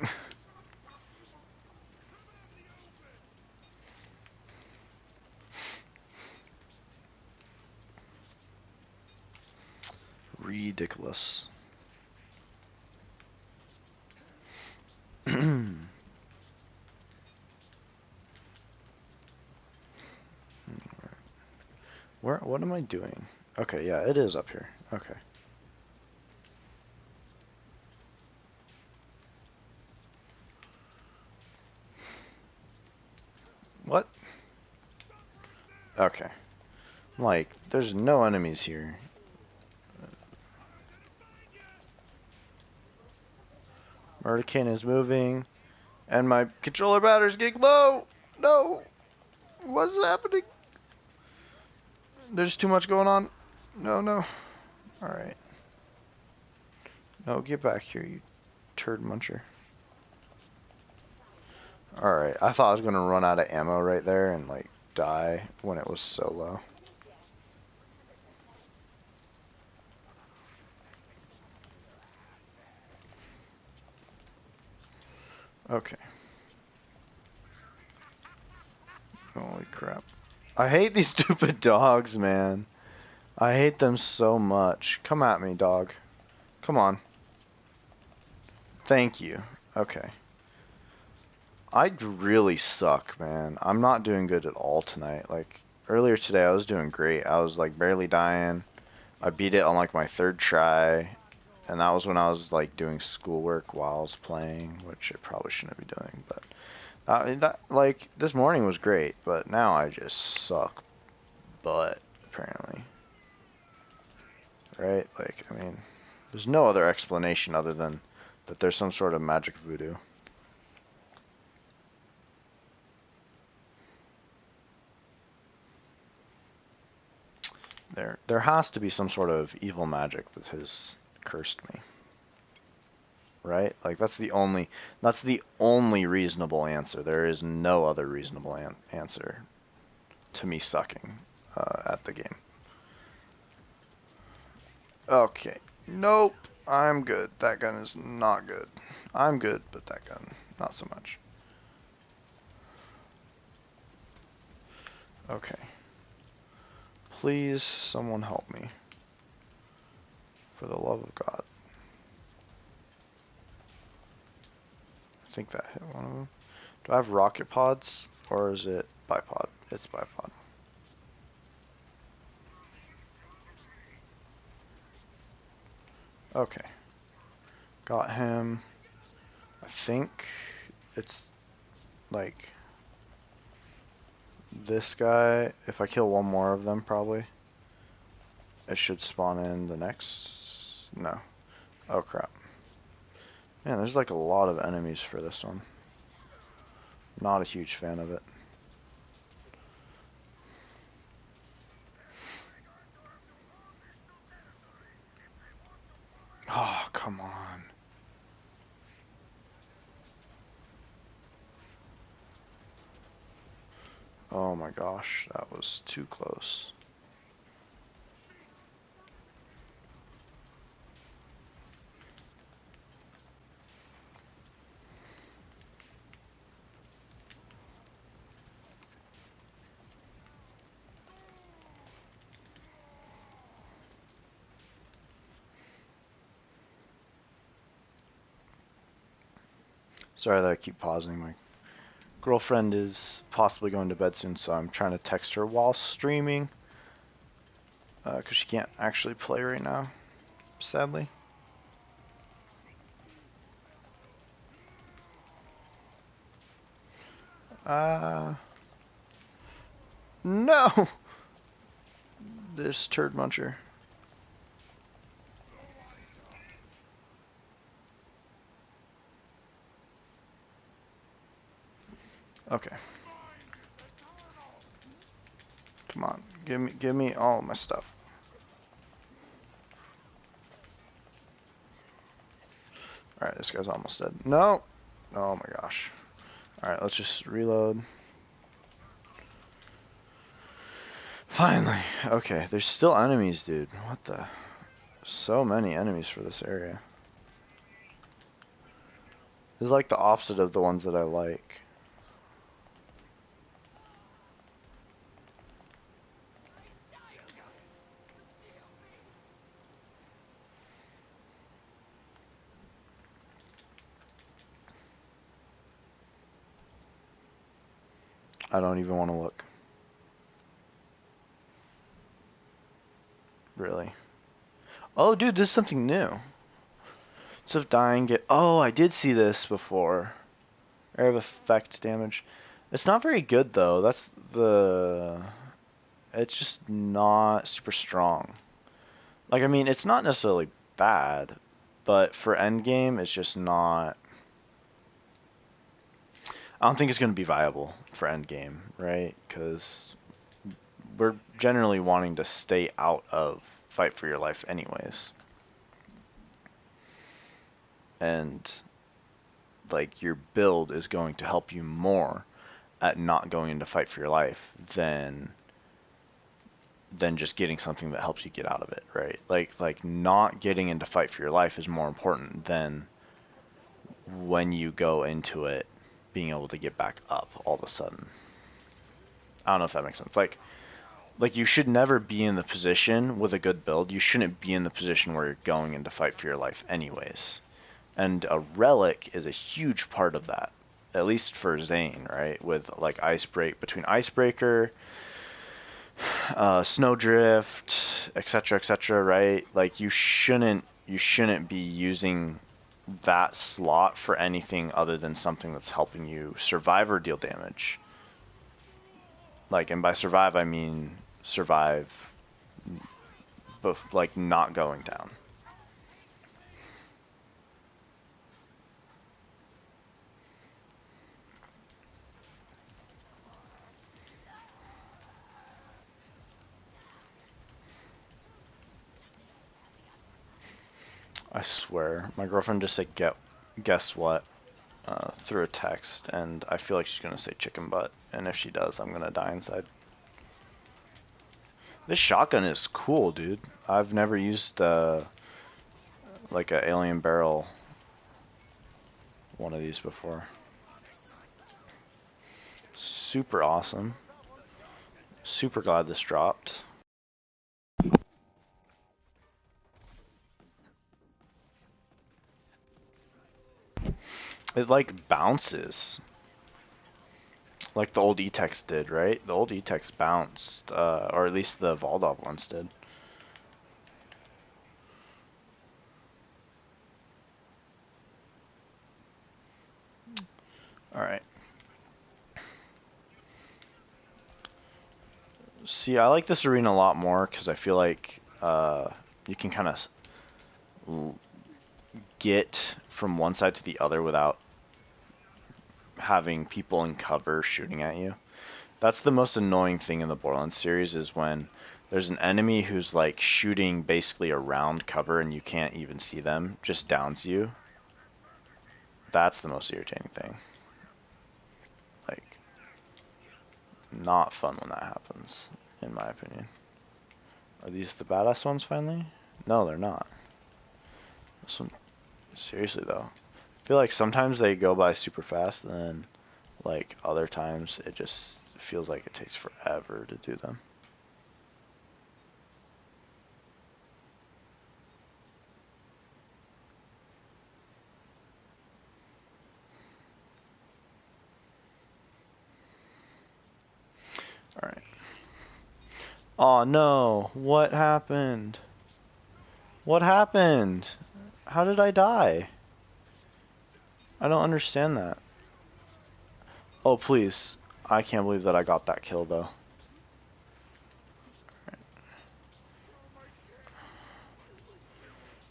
Ridiculous. What am I doing? Okay, yeah, it is up here. Okay. What? Okay. Like, there's no enemies here. Murderkin is moving, and my controller battery's getting low. No! What is happening? There's too much going on. No, no. Alright. No, get back here, you turd muncher. Alright, I thought I was gonna run out of ammo right there and, like, die when it was so low. Okay. Holy crap. I hate these stupid dogs, man. I hate them so much. Come at me, dog. Come on. Thank you. Okay. I really suck, man. I'm not doing good at all tonight. Like, earlier today I was doing great. I was, like, barely dying. I beat it on, like, my third try. And that was when I was, like, doing schoolwork while I was playing, which I probably shouldn't be doing, but... like, this morning was great, but now I just suck butt, apparently. Right? Like, I mean, there's no other explanation other than that there's some sort of magic voodoo. There has to be some sort of evil magic that has cursed me. Right? Like, that's the only reasonable answer. There is no other reasonable answer to me sucking at the game. Okay. Nope. I'm good. That gun is not good. I'm good, but that gun, not so much. Okay. Please, someone help me. For the love of God. I think that hit one of them. Do I have rocket pods? Or is it bipod? It's bipod. Okay. Got him. I think it's like this guy. If I kill one more of them, probably it should spawn in the next. No. Oh crap. Man, there's like a lot of enemies for this one. Not a huge fan of it. Oh, come on. Oh my gosh, that was too close. Sorry that I keep pausing. My girlfriend is possibly going to bed soon, so I'm trying to text her while streaming. Because she can't actually play right now, sadly. No! This turd muncher. Okay. Come on, give me all my stuff. Alright, this guy's almost dead. No! Oh my gosh. Alright, let's just reload. Finally. Okay, there's still enemies, dude. What the? So many enemies for this area. This is like the opposite of the ones that I like. I don't even want to look. Oh, dude, this is something new. Instead of dying, get... Oh, I did see this before. Area of effect damage. It's not very good, though. That's the... It's just not super strong. Like, I mean, it's not necessarily bad, but for endgame, it's just not... I don't think it's going to be viable for endgame, right? Because we're generally wanting to stay out of fight for your life anyways. And, like, your build is going to help you more at not going into fight for your life than just getting something that helps you get out of it, right? Like not getting into fight for your life is more important than when you go into it being able to get back up all of a sudden. I don't know if that makes sense. Like you should never be in the position with a good build. You shouldn't be in the position where you're going into fight for your life anyways. And a relic is a huge part of that. At least for Zane, right? With like between Icebreaker, Snowdrift, etc., right? Like you shouldn't be using that slot for anything other than something that's helping you survive or deal damage. Like, and by survive I mean survive both, like not going down. I swear, my girlfriend just said guess what through a text, and I feel like she's gonna say chicken butt, and if she does, I'm gonna die inside. This shotgun is cool, dude. I've never used like a alien barrel one of these before. Super awesome. Super glad this dropped. It like bounces. Like the old E-Tex did, right? The old E-Tex bounced, or at least the Valdov ones did. Alright. See, I like this arena a lot more because I feel like you can kind of get from one side to the other without having people in cover shooting at you. That's the most annoying thing in the Borderlands series, is when there's an enemy who's like shooting basically around cover and you can't even see them, just downs you. That's the most irritating thing. Like, not fun when that happens, in my opinion. Are these the badass ones finally? No, they're not. This one, seriously though. I feel like sometimes they go by super fast, and then like other times it just feels like it takes forever to do them. Alright. Oh no, what happened? What happened? How did I die? I don't understand that. Oh please. I can't believe that I got that kill though.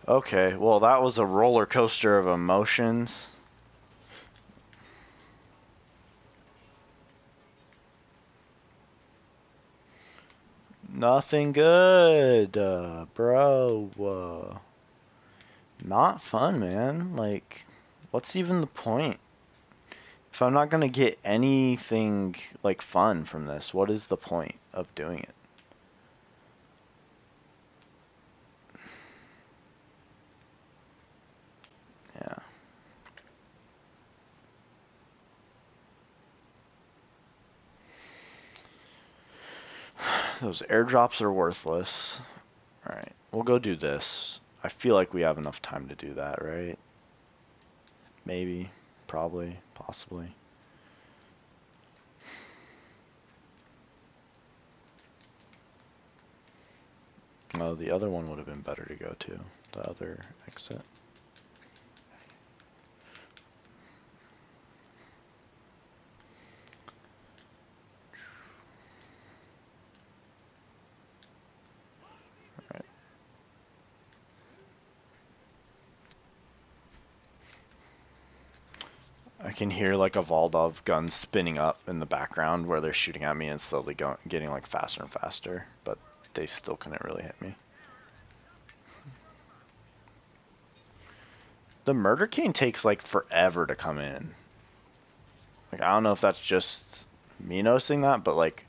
Okay, well that was a roller coaster of emotions. Nothing good, bro. Not fun, man. Like, what's even the point? If I'm not gonna get anything, like, fun from this, what is the point of doing it? Yeah. Those airdrops are worthless. Alright, we'll go do this. I feel like we have enough time to do that, right? Maybe. Probably. Possibly. Oh, the other one would have been better to go to. The other exit. Alright. I can hear like a Voldov gun spinning up in the background where they're shooting at me and slowly getting like faster and faster, but they still couldn't really hit me. The Murder Cane takes like forever to come in. Like, I don't know if that's just me noticing that, but like,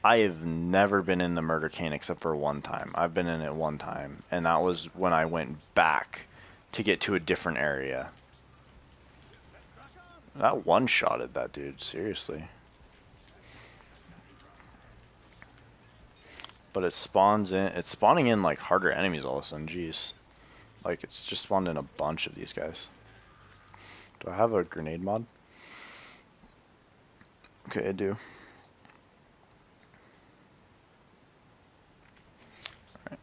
I have never been in the Murder Cane except for one time. I've been in it one time, and that was when I went back to get to a different area. That one-shotted that dude, seriously. But it's spawning in like harder enemies all of a sudden, jeez. Like, it's just spawned in a bunch of these guys. Do I have a grenade mod? Okay, I do. Alright.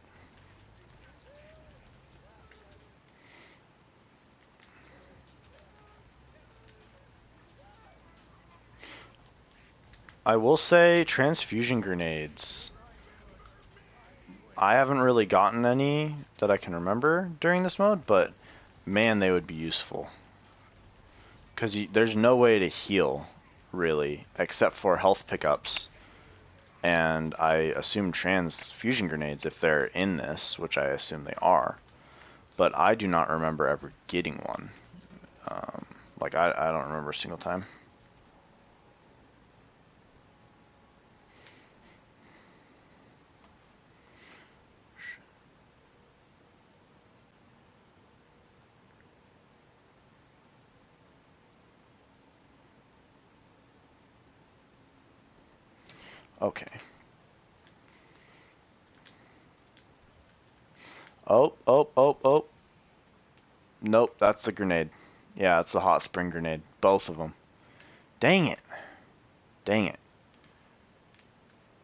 I will say transfusion grenades. I haven't really gotten any that I can remember during this mode, but man, they would be useful. Because there's no way to heal, really, except for health pickups. And I assume transfusion grenades if they're in this, which I assume they are. But I do not remember ever getting one. Like, I don't remember a single time. Okay. Oh, oh, oh, oh. Nope, that's the grenade. Yeah, it's the hot spring grenade. Both of them. Dang it. Dang it.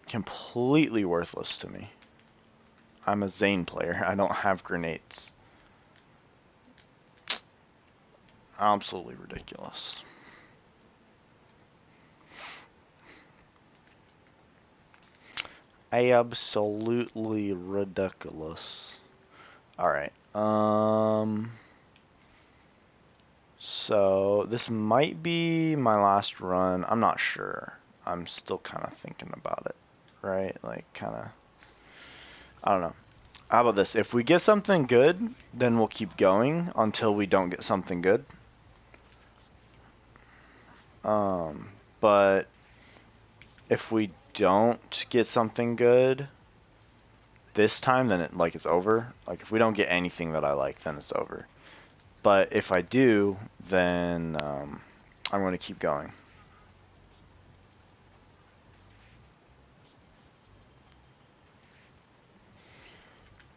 Completely worthless to me. I'm a Zane player. I don't have grenades. Absolutely ridiculous. Absolutely ridiculous. Alright. So this might be my last run. I'm not sure. I'm still kind of thinking about it. Right? Like, kind of... I don't know. How about this? If we get something good, then we'll keep going until we don't get something good. But if we don't get something good this time, then it's over. Like, if we don't get anything that I like, then it's over. But if I do, then I'm going to keep going.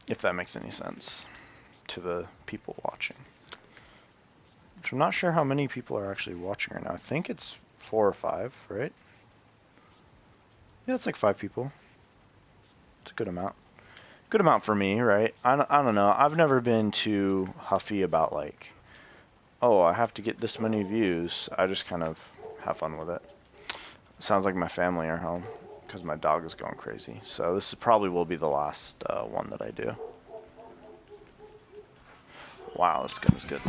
If that makes any sense to the people watching. Which I'm not sure how many people are actually watching right now. I think it's 4 or 5, right? Yeah, it's like 5 people. It's a good amount. Good amount for me, right? I don't know. I've never been too huffy about like, oh, I have to get this many views. I just kind of have fun with it. Sounds like my family are home because my dog is going crazy. So this probably will be the last one that I do. Wow, this gun is good.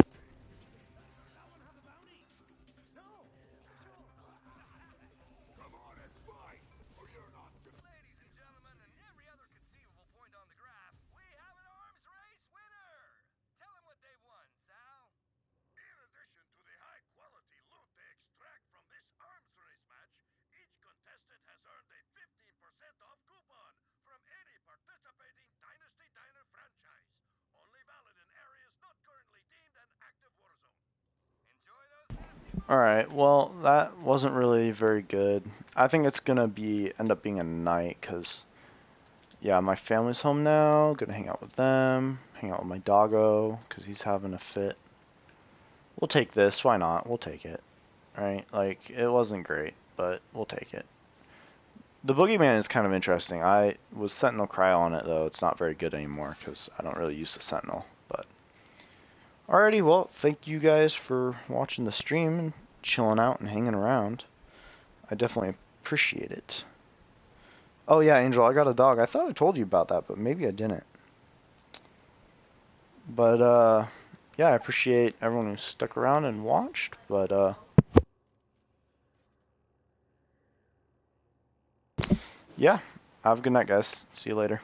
Alright, well, that wasn't really very good. I think it's gonna end up being a night, because, yeah, my family's home now, gonna hang out with them, hang out with my doggo, because he's having a fit. We'll take this, why not? We'll take it. Right? Like, it wasn't great, but we'll take it. The Boogeyman is kind of interesting. I was Sentinel Cryo on it, though. It's not very good anymore because I don't really use the Sentinel. But alrighty, well, thank you guys for watching the stream and chilling out and hanging around. I definitely appreciate it. Oh yeah, Angel, I got a dog. I thought I told you about that, but maybe I didn't. But yeah, I appreciate everyone who stuck around and watched. But yeah, have a good night, guys. See you later.